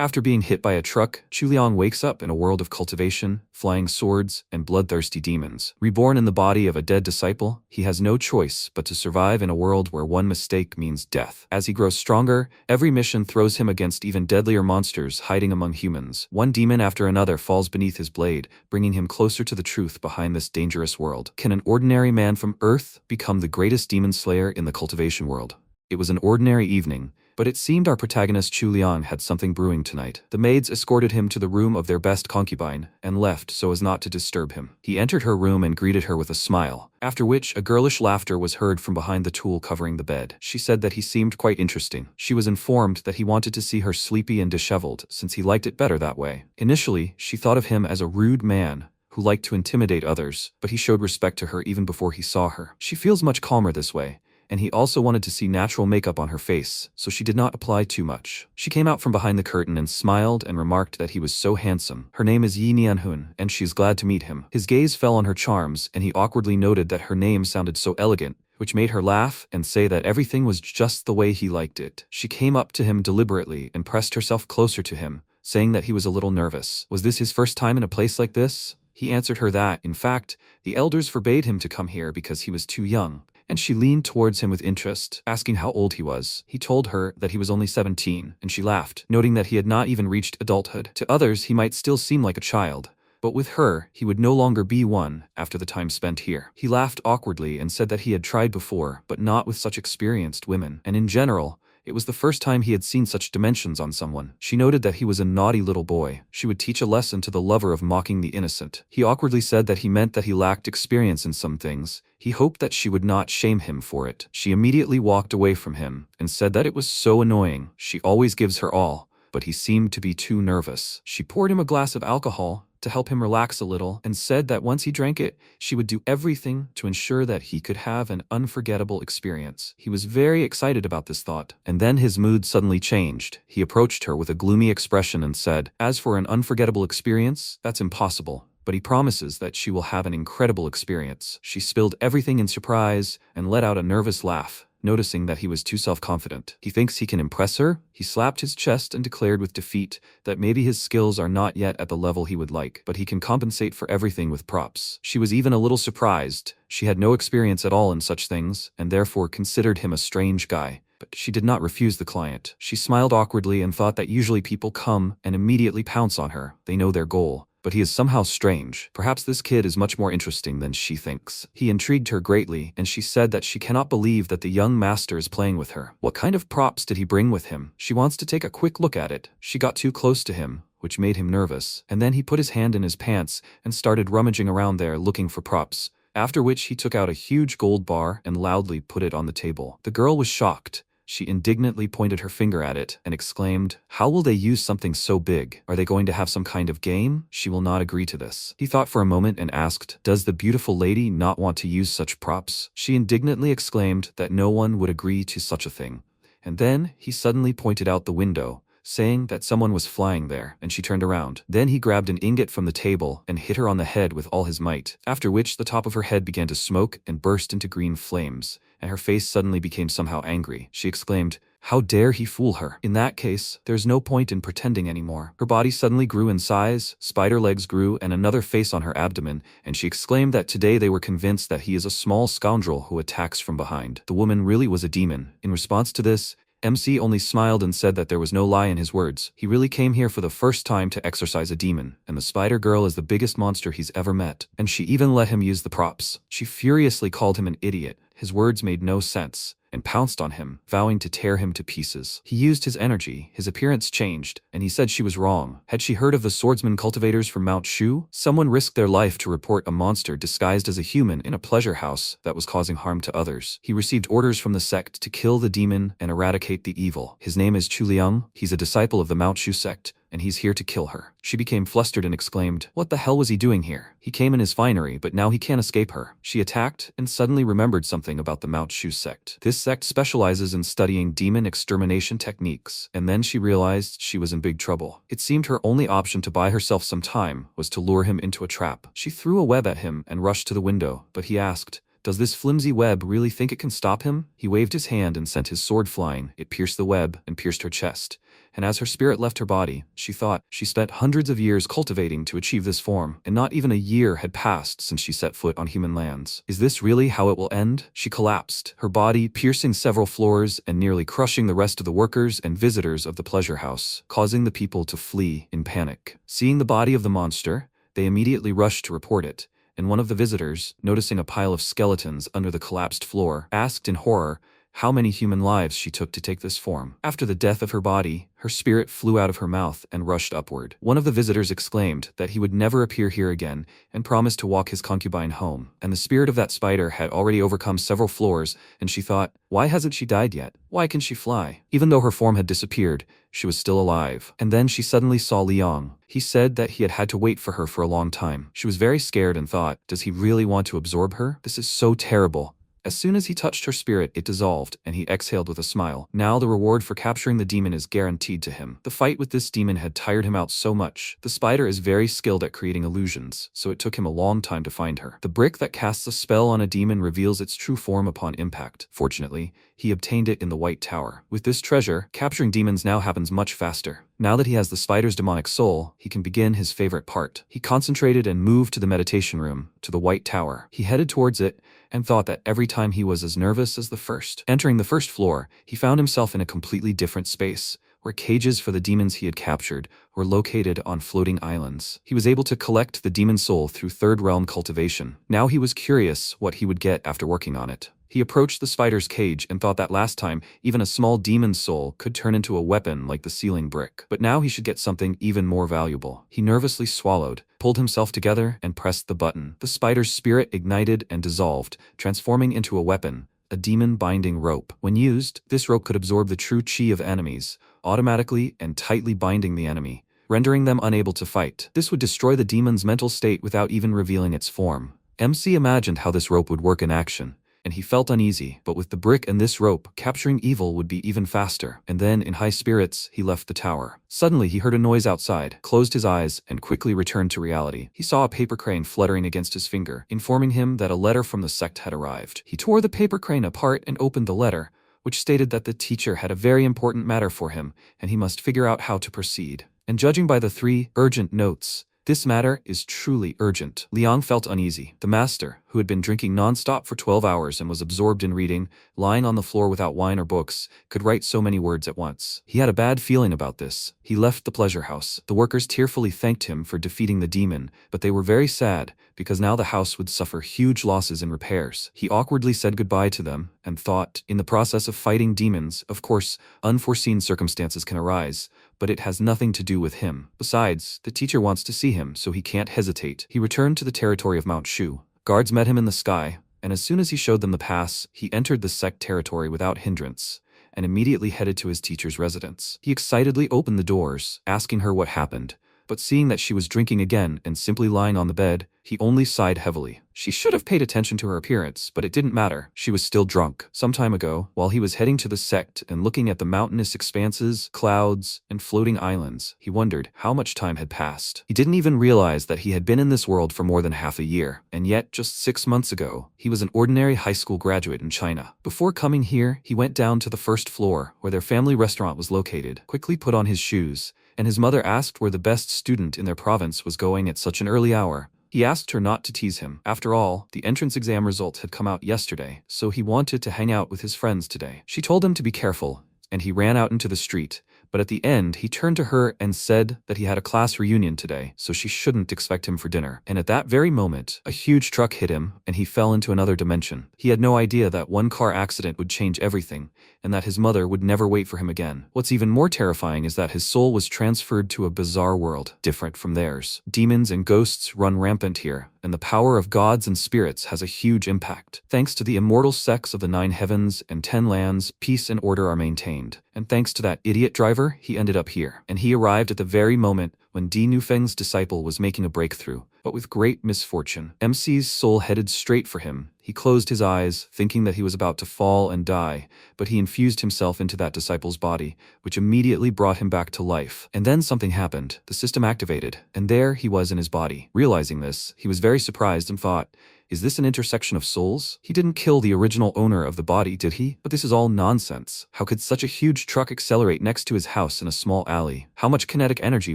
After being hit by a truck, Chuliang wakes up in a world of cultivation, flying swords, and bloodthirsty demons. Reborn in the body of a dead disciple, he has no choice but to survive in a world where one mistake means death. As he grows stronger, every mission throws him against even deadlier monsters hiding among humans. One demon after another falls beneath his blade, bringing him closer to the truth behind this dangerous world. Can an ordinary man from Earth become the greatest demon slayer in the cultivation world? It was an ordinary evening, but it seemed our protagonist Chu Liang had something brewing tonight. The maids escorted him to the room of their best concubine, and left so as not to disturb him. He entered her room and greeted her with a smile, after which a girlish laughter was heard from behind the tulle covering the bed. She said that he seemed quite interesting. She was informed that he wanted to see her sleepy and disheveled, since he liked it better that way. Initially, she thought of him as a rude man who liked to intimidate others, but he showed respect to her even before he saw her. She feels much calmer this way, and he also wanted to see natural makeup on her face, so she did not apply too much. She came out from behind the curtain and smiled and remarked that he was so handsome. Her name is Yi Nianhun, and she is glad to meet him. His gaze fell on her charms, and he awkwardly noted that her name sounded so elegant, which made her laugh and say that everything was just the way he liked it. She came up to him deliberately and pressed herself closer to him, saying that he was a little nervous. Was this his first time in a place like this? He answered her that, in fact, the elders forbade him to come here because he was too young. And she leaned towards him with interest, asking how old he was. He told her that he was only 17, and she laughed, noting that he had not even reached adulthood. To others, he might still seem like a child, but with her, he would no longer be one after the time spent here. He laughed awkwardly and said that he had tried before, but not with such experienced women, and in general, it was the first time he had seen such dimensions on someone. She noted that he was a naughty little boy. She would teach a lesson to the lover of mocking the innocent. He awkwardly said that he meant that he lacked experience in some things. He hoped that she would not shame him for it. She immediately walked away from him and said that it was so annoying. She always gives her all, but he seemed to be too nervous. She poured him a glass of alcohol to help him relax a little, and said that once he drank it, she would do everything to ensure that he could have an unforgettable experience. He was very excited about this thought, and then his mood suddenly changed. He approached her with a gloomy expression and said, "As for an unforgettable experience, that's impossible. But he promises that she will have an incredible experience." She spilled everything in surprise and let out a nervous laugh, noticing that he was too self-confident. He thinks he can impress her? He slapped his chest and declared with defeat that maybe his skills are not yet at the level he would like, but he can compensate for everything with props. She was even a little surprised. She had no experience at all in such things, and therefore considered him a strange guy. But she did not refuse the client. She smiled awkwardly and thought that usually people come and immediately pounce on her. They know their goal. But he is somehow strange. Perhaps this kid is much more interesting than she thinks. He intrigued her greatly, and she said that she cannot believe that the young master is playing with her. What kind of props did he bring with him? She wants to take a quick look at it. She got too close to him, which made him nervous, and then he put his hand in his pants and started rummaging around there looking for props, after which he took out a huge gold bar and loudly put it on the table. The girl was shocked. She indignantly pointed her finger at it and exclaimed, "How will they use something so big? Are they going to have some kind of game? She will not agree to this." He thought for a moment and asked, "Does the beautiful lady not want to use such props?" She indignantly exclaimed that no one would agree to such a thing. And then he suddenly pointed out the window, saying that someone was flying there, and she turned around. Then he grabbed an ingot from the table and hit her on the head with all his might, after which the top of her head began to smoke and burst into green flames, and her face suddenly became somehow angry. She exclaimed, "How dare he fool her? In that case, there's no point in pretending anymore." Her body suddenly grew in size, spider legs grew and another face on her abdomen, and she exclaimed that today they were convinced that he is a small scoundrel who attacks from behind. The woman really was a demon. In response to this, MC only smiled and said that there was no lie in his words. He really came here for the first time to exorcise a demon, and the spider girl is the biggest monster he's ever met. And she even let him use the props. She furiously called him an idiot. His words made no sense, and pounced on him, vowing to tear him to pieces. He used his energy, his appearance changed, and he said she was wrong. Had she heard of the swordsman cultivators from Mount Shu? Someone risked their life to report a monster disguised as a human in a pleasure house that was causing harm to others. He received orders from the sect to kill the demon and eradicate the evil. His name is Chu Liang. He's a disciple of the Mount Shu sect, and he's here to kill her. She became flustered and exclaimed, "What the hell was he doing here? He came in his finery, but now he can't escape her." She attacked and suddenly remembered something about the Mount Shu sect. This sect specializes in studying demon extermination techniques, and then she realized she was in big trouble. It seemed her only option to buy herself some time was to lure him into a trap. She threw a web at him and rushed to the window, but he asked, "Does this flimsy web really think it can stop him?" He waved his hand and sent his sword flying. It pierced the web and pierced her chest, and as her spirit left her body, she thought she spent hundreds of years cultivating to achieve this form, and not even a year had passed since she set foot on human lands. Is this really how it will end? She collapsed, her body piercing several floors and nearly crushing the rest of the workers and visitors of the pleasure house, causing the people to flee in panic. Seeing the body of the monster, they immediately rushed to report it, and one of the visitors, noticing a pile of skeletons under the collapsed floor, asked in horror how many human lives she took to take this form. After the death of her body, her spirit flew out of her mouth and rushed upward. One of the visitors exclaimed that he would never appear here again and promised to walk his concubine home. And the spirit of that spider had already overcome several floors, and she thought, why hasn't she died yet? Why can she fly? Even though her form had disappeared, she was still alive. And then she suddenly saw Liang. He said that he had had to wait for her for a long time. She was very scared and thought, does he really want to absorb her? This is so terrible. As soon as he touched her spirit, it dissolved, and he exhaled with a smile. Now the reward for capturing the demon is guaranteed to him. The fight with this demon had tired him out so much. The spider is very skilled at creating illusions, so it took him a long time to find her. The brick that casts a spell on a demon reveals its true form upon impact. Fortunately, he obtained it in the White Tower. With this treasure, capturing demons now happens much faster. Now that he has the spider's demonic soul, he can begin his favorite part. He concentrated and moved to the meditation room, to the White Tower. He headed towards it, and thought that every time he was as nervous as the first. Entering the first floor, he found himself in a completely different space, where cages for the demons he had captured were located on floating islands. He was able to collect the demon soul through third realm cultivation. Now he was curious what he would get after working on it. He approached the spider's cage and thought that last time, even a small demon soul could turn into a weapon like the ceiling brick. But now he should get something even more valuable. He nervously swallowed, pulled himself together, and pressed the button. The spider's spirit ignited and dissolved, transforming into a weapon, a demon-binding rope. When used, this rope could absorb the true chi of enemies, automatically and tightly binding the enemy, rendering them unable to fight. This would destroy the demon's mental state without even revealing its form. MC imagined how this rope would work in action, and he felt uneasy, but with the brick and this rope, capturing evil would be even faster. And then, in high spirits, he left the tower. Suddenly, he heard a noise outside, closed his eyes, and quickly returned to reality. He saw a paper crane fluttering against his finger, informing him that a letter from the sect had arrived. He tore the paper crane apart and opened the letter, which stated that the teacher had a very important matter for him, and he must figure out how to proceed. And judging by the 3 urgent notes, this matter is truly urgent. Liang felt uneasy. The master, who had been drinking non-stop for 12 hours and was absorbed in reading, lying on the floor without wine or books, could write so many words at once. He had a bad feeling about this. He left the pleasure house. The workers tearfully thanked him for defeating the demon, but they were very sad, because now the house would suffer huge losses in repairs. He awkwardly said goodbye to them, and thought, in the process of fighting demons, of course, unforeseen circumstances can arise, but it has nothing to do with him. Besides, the teacher wants to see him, so he can't hesitate. He returned to the territory of Mount Shu. Guards met him in the sky, and as soon as he showed them the pass, he entered the sect territory without hindrance, and immediately headed to his teacher's residence. He excitedly opened the doors, asking her what happened, but seeing that she was drinking again and simply lying on the bed, he only sighed heavily. She should have paid attention to her appearance, but it didn't matter. She was still drunk. Some time ago, while he was heading to the sect and looking at the mountainous expanses, clouds, and floating islands, he wondered how much time had passed. He didn't even realize that he had been in this world for more than half a year, and yet just 6 months ago, he was an ordinary high school graduate in China. Before coming here, he went down to the first floor, where their family restaurant was located, quickly put on his shoes, and his mother asked where the best student in their province was going at such an early hour. He asked her not to tease him. After all, the entrance exam results had come out yesterday, so he wanted to hang out with his friends today. She told him to be careful, and he ran out into the street. But at the end, he turned to her and said that he had a class reunion today, so she shouldn't expect him for dinner. And at that very moment, a huge truck hit him, and he fell into another dimension. He had no idea that one car accident would change everything, and that his mother would never wait for him again. What's even more terrifying is that his soul was transferred to a bizarre world, different from theirs. Demons and ghosts run rampant here, and the power of gods and spirits has a huge impact. Thanks to the immortal sects of the 9 heavens and 10 lands, peace and order are maintained. And thanks to that idiot driver, he ended up here. And he arrived at the very moment when Di Nufeng's disciple was making a breakthrough. But with great misfortune, MC's soul headed straight for him. He closed his eyes, thinking that he was about to fall and die, but he infused himself into that disciple's body, which immediately brought him back to life. And then something happened. The system activated, and there he was in his body. Realizing this, he was very surprised and thought, Is this an intersection of souls? He didn't kill the original owner of the body, did he? But this is all nonsense. How could such a huge truck accelerate next to his house in a small alley? How much kinetic energy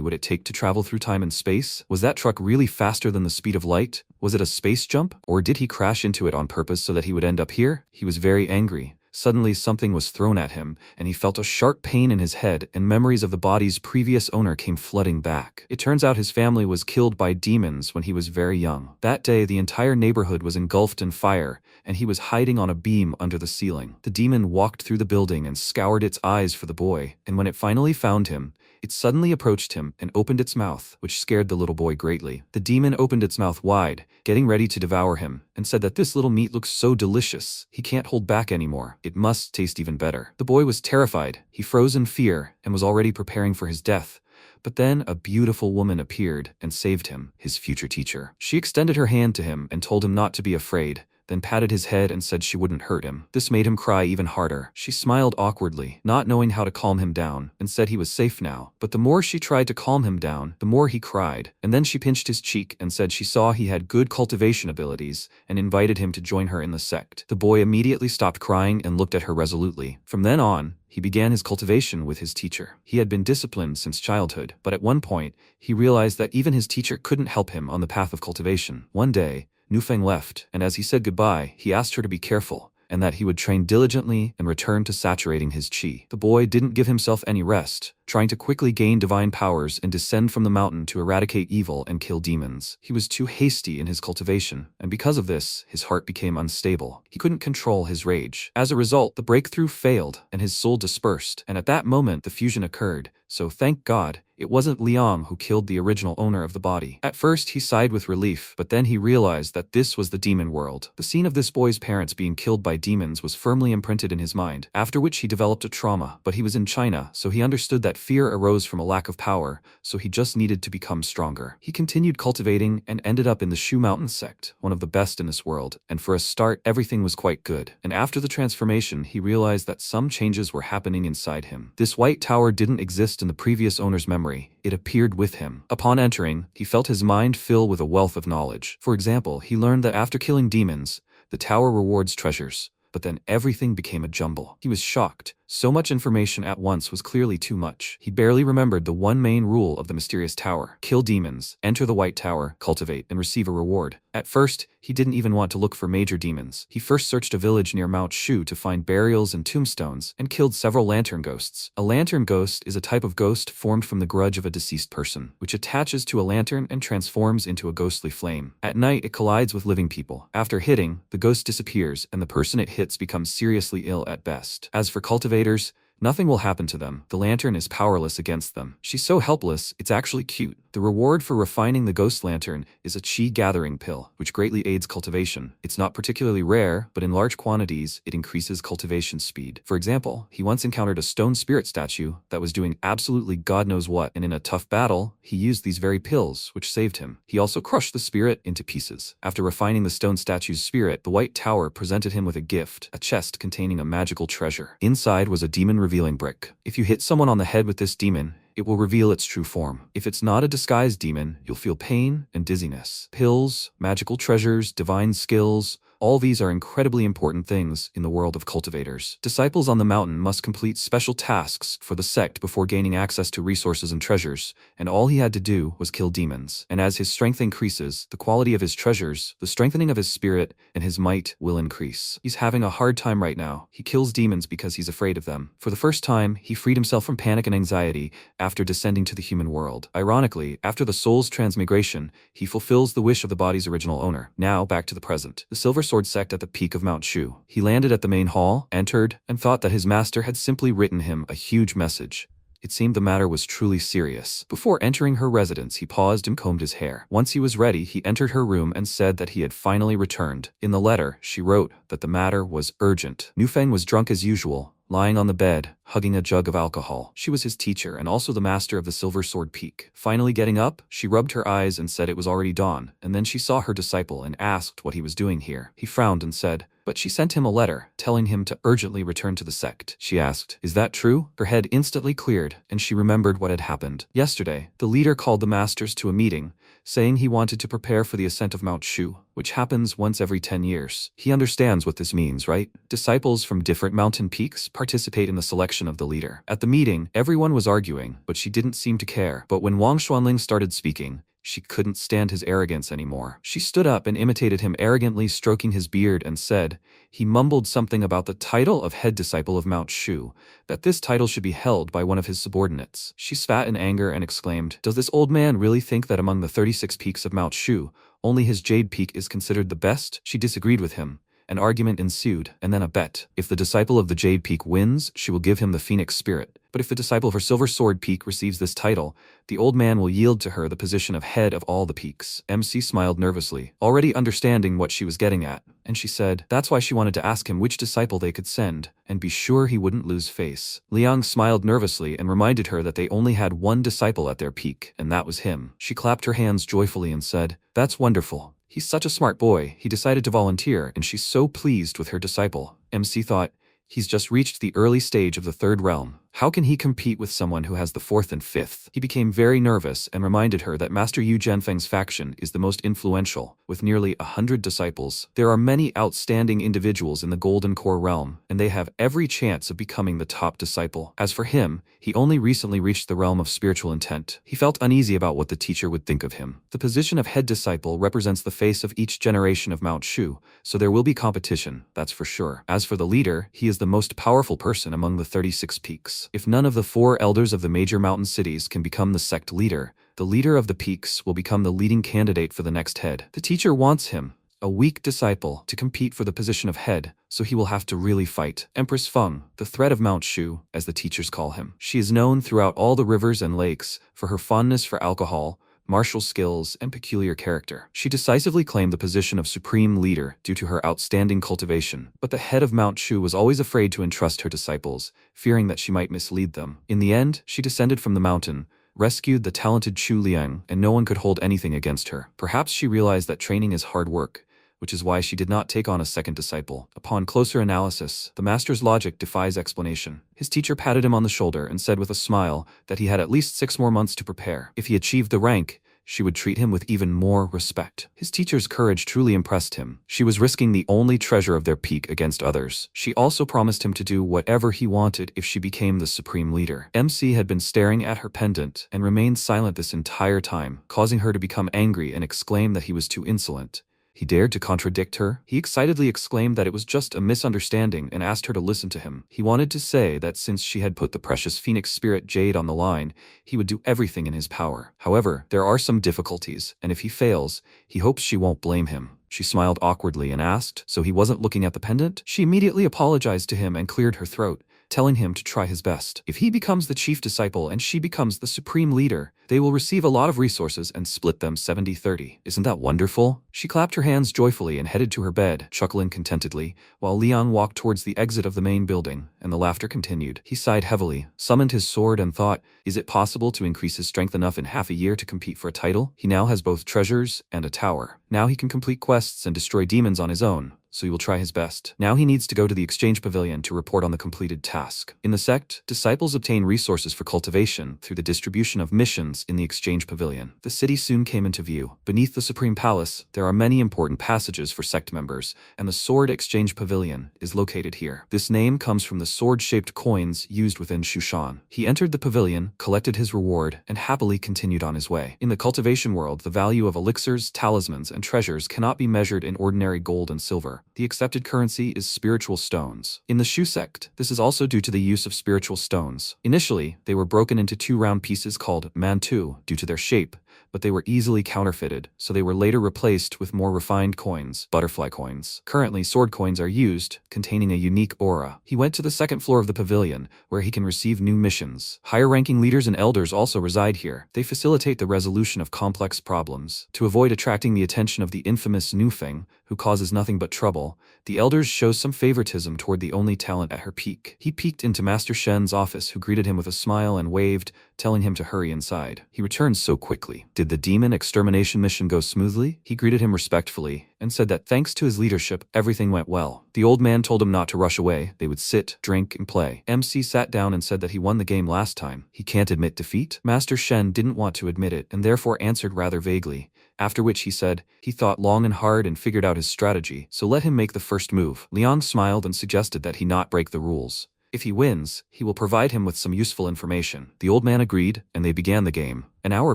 would it take to travel through time and space? Was that truck really faster than the speed of light? Was it a space jump? Or did he crash into it on purpose so that he would end up here? He was very angry. Suddenly something was thrown at him, and he felt a sharp pain in his head, and memories of the body's previous owner came flooding back. It turns out his family was killed by demons when he was very young. That day, the entire neighborhood was engulfed in fire, and he was hiding on a beam under the ceiling. The demon walked through the building and scoured its eyes for the boy, and when it finally found him, it suddenly approached him and opened its mouth, which scared the little boy greatly. The demon opened its mouth wide, getting ready to devour him, and said that this little meat looks so delicious, he can't hold back anymore. It must taste even better. The boy was terrified. He froze in fear and was already preparing for his death. But then a beautiful woman appeared and saved him, his future teacher. She extended her hand to him and told him not to be afraid, then patted his head and said she wouldn't hurt him. This made him cry even harder. She smiled awkwardly, not knowing how to calm him down, and said he was safe now. But the more she tried to calm him down, the more he cried. And then she pinched his cheek and said she saw he had good cultivation abilities and invited him to join her in the sect. The boy immediately stopped crying and looked at her resolutely. From then on, he began his cultivation with his teacher. He had been disciplined since childhood, but at one point, he realized that even his teacher couldn't help him on the path of cultivation. One day, Nufeng left, and as he said goodbye, he asked her to be careful, and that he would train diligently and return to saturating his chi. The boy didn't give himself any rest, trying to quickly gain divine powers and descend from the mountain to eradicate evil and kill demons. He was too hasty in his cultivation, and because of this, his heart became unstable. He couldn't control his rage. As a result, the breakthrough failed, and his soul dispersed, and at that moment the fusion occurred, so thank God, it wasn't Liang who killed the original owner of the body. At first, he sighed with relief, but then he realized that this was the demon world. The scene of this boy's parents being killed by demons was firmly imprinted in his mind, after which he developed a trauma, but he was in China, so he understood that fear arose from a lack of power, so he just needed to become stronger. He continued cultivating and ended up in the Shu Mountain sect, one of the best in this world, and for a start, everything was quite good. And after the transformation, he realized that some changes were happening inside him. This white tower didn't exist in the previous owner's memory. It appeared with him. Upon entering, he felt his mind fill with a wealth of knowledge. For example, he learned that after killing demons, the tower rewards treasures. But then everything became a jumble. He was shocked. So much information at once was clearly too much. He barely remembered the one main rule of the mysterious tower. Kill demons, enter the white tower, cultivate, and receive a reward. At first, he didn't even want to look for major demons. He first searched a village near Mount Shu to find burials and tombstones, and killed several lantern ghosts. A lantern ghost is a type of ghost formed from the grudge of a deceased person, which attaches to a lantern and transforms into a ghostly flame. At night, it collides with living people. After hitting, the ghost disappears, and the person it hits becomes seriously ill at best. As for cultivators, nothing will happen to them. The lantern is powerless against them. She's so helpless, it's actually cute. The reward for refining the ghost lantern is a chi gathering pill, which greatly aids cultivation. It's not particularly rare, but in large quantities, it increases cultivation speed. For example, he once encountered a stone spirit statue that was doing absolutely God knows what, and in a tough battle, he used these very pills, which saved him. He also crushed the spirit into pieces. After refining the stone statue's spirit, the white tower presented him with a gift, a chest containing a magical treasure. Inside was a demon revealing brick. If you hit someone on the head with this demon, it will reveal its true form. If it's not a disguised demon, you'll feel pain and dizziness. Pills, magical treasures, divine skills, all these are incredibly important things in the world of cultivators. Disciples on the mountain must complete special tasks for the sect before gaining access to resources and treasures, and all he had to do was kill demons. And as his strength increases, the quality of his treasures, the strengthening of his spirit, and his might will increase. He's having a hard time right now. He kills demons because he's afraid of them. For the first time, he freed himself from panic and anxiety after descending to the human world. Ironically, after the soul's transmigration, he fulfills the wish of the body's original owner. Now, back to the present. The Silver Sword sect at the peak of Mount Shu. He landed at the main hall, entered, and thought that his master had simply written him a huge message. It seemed the matter was truly serious. Before entering her residence, he paused and combed his hair. Once he was ready, he entered her room and said that he had finally returned. In the letter, she wrote that the matter was urgent. Nufeng was drunk as usual, lying on the bed, hugging a jug of alcohol. She was his teacher and also the master of the Silver Sword Peak. Finally getting up, she rubbed her eyes and said it was already dawn, and then she saw her disciple and asked what he was doing here. He frowned and said, but she sent him a letter, telling him to urgently return to the sect. She asked, is that true? Her head instantly cleared, and she remembered what had happened. Yesterday, the leader called the masters to a meeting, saying he wanted to prepare for the ascent of Mount Shu, which happens once every 10 years. He understands what this means, right? Disciples from different mountain peaks participate in the selection of the leader. At the meeting, everyone was arguing, but she didn't seem to care. But when Wang Xuanling started speaking, she couldn't stand his arrogance anymore. She stood up and imitated him arrogantly stroking his beard and said, he mumbled something about the title of head disciple of Mount Shu, that this title should be held by one of his subordinates. She spat in anger and exclaimed, does this old man really think that among the 36 peaks of Mount Shu, only his Jade Peak is considered the best? She disagreed with him. An argument ensued, and then a bet. If the disciple of the Jade Peak wins, she will give him the Phoenix Spirit. But if the disciple of her Silver Sword Peak receives this title, the old man will yield to her the position of head of all the peaks. MC smiled nervously, already understanding what she was getting at, and she said, that's why she wanted to ask him which disciple they could send, and be sure he wouldn't lose face. Liang smiled nervously and reminded her that they only had one disciple at their peak, and that was him. She clapped her hands joyfully and said, that's wonderful. He's such a smart boy, he decided to volunteer, and she's so pleased with her disciple. MC thought, he's just reached the early stage of the third realm. How can he compete with someone who has the fourth and fifth? He became very nervous and reminded her that Master Yu Jianfeng's faction is the most influential, with nearly 100 disciples. There are many outstanding individuals in the Golden Core realm, and they have every chance of becoming the top disciple. As for him, he only recently reached the realm of spiritual intent. He felt uneasy about what the teacher would think of him. The position of head disciple represents the face of each generation of Mount Shu, so there will be competition, that's for sure. As for the leader, he is the most powerful person among the 36 peaks. If none of the 4 elders of the major mountain cities can become the sect leader, the leader of the peaks will become the leading candidate for the next head. The teacher wants him, a weak disciple, to compete for the position of head, so he will have to really fight. Empress Feng, the thread of Mount Shu, as the teachers call him. She is known throughout all the rivers and lakes for her fondness for alcohol, martial skills, and peculiar character. She decisively claimed the position of supreme leader due to her outstanding cultivation, but the head of Mount Shu was always afraid to entrust her disciples, fearing that she might mislead them. In the end, she descended from the mountain, rescued the talented Chu Liang, and no one could hold anything against her. Perhaps she realized that training is hard work, which is why she did not take on a second disciple. Upon closer analysis, the master's logic defies explanation. His teacher patted him on the shoulder and said with a smile that he had at least 6 more months to prepare. If he achieved the rank, she would treat him with even more respect. His teacher's courage truly impressed him. She was risking the only treasure of their peak against others. She also promised him to do whatever he wanted if she became the supreme leader. MC had been staring at her pendant and remained silent this entire time, causing her to become angry and exclaim that he was too insolent. He dared to contradict her. He excitedly exclaimed that it was just a misunderstanding and asked her to listen to him. He wanted to say that since she had put the precious Phoenix Spirit Jade on the line, he would do everything in his power. However, there are some difficulties, and if he fails, he hopes she won't blame him. She smiled awkwardly and asked, so he wasn't looking at the pendant? She immediately apologized to him and cleared her throat, telling him to try his best. If he becomes the chief disciple and she becomes the supreme leader, they will receive a lot of resources and split them 70-30. Isn't that wonderful? She clapped her hands joyfully and headed to her bed, chuckling contentedly, while Liang walked towards the exit of the main building, and the laughter continued. He sighed heavily, summoned his sword and thought, is it possible to increase his strength enough in half a year to compete for a title? He now has both treasures and a tower. Now he can complete quests and destroy demons on his own, so he will try his best. Now he needs to go to the exchange pavilion to report on the completed task. In the sect, disciples obtain resources for cultivation through the distribution of missions in the exchange pavilion. The city soon came into view. Beneath the Supreme Palace, there are many important passages for sect members, and the Sword Exchange Pavilion is located here. This name comes from the sword-shaped coins used within Shushan. He entered the pavilion, collected his reward, and happily continued on his way. In the cultivation world, the value of elixirs, talismans, and treasures cannot be measured in ordinary gold and silver. The accepted currency is spiritual stones. In the Shu sect, this is also due to the use of spiritual stones. Initially, they were broken into 2 round pieces called mantu due to their shape, but they were easily counterfeited, so they were later replaced with more refined coins, butterfly coins. Currently, sword coins are used, containing a unique aura. He went to the 2nd floor of the pavilion, where he can receive new missions. Higher-ranking leaders and elders also reside here. They facilitate the resolution of complex problems. To avoid attracting the attention of the infamous Nufeng, who causes nothing but trouble, The elders show some favoritism toward the only talent at her peak. He peeked into Master Shen's office, who greeted him with a smile and waved, telling him to hurry inside. He returned so quickly. Did the demon extermination mission go smoothly? He greeted him respectfully and said that thanks to his leadership, everything went well. The old man told him not to rush away. They would sit, drink, and play. MC sat down and said that he won the game last time. He can't admit defeat? Master Shen didn't want to admit it and therefore answered rather vaguely. After which he said, he thought long and hard and figured out his strategy, so let him make the first move. Liang smiled and suggested that he not break the rules. If he wins, he will provide him with some useful information. The old man agreed, and they began the game. An hour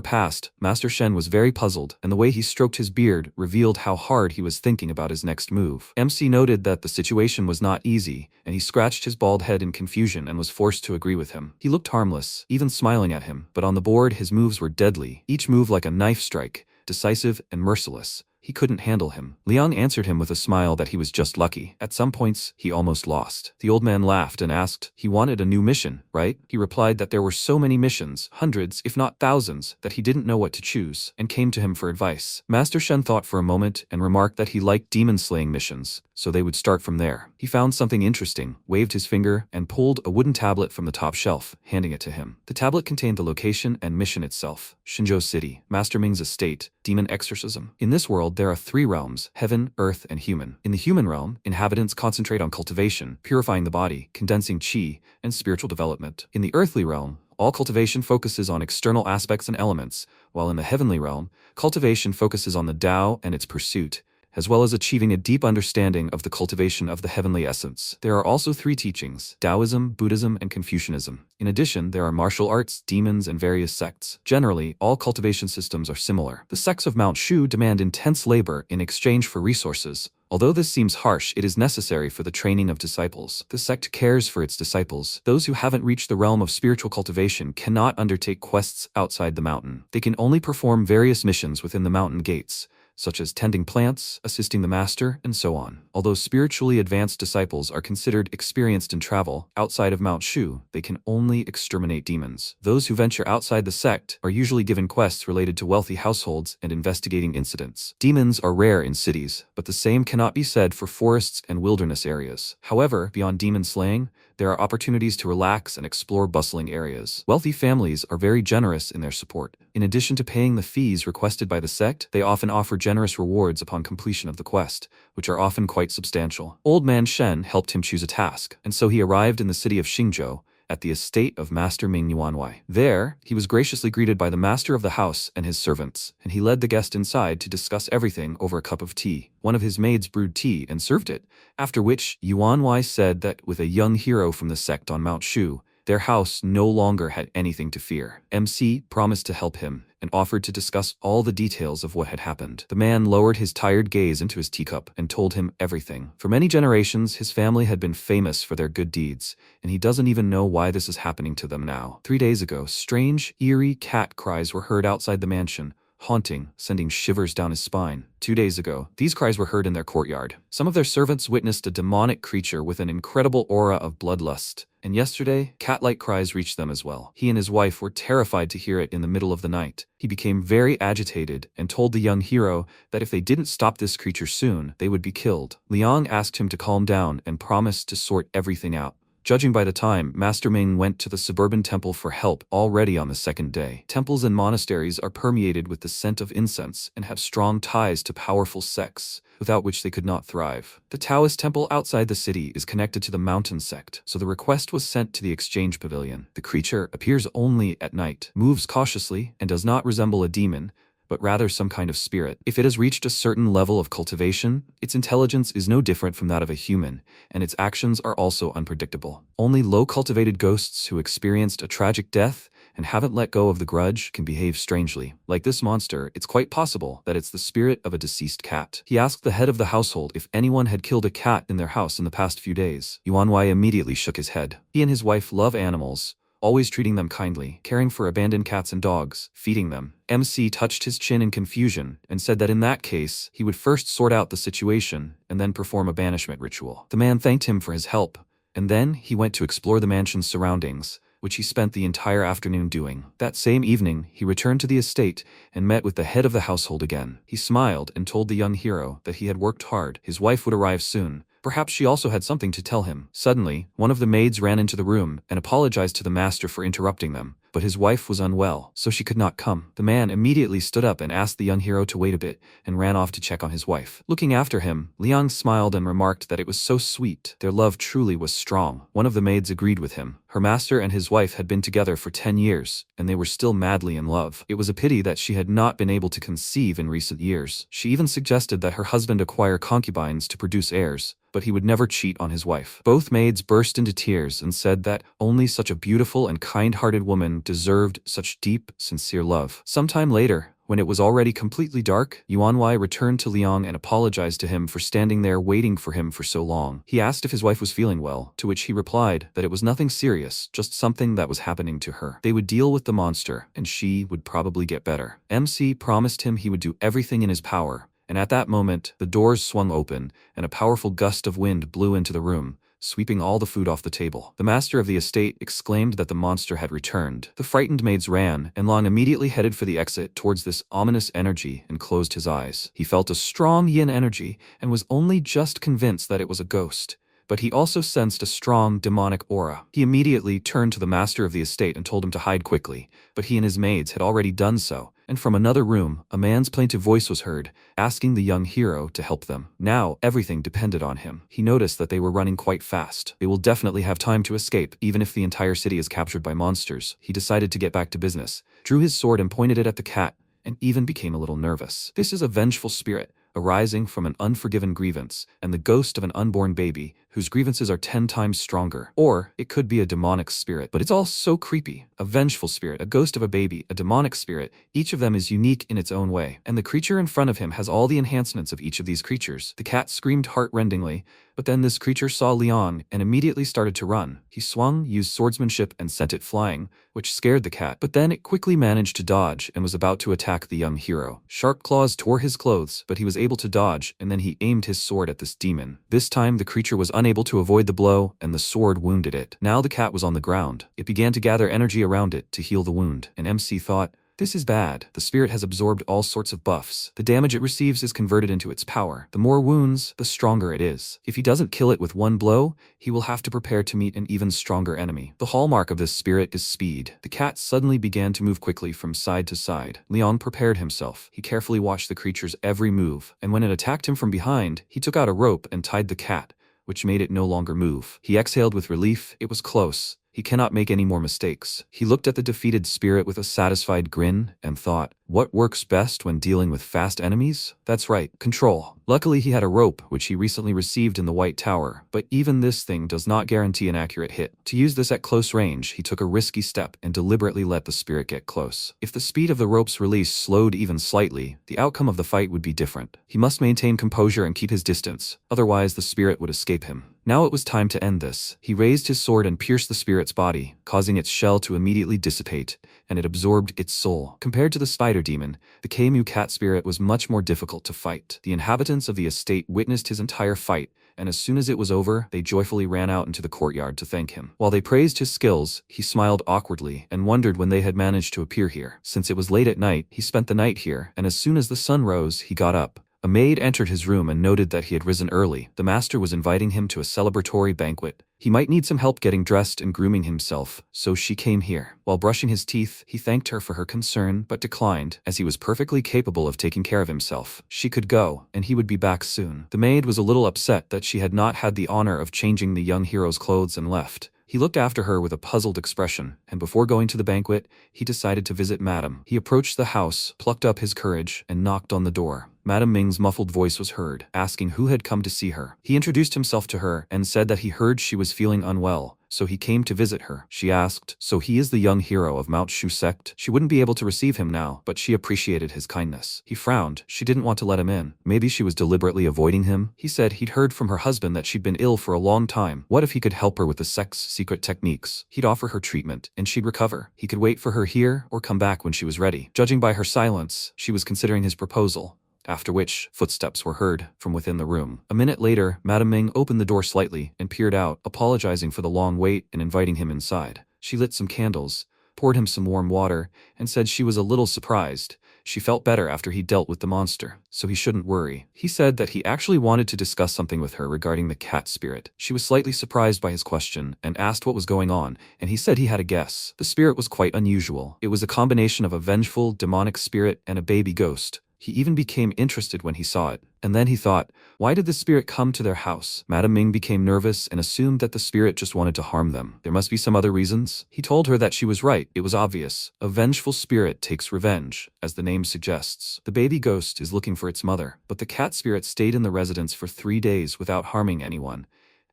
passed. Master Shen was very puzzled, and the way he stroked his beard revealed how hard he was thinking about his next move. MC noted that the situation was not easy, and he scratched his bald head in confusion and was forced to agree with him. He looked harmless, even smiling at him, but on the board his moves were deadly, each move like a knife strike, decisive and merciless. He couldn't handle him. Liang answered him with a smile that he was just lucky. At some points, he almost lost. The old man laughed and asked, he wanted a new mission, right? He replied that there were so many missions, hundreds, if not thousands, that he didn't know what to choose, and came to him for advice. Master Shen thought for a moment and remarked that he liked demon-slaying missions, so they would start from there. He found something interesting, waved his finger, and pulled a wooden tablet from the top shelf, handing it to him. The tablet contained the location and mission itself. Shinzhou City, Master Ming's estate, demon exorcism. In this world, there are 3 realms: heaven, earth, and human. In the human realm, inhabitants concentrate on cultivation, purifying the body, condensing qi, and spiritual development. In the earthly realm, all cultivation focuses on external aspects and elements, while in the heavenly realm, cultivation focuses on the Tao and its pursuit, as well as achieving a deep understanding of the cultivation of the heavenly essence. There are also 3 teachings: Taoism, Buddhism, and Confucianism. In addition, there are martial arts, demons, and various sects. Generally, all cultivation systems are similar. The sects of Mount Shu demand intense labor in exchange for resources. Although this seems harsh, it is necessary for the training of disciples. The sect cares for its disciples. Those who haven't reached the realm of spiritual cultivation cannot undertake quests outside the mountain. They can only perform various missions within the mountain gates, such as tending plants, assisting the master, and so on. Although spiritually advanced disciples are considered experienced in travel outside of Mount Shu, they can only exterminate demons. Those who venture outside the sect are usually given quests related to wealthy households and investigating incidents. Demons are rare in cities, but the same cannot be said for forests and wilderness areas. However, beyond demon slaying, there are opportunities to relax and explore bustling areas. Wealthy families are very generous in their support. In addition to paying the fees requested by the sect, they often offer generous rewards upon completion of the quest, which are often quite substantial. Old Man Shen helped him choose a task, and so he arrived in the city of Xingzhou, at the estate of Master Ming Yuanwei. There, he was graciously greeted by the master of the house and his servants, and he led the guest inside to discuss everything over a cup of tea. One of his maids brewed tea and served it, after which Yuanwei said that with a young hero from the sect on Mount Shu, their house no longer had anything to fear. MC promised to help him and offered to discuss all the details of what had happened. The man lowered his tired gaze into his teacup and told him everything. For many generations, his family had been famous for their good deeds, and he doesn't even know why this is happening to them now. 3 days ago, strange, eerie cat cries were heard outside the mansion, haunting, sending shivers down his spine. 2 days ago, these cries were heard in their courtyard. Some of their servants witnessed a demonic creature with an incredible aura of bloodlust. And yesterday, cat-like cries reached them as well. He and his wife were terrified to hear it in the middle of the night. He became very agitated and told the young hero that if they didn't stop this creature soon, they would be killed. Liang asked him to calm down and promised to sort everything out. Judging by the time, Master Ming went to the suburban temple for help already on the 2nd day. Temples and monasteries are permeated with the scent of incense and have strong ties to powerful sects, without which they could not thrive. The Taoist temple outside the city is connected to the mountain sect, so the request was sent to the exchange pavilion. The creature appears only at night, moves cautiously, and does not resemble a demon, but rather some kind of spirit. If it has reached a certain level of cultivation, its intelligence is no different from that of a human, and its actions are also unpredictable. Only low-cultivated ghosts who experienced a tragic death and haven't let go of the grudge can behave strangely. Like this monster, it's quite possible that it's the spirit of a deceased cat. He asked the head of the household if anyone had killed a cat in their house in the past few days. Yuanwei immediately shook his head. He and his wife love animals, always treating them kindly, caring for abandoned cats and dogs, feeding them. MC touched his chin in confusion and said that in that case, he would first sort out the situation and then perform a banishment ritual. The man thanked him for his help, and then he went to explore the mansion's surroundings, which he spent the entire afternoon doing. That same evening, he returned to the estate and met with the head of the household again. He smiled and told the young hero that he had worked hard. His wife would arrive soon, Perhaps she also had something to tell him. Suddenly, one of the maids ran into the room and apologized to the master for interrupting them. But his wife was unwell, so she could not come. The man immediately stood up and asked the young hero to wait a bit, and ran off to check on his wife. Looking after him, Liang smiled and remarked that it was so sweet. Their love truly was strong. One of the maids agreed with him. Her master and his wife had been together for 10 years, and they were still madly in love. It was a pity that she had not been able to conceive in recent years. She even suggested that her husband acquire concubines to produce heirs, but he would never cheat on his wife. Both maids burst into tears and said that only such a beautiful and kind-hearted woman deserved such deep, sincere love. Sometime later, when it was already completely dark, Yuanwei returned to Liang and apologized to him for standing there waiting for him for so long. He asked if his wife was feeling well, to which he replied that it was nothing serious, just something that was happening to her. They would deal with the monster, and she would probably get better. MC promised him he would do everything in his power, and at that moment, the doors swung open, and a powerful gust of wind blew into the room, sweeping all the food off the table. The master of the estate exclaimed that the monster had returned. The frightened maids ran, and Long immediately headed for the exit towards this ominous energy and closed his eyes. He felt a strong yin energy and was only just convinced that it was a ghost. But he also sensed a strong demonic aura. He immediately turned to the master of the estate and told him to hide quickly, but he and his maids had already done so, and from another room, a man's plaintive voice was heard, asking the young hero to help them. Now, everything depended on him. He noticed that they were running quite fast. They will definitely have time to escape, even if the entire city is captured by monsters. He decided to get back to business, drew his sword and pointed it at the cat, and even became a little nervous. This is a vengeful spirit, arising from an unforgiven grievance, and the ghost of an unborn baby, whose grievances are 10 times stronger. Or, it could be a demonic spirit, but it's all so creepy. A vengeful spirit, a ghost of a baby, a demonic spirit, each of them is unique in its own way, and the creature in front of him has all the enhancements of each of these creatures. The cat screamed heart-rendingly, but then this creature saw Liang and immediately started to run. He swung, used swordsmanship, and sent it flying, which scared the cat, but then it quickly managed to dodge and was about to attack the young hero. Sharp claws tore his clothes, but he was able to dodge, and then he aimed his sword at this demon. This time the creature was unable to avoid the blow, and the sword wounded it. Now the cat was on the ground. It began to gather energy around it to heal the wound, and MC thought, "This is bad. The spirit has absorbed all sorts of buffs. The damage it receives is converted into its power. The more wounds, the stronger it is. If he doesn't kill it with one blow, he will have to prepare to meet an even stronger enemy." The hallmark of this spirit is speed. The cat suddenly began to move quickly from side to side. Liang prepared himself. He carefully watched the creature's every move, and when it attacked him from behind, he took out a rope and tied the cat, which made it no longer move. He exhaled with relief. It was close. He cannot make any more mistakes. He looked at the defeated spirit with a satisfied grin and thought, what works best when dealing with fast enemies? That's right, control. Luckily he had a rope which he recently received in the White Tower, but even this thing does not guarantee an accurate hit. To use this at close range, he took a risky step and deliberately let the spirit get close. If the speed of the rope's release slowed even slightly, the outcome of the fight would be different. He must maintain composure and keep his distance, otherwise the spirit would escape him. Now it was time to end this. He raised his sword and pierced the spirit's body, causing its shell to immediately dissipate, and it absorbed its soul. Compared to the spider demon, the Kmu cat spirit was much more difficult to fight. The inhabitants of the estate witnessed his entire fight, and as soon as it was over, they joyfully ran out into the courtyard to thank him. While they praised his skills, he smiled awkwardly and wondered when they had managed to appear here. Since it was late at night, he spent the night here, and as soon as the sun rose, he got up. A maid entered his room and noted that he had risen early. The master was inviting him to a celebratory banquet. He might need some help getting dressed and grooming himself, so she came here. While brushing his teeth, he thanked her for her concern, but declined, as he was perfectly capable of taking care of himself. She could go, and he would be back soon. The maid was a little upset that she had not had the honor of changing the young hero's clothes and left. He looked after her with a puzzled expression, and before going to the banquet, he decided to visit Madame. He approached the house, plucked up his courage, and knocked on the door. Madame Ming's muffled voice was heard, asking who had come to see her. He introduced himself to her and said that he heard she was feeling unwell, so he came to visit her. She asked, "So he is the young hero of Mount Shu sect?" She wouldn't be able to receive him now, but she appreciated his kindness. He frowned. She didn't want to let him in. Maybe she was deliberately avoiding him? He said he'd heard from her husband that she'd been ill for a long time. What if he could help her with the sect's secret techniques? He'd offer her treatment, and she'd recover. He could wait for her here or come back when she was ready. Judging by her silence, she was considering his proposal. After which, footsteps were heard from within the room. A minute later, Madame Ming opened the door slightly and peered out, apologizing for the long wait and inviting him inside. She lit some candles, poured him some warm water, and said she was a little surprised, she felt better after he dealt with the monster, so he shouldn't worry. He said that he actually wanted to discuss something with her regarding the cat spirit. She was slightly surprised by his question and asked what was going on, and he said he had a guess. The spirit was quite unusual. It was a combination of a vengeful, demonic spirit and a baby ghost. He even became interested when he saw it. And then he thought, why did the spirit come to their house? Madame Ming became nervous and assumed that the spirit just wanted to harm them. There must be some other reasons. He told her that she was right. It was obvious. A vengeful spirit takes revenge, as the name suggests. The baby ghost is looking for its mother, but the cat spirit stayed in the residence for 3 days without harming anyone,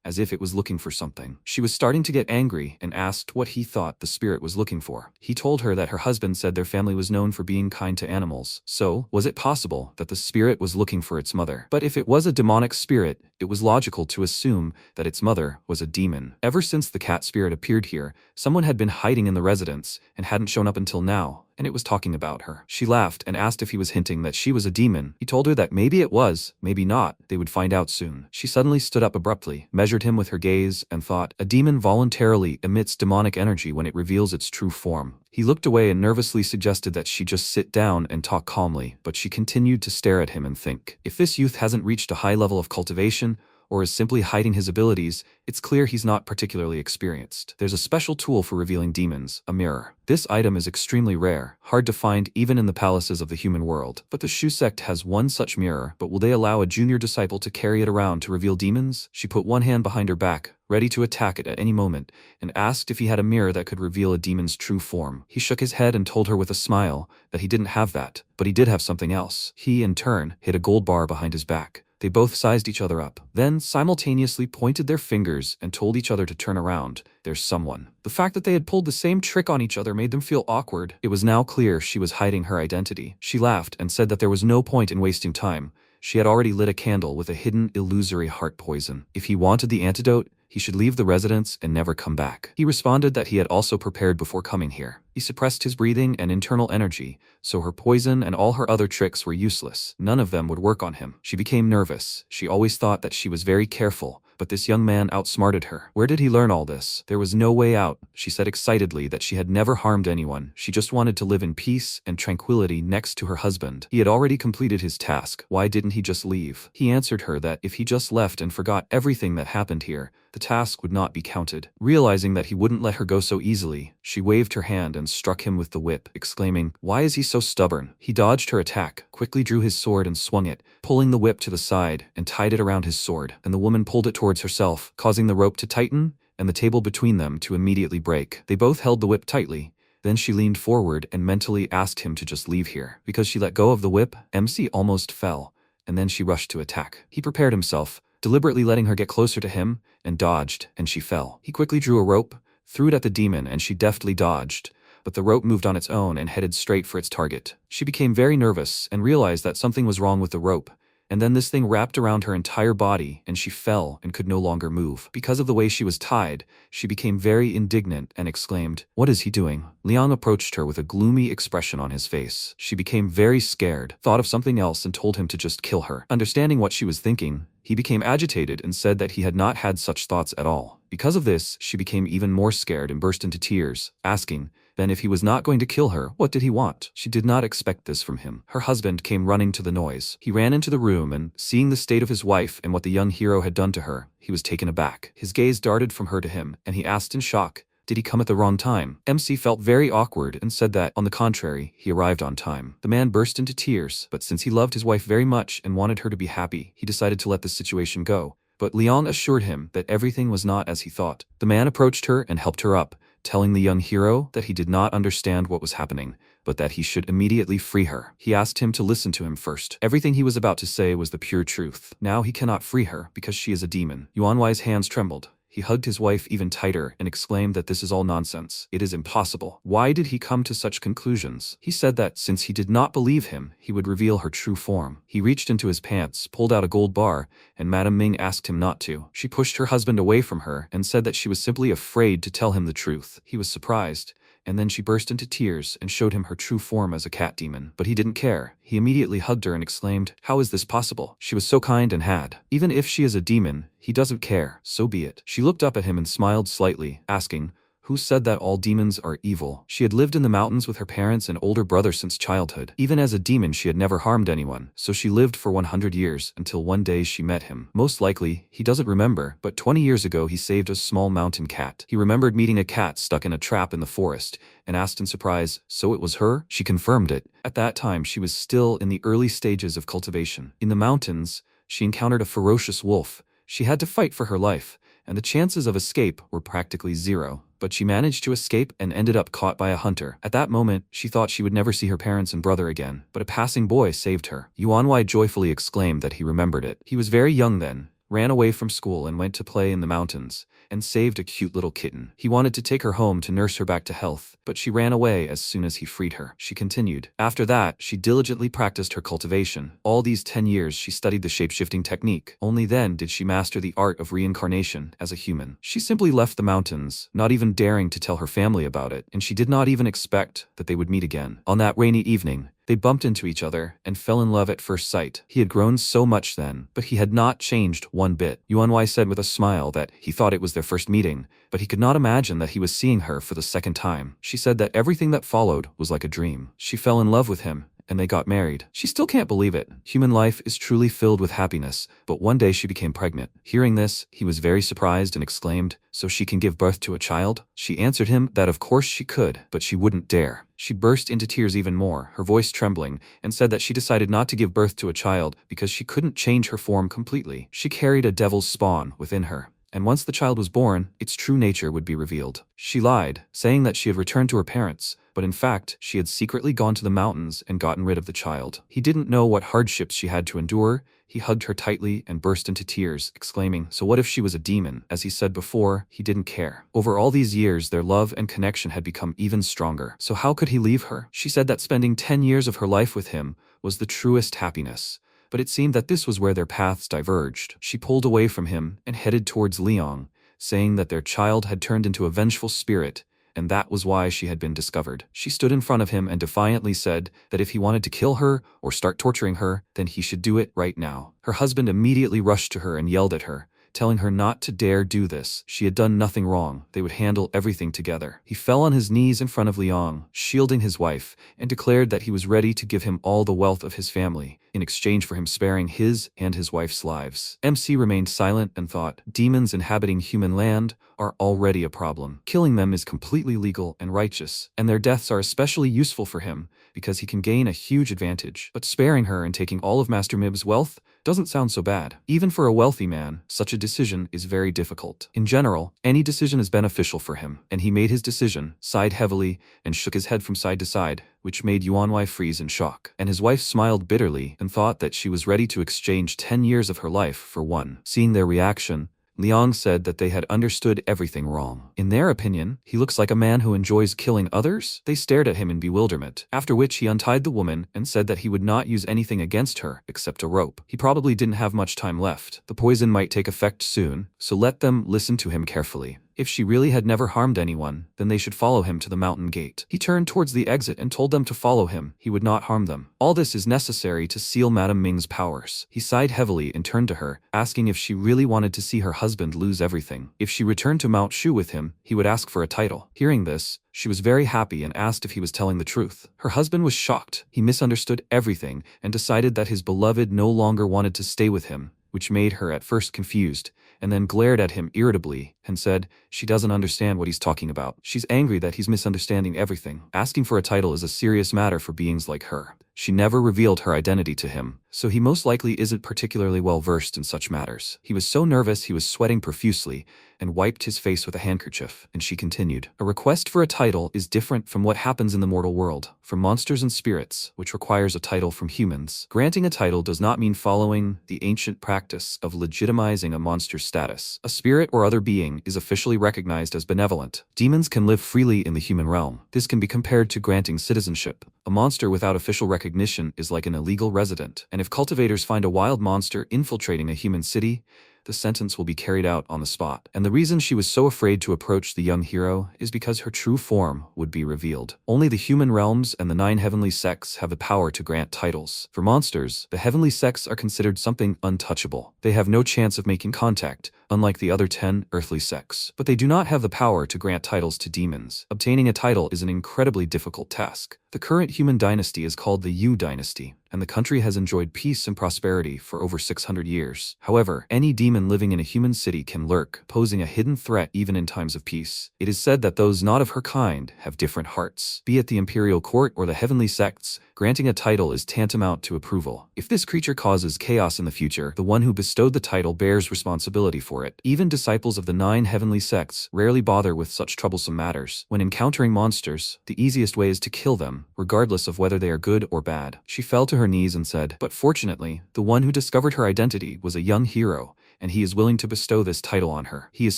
as if it was looking for something. She was starting to get angry and asked what he thought the spirit was looking for. He told her that her husband said their family was known for being kind to animals. So, was it possible that the spirit was looking for its mother? But if it was a demonic spirit, it was logical to assume that its mother was a demon. Ever since the cat spirit appeared here, someone had been hiding in the residence and hadn't shown up until now, and it was talking about her. She laughed and asked if he was hinting that she was a demon. He told her that maybe it was, maybe not. They would find out soon. She suddenly stood up abruptly, measured him with her gaze, and thought, a demon voluntarily emits demonic energy when it reveals its true form. He looked away and nervously suggested that she just sit down and talk calmly, but she continued to stare at him and think. If this youth hasn't reached a high level of cultivation, or is simply hiding his abilities, it's clear he's not particularly experienced. There's a special tool for revealing demons, a mirror. This item is extremely rare, hard to find even in the palaces of the human world. But the Shu sect has one such mirror, but will they allow a junior disciple to carry it around to reveal demons? She put one hand behind her back, ready to attack it at any moment, and asked if he had a mirror that could reveal a demon's true form. He shook his head and told her with a smile that he didn't have that, but he did have something else. He, in turn, hid a gold bar behind his back. They both sized each other up, then simultaneously pointed their fingers and told each other to turn around. There's someone. The fact that they had pulled the same trick on each other made them feel awkward. It was now clear she was hiding her identity. She laughed and said that there was no point in wasting time. She had already lit a candle with a hidden, illusory heart poison. If he wanted the antidote, he should leave the residence and never come back. He responded that he had also prepared before coming here. He suppressed his breathing and internal energy, so her poison and all her other tricks were useless. None of them would work on him. She became nervous. She always thought that she was very careful, but this young man outsmarted her. Where did he learn all this? There was no way out. She said excitedly that she had never harmed anyone. She just wanted to live in peace and tranquility next to her husband. He had already completed his task. Why didn't he just leave? He answered her that if he just left and forgot everything that happened here, the task would not be counted. Realizing that he wouldn't let her go so easily, she waved her hand and struck him with the whip, exclaiming, "Why is he so stubborn?" He dodged her attack, quickly drew his sword and swung it, pulling the whip to the side and tied it around his sword. And the woman pulled it towards herself, causing the rope to tighten and the table between them to immediately break. They both held the whip tightly. Then she leaned forward and mentally asked him to just leave here. Because she let go of the whip, MC almost fell, and then she rushed to attack. He prepared himself, deliberately letting her get closer to him, and dodged, and she fell. He quickly drew a rope, threw it at the demon, and she deftly dodged, but the rope moved on its own and headed straight for its target. She became very nervous and realized that something was wrong with the rope, and then this thing wrapped around her entire body and she fell and could no longer move. Because of the way she was tied, she became very indignant and exclaimed, "What is he doing?" Liang approached her with a gloomy expression on his face. She became very scared, thought of something else and told him to just kill her. Understanding what she was thinking, he became agitated and said that he had not had such thoughts at all. Because of this, she became even more scared and burst into tears, asking, then if he was not going to kill her, what did he want? She did not expect this from him. Her husband came running to the noise. He ran into the room and, seeing the state of his wife and what the young hero had done to her, he was taken aback. His gaze darted from her to him, and he asked in shock, did he come at the wrong time? MC felt very awkward and said that, on the contrary, he arrived on time. The man burst into tears, but since he loved his wife very much and wanted her to be happy, he decided to let the situation go. But Liang assured him that everything was not as he thought. The man approached her and helped her up, telling the young hero that he did not understand what was happening, but that he should immediately free her. He asked him to listen to him first. Everything he was about to say was the pure truth. Now he cannot free her because she is a demon. Yuanwai's hands trembled. He hugged his wife even tighter and exclaimed that this is all nonsense. It is impossible. Why did he come to such conclusions? He said that since he did not believe him, he would reveal her true form. He reached into his pants, pulled out a gold bar, and Madame Ming asked him not to. She pushed her husband away from her and said that she was simply afraid to tell him the truth. He was surprised, and then she burst into tears and showed him her true form as a cat demon. But he didn't care. He immediately hugged her and exclaimed, "How is this possible? She was so kind and had. Even if she is a demon, he doesn't care. So be it." She looked up at him and smiled slightly, asking, Who said that all demons are evil? She had lived in the mountains with her parents and older brother since childhood. Even as a demon, she had never harmed anyone, so she lived for 100 years until one day she met him. Most likely, he doesn't remember, but 20 years ago he saved a small mountain cat. He remembered meeting a cat stuck in a trap in the forest and asked in surprise, "So it was her?" She confirmed it. At that time, she was still in the early stages of cultivation. In the mountains, she encountered a ferocious wolf. She had to fight for her life, and the chances of escape were practically zero. But she managed to escape and ended up caught by a hunter. At that moment, she thought she would never see her parents and brother again, but a passing boy saved her. Yuanwei joyfully exclaimed that he remembered it. He was very young then, ran away from school and went to play in the mountains, and saved a cute little kitten. He wanted to take her home to nurse her back to health, but she ran away as soon as he freed her. She continued. After that, she diligently practiced her cultivation. All these 10 years she studied the shape-shifting technique. Only then did she master the art of reincarnation as a human. She simply left the mountains, not even daring to tell her family about it, and she did not even expect that they would meet again. On that rainy evening, they bumped into each other and fell in love at first sight. He had grown so much then, but he had not changed one bit. Yuanwei said with a smile that he thought it was their first meeting, but he could not imagine that he was seeing her for the second time. She said that everything that followed was like a dream. She fell in love with him, and they got married. She still can't believe it. Human life is truly filled with happiness, but one day she became pregnant. Hearing this, he was very surprised and exclaimed, "So she can give birth to a child?" She answered him that of course she could, but she wouldn't dare. She burst into tears even more, her voice trembling, and said that she decided not to give birth to a child because she couldn't change her form completely. She carried a devil's spawn within her, and once the child was born, its true nature would be revealed. She lied, saying that she had returned to her parents, but in fact, she had secretly gone to the mountains and gotten rid of the child. He didn't know what hardships she had to endure. He hugged her tightly and burst into tears, exclaiming, "So what if she was a demon?" As he said before, he didn't care. Over all these years, their love and connection had become even stronger. So how could he leave her? She said that spending 10 years of her life with him was the truest happiness. But it seemed that this was where their paths diverged. She pulled away from him and headed towards Liang, saying that their child had turned into a vengeful spirit, and that was why she had been discovered. She stood in front of him and defiantly said that if he wanted to kill her or start torturing her, then he should do it right now. Her husband immediately rushed to her and yelled at her, telling her not to dare do this. She had done nothing wrong. They would handle everything together. He fell on his knees in front of Liang, shielding his wife, and declared that he was ready to give him all the wealth of his family, in exchange for him sparing his and his wife's lives. MC remained silent and thought, demons inhabiting human land are already a problem. Killing them is completely legal and righteous, and their deaths are especially useful for him because he can gain a huge advantage. But sparing her and taking all of Master Mib's wealth doesn't sound so bad. Even for a wealthy man, such a decision is very difficult. In general, any decision is beneficial for him, and he made his decision, sighed heavily, and shook his head from side to side, which made Yuanwei freeze in shock. And his wife smiled bitterly and thought that she was ready to exchange 10 years of her life for one. Seeing their reaction, Liang said that they had understood everything wrong. In their opinion, he looks like a man who enjoys killing others. They stared at him in bewilderment, after which he untied the woman and said that he would not use anything against her except a rope. He probably didn't have much time left. The poison might take effect soon, so let them listen to him carefully. If she really had never harmed anyone, then they should follow him to the mountain gate. He turned towards the exit and told them to follow him. He would not harm them. All this is necessary to seal Madame Ming's powers. He sighed heavily and turned to her, asking if she really wanted to see her husband lose everything. If she returned to Mount Shu with him, he would ask for a title. Hearing this, she was very happy and asked if he was telling the truth. Her husband was shocked. He misunderstood everything and decided that his beloved no longer wanted to stay with him, which made her at first confused, and then glared at him irritably and said she doesn't understand what he's talking about. She's angry that he's misunderstanding everything. Asking for a title is a serious matter for beings like her. She never revealed her identity to him, so he most likely isn't particularly well versed in such matters. He was so nervous he was sweating profusely and wiped his face with a handkerchief, and she continued. A request for a title is different from what happens in the mortal world, from monsters and spirits, which requires a title from humans. Granting a title does not mean following the ancient practice of legitimizing a monster's status. A spirit or other being is officially recognized as benevolent. Demons can live freely in the human realm. This can be compared to granting citizenship. A monster without official recognition is like an illegal resident, and if cultivators find a wild monster infiltrating a human city, the sentence will be carried out on the spot. And the reason she was so afraid to approach the young hero is because her true form would be revealed. Only the human realms and the 9 heavenly sects have the power to grant titles. For monsters, the heavenly sects are considered something untouchable. They have no chance of making contact, unlike the other 10 earthly sects. But they do not have the power to grant titles to demons. Obtaining a title is an incredibly difficult task. The current human dynasty is called the Yu dynasty, and the country has enjoyed peace and prosperity for over 600 years. However, any demon living in a human city can lurk, posing a hidden threat even in times of peace. It is said that those not of her kind have different hearts. Be it the imperial court or the heavenly sects, granting a title is tantamount to approval. If this creature causes chaos in the future, the one who bestowed the title bears responsibility for it. Even disciples of the 9 heavenly sects rarely bother with such troublesome matters. When encountering monsters, the easiest way is to kill them, regardless of whether they are good or bad. She fell to her knees and said, but fortunately, the one who discovered her identity was a young hero, and he is willing to bestow this title on her. He is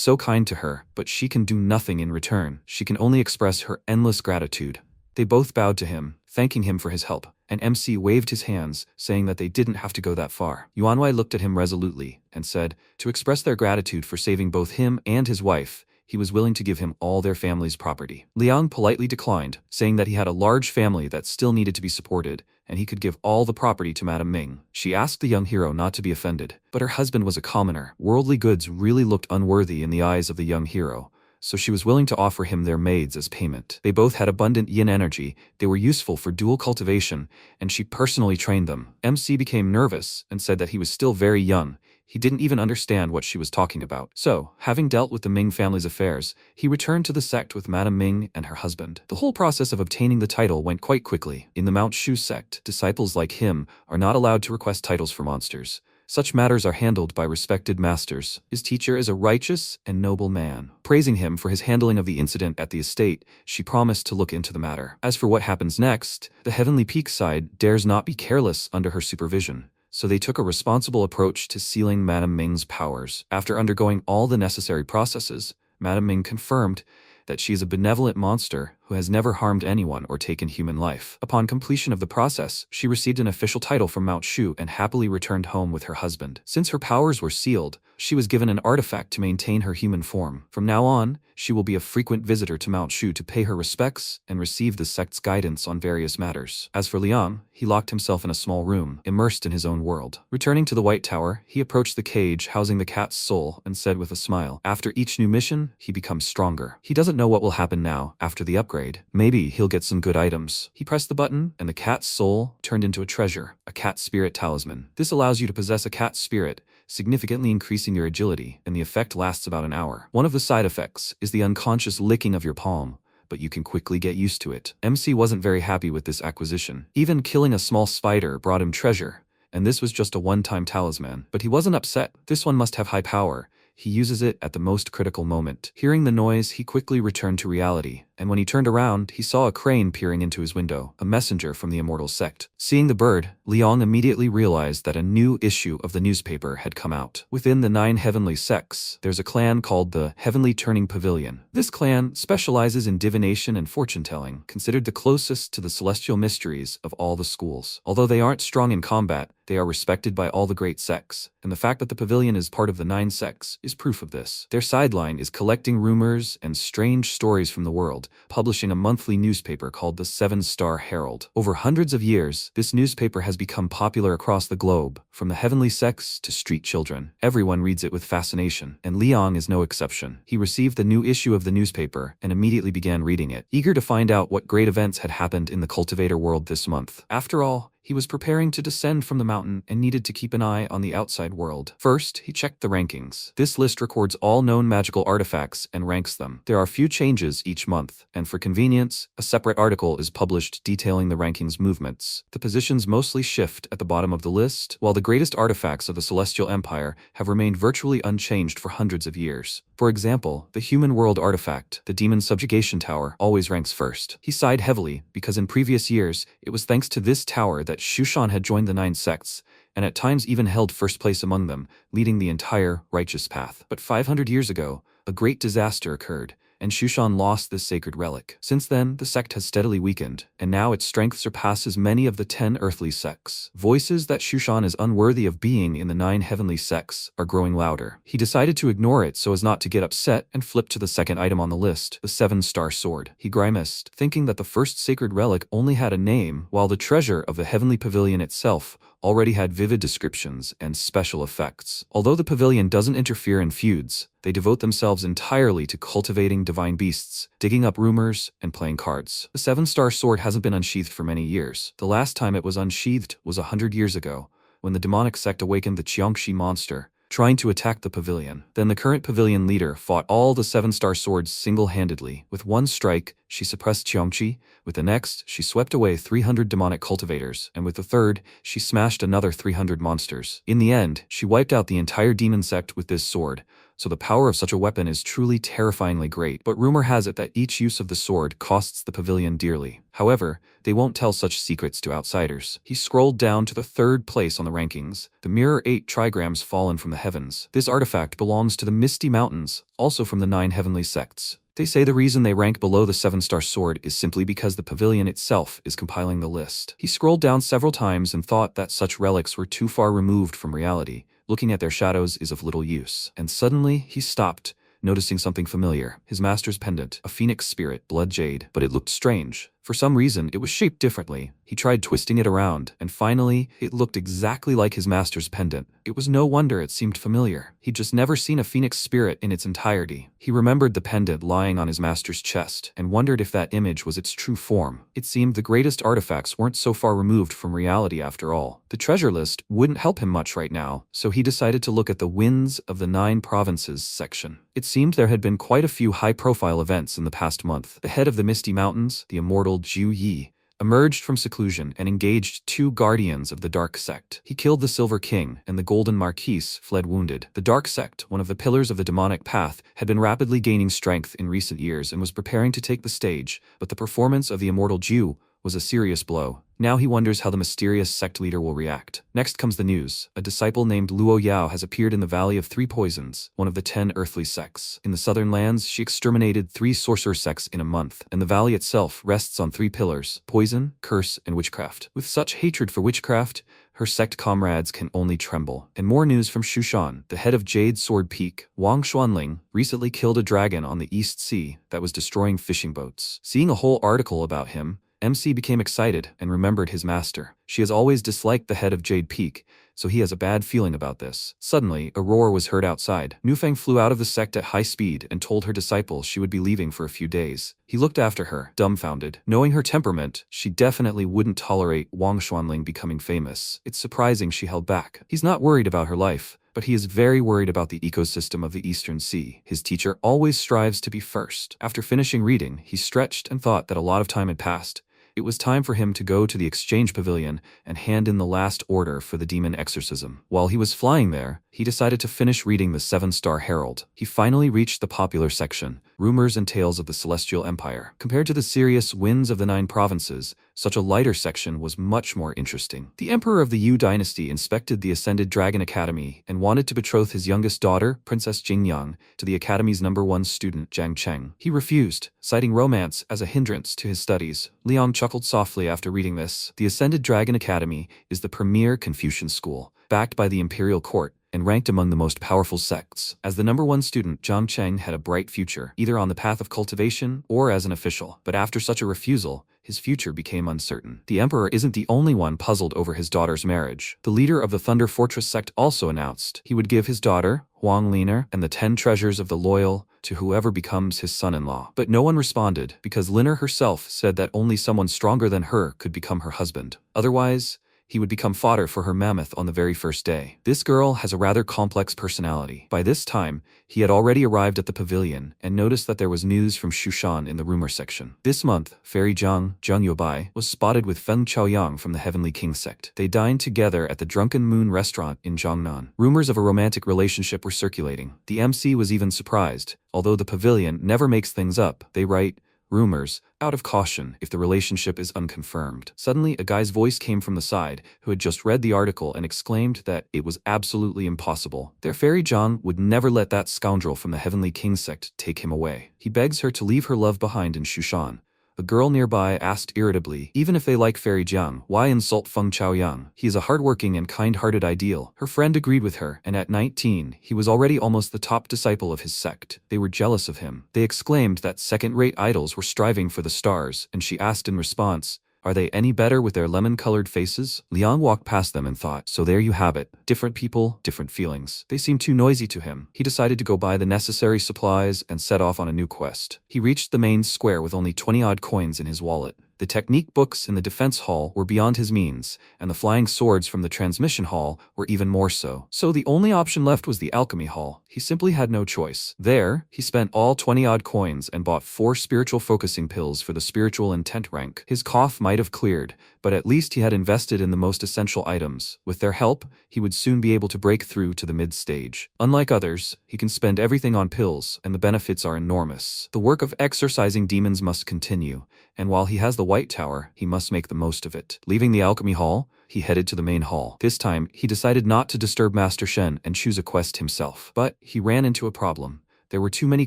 so kind to her, but she can do nothing in return. She can only express her endless gratitude. They both bowed to him, thanking him for his help, and MC waved his hands, saying that they didn't have to go that far. Yuanwei looked at him resolutely and said, to express their gratitude for saving both him and his wife, he was willing to give him all their family's property. Liang politely declined, saying that he had a large family that still needed to be supported, and he could give all the property to Madame Ming. She asked the young hero not to be offended, but her husband was a commoner. Worldly goods really looked unworthy in the eyes of the young hero, so she was willing to offer him their maids as payment. They both had abundant yin energy, they were useful for dual cultivation, and she personally trained them. MC became nervous and said that he was still very young. He didn't even understand what she was talking about. So, having dealt with the Ming family's affairs, he returned to the sect with Madame Ming and her husband. The whole process of obtaining the title went quite quickly. In the Mount Shu sect, disciples like him are not allowed to request titles for monsters. Such matters are handled by respected masters. His teacher is a righteous and noble man. Praising him for his handling of the incident at the estate, she promised to look into the matter. As for what happens next, the Heavenly Peak side dares not be careless under her supervision, so they took a responsible approach to sealing Madame Ming's powers. After undergoing all the necessary processes, Madame Ming confirmed that she is a benevolent monster who has never harmed anyone or taken human life. Upon completion of the process, she received an official title from Mount Shu and happily returned home with her husband. Since her powers were sealed, she was given an artifact to maintain her human form. From now on, she will be a frequent visitor to Mount Shu to pay her respects and receive the sect's guidance on various matters. As for Liang, he locked himself in a small room, immersed in his own world. Returning to the White Tower, he approached the cage housing the cat's soul and said with a smile, after each new mission, he becomes stronger. He doesn't know what will happen now, after the upgrade. Maybe he'll get some good items. He pressed the button, and the cat's soul turned into a treasure, a cat spirit talisman. This allows you to possess a cat spirit, significantly increasing your agility, and the effect lasts about an hour. One of the side effects is the unconscious licking of your palm, but you can quickly get used to it. MC wasn't very happy with this acquisition. Even killing a small spider brought him treasure, and this was just a one-time talisman. But he wasn't upset. This one must have high power. He uses it at the most critical moment. Hearing the noise, he quickly returned to reality, and when he turned around, he saw a crane peering into his window, a messenger from the immortal sect. Seeing the bird, Liang immediately realized that a new issue of the newspaper had come out. Within the 9 heavenly sects, there's a clan called the Heavenly Turning Pavilion. This clan specializes in divination and fortune-telling, considered the closest to the celestial mysteries of all the schools. Although they aren't strong in combat, they are respected by all the great sects, and the fact that the pavilion is part of the 9 sects is proof of this. Their sideline is collecting rumors and strange stories from the world, publishing a monthly newspaper called the 7-Star Herald. Over hundreds of years, this newspaper has become popular across the globe, from the heavenly sects to street children. Everyone reads it with fascination, and Liang is no exception. He received the new issue of the newspaper and immediately began reading it, eager to find out what great events had happened in the cultivator world this month. After all, he was preparing to descend from the mountain and needed to keep an eye on the outside world. First, he checked the rankings. This list records all known magical artifacts and ranks them. There are few changes each month, and for convenience, a separate article is published detailing the rankings movements. The positions mostly shift at the bottom of the list, while the greatest artifacts of the Celestial Empire have remained virtually unchanged for hundreds of years. For example, the human world artifact, the Demon Subjugation Tower, always ranks first. He sighed heavily, because in previous years, it was thanks to this tower that Shushan had joined the 9 sects, and at times even held first place among them, leading the entire righteous path. But 500 years ago, a great disaster occurred, and Shushan lost this sacred relic. Since then, the sect has steadily weakened, and now its strength surpasses many of the 10 earthly sects. Voices that Shushan is unworthy of being in the 9 heavenly sects are growing louder. He decided to ignore it so as not to get upset and flipped to the second item on the list, the 7-star sword. He grimaced, thinking that the first sacred relic only had a name, while the treasure of the heavenly pavilion itself already had vivid descriptions and special effects. Although the pavilion doesn't interfere in feuds, they devote themselves entirely to cultivating divine beasts, digging up rumors, and playing cards. The 7-star sword hasn't been unsheathed for many years. The last time it was unsheathed was 100 years ago, when the demonic sect awakened the Qiangxi monster, trying to attack the pavilion. Then the current pavilion leader fought all the 7-star swords single-handedly. With one strike, she suppressed Qiangxi. With the next, she swept away 300 demonic cultivators, and with the third, she smashed another 300 monsters. In the end, she wiped out the entire demon sect with this sword, so the power of such a weapon is truly terrifyingly great. But rumor has it that each use of the sword costs the pavilion dearly. However, they won't tell such secrets to outsiders. He scrolled down to the 3rd place on the rankings, the Mirror 8 trigrams fallen from the heavens. This artifact belongs to the Misty Mountains, also from the 9 heavenly sects. They say the reason they rank below the 7-star sword is simply because the pavilion itself is compiling the list. He scrolled down several times and thought that such relics were too far removed from reality. Looking at their shadows is of little use. And suddenly, he stopped, noticing something familiar. His master's pendant, a phoenix spirit, blood jade, but it looked strange. For some reason, it was shaped differently. He tried twisting it around, and finally, it looked exactly like his master's pendant. It was no wonder it seemed familiar. He'd just never seen a phoenix spirit in its entirety. He remembered the pendant lying on his master's chest, and wondered if that image was its true form. It seemed the greatest artifacts weren't so far removed from reality after all. The treasure list wouldn't help him much right now, so he decided to look at the winds of the 9 provinces section. It seemed there had been quite a few high-profile events in the past month. The head of the Misty Mountains, the immortal Ju Yi, emerged from seclusion and engaged 2 guardians of the Dark Sect. He killed the Silver King, and the Golden Marquise fled wounded. The Dark Sect, one of the pillars of the demonic path, had been rapidly gaining strength in recent years and was preparing to take the stage, but the performance of the immortal Ju was a serious blow. Now he wonders how the mysterious sect leader will react. Next comes the news. A disciple named Luo Yao has appeared in the Valley of 3 Poisons, one of the 10 earthly sects. In the southern lands, she exterminated 3 sorcerer sects in a month, and the valley itself rests on 3 pillars: poison, curse, and witchcraft. With such hatred for witchcraft, her sect comrades can only tremble. And more news from Shushan. The head of Jade Sword Peak, Wang Xuanling, recently killed a dragon on the East Sea that was destroying fishing boats. Seeing a whole article about him, MC became excited and remembered his master. She has always disliked the head of Jade Peak, so he has a bad feeling about this. Suddenly, a roar was heard outside. Nufeng flew out of the sect at high speed and told her disciple she would be leaving for a few days. He looked after her, dumbfounded. Knowing her temperament, she definitely wouldn't tolerate Wang Xuanling becoming famous. It's surprising she held back. He's not worried about her life, but he is very worried about the ecosystem of the Eastern Sea. His teacher always strives to be first. After finishing reading, he stretched and thought that a lot of time had passed. It was time for him to go to the exchange pavilion and hand in the last order for the demon exorcism. While he was flying there, he decided to finish reading the 7-Star Herald. He finally reached the popular section, Rumors and Tales of the Celestial Empire. Compared to the serious Winds of the 9 provinces, such a lighter section was much more interesting. The Emperor of the Yu dynasty inspected the Ascended Dragon Academy and wanted to betroth his youngest daughter, Princess Jingyang, to the Academy's #1 student, Jiang Cheng. He refused, citing romance as a hindrance to his studies. Liang chuckled softly after reading this. The Ascended Dragon Academy is the premier Confucian school, backed by the imperial court, and ranked among the most powerful sects. As the #1 student, Jiang Cheng had a bright future, either on the path of cultivation or as an official. But after such a refusal, his future became uncertain. The emperor isn't the only one puzzled over his daughter's marriage. The leader of the Thunder Fortress sect also announced he would give his daughter, Huang Liner, and the 10 treasures of the loyal to whoever becomes his son-in-law. But no one responded, because Liner herself said that only someone stronger than her could become her husband. Otherwise, he would become fodder for her mammoth on the very first day. This girl has a rather complex personality. By this time, he had already arrived at the pavilion and noticed that there was news from Shushan in the rumor section. This month, Fairy Zhang Yobai, was spotted with Feng Chaoyang from the Heavenly King sect. They dined together at the Drunken Moon restaurant in Jiangnan. Rumors of a romantic relationship were circulating. The MC was even surprised. Although the pavilion never makes things up, they write, rumors, out of caution if the relationship is unconfirmed. Suddenly, a guy's voice came from the side, who had just read the article and exclaimed that it was absolutely impossible. Their fairy Jiang would never let that scoundrel from the Heavenly King sect take him away. He begs her to leave her love behind in Shushan. A girl nearby asked irritably, even if they like Fairy Jiang, why insult Feng Chaoyang? He is a hardworking and kind-hearted ideal. Her friend agreed with her, and at 19, he was already almost the top disciple of his sect. They were jealous of him. They exclaimed that second-rate idols were striving for the stars, and she asked in response, are they any better with their lemon-colored faces? Liang walked past them and thought, so there you have it. Different people, different feelings. They seemed too noisy to him. He decided to go buy the necessary supplies and set off on a new quest. He reached the main square with only 20-odd coins in his wallet. The technique books in the defense hall were beyond his means, and the flying swords from the transmission hall were even more so. So the only option left was the alchemy hall. He simply had no choice. There, he spent all 20-odd coins and bought 4 spiritual focusing pills for the spiritual intent rank. His cough might have cleared, but at least he had invested in the most essential items. With their help, he would soon be able to break through to the mid-stage. Unlike others, he can spend everything on pills, and the benefits are enormous. The work of exorcising demons must continue, and while he has the White Tower, he must make the most of it. Leaving the alchemy hall, he headed to the main hall. This time, he decided not to disturb Master Shen and choose a quest himself. But he ran into a problem. There were too many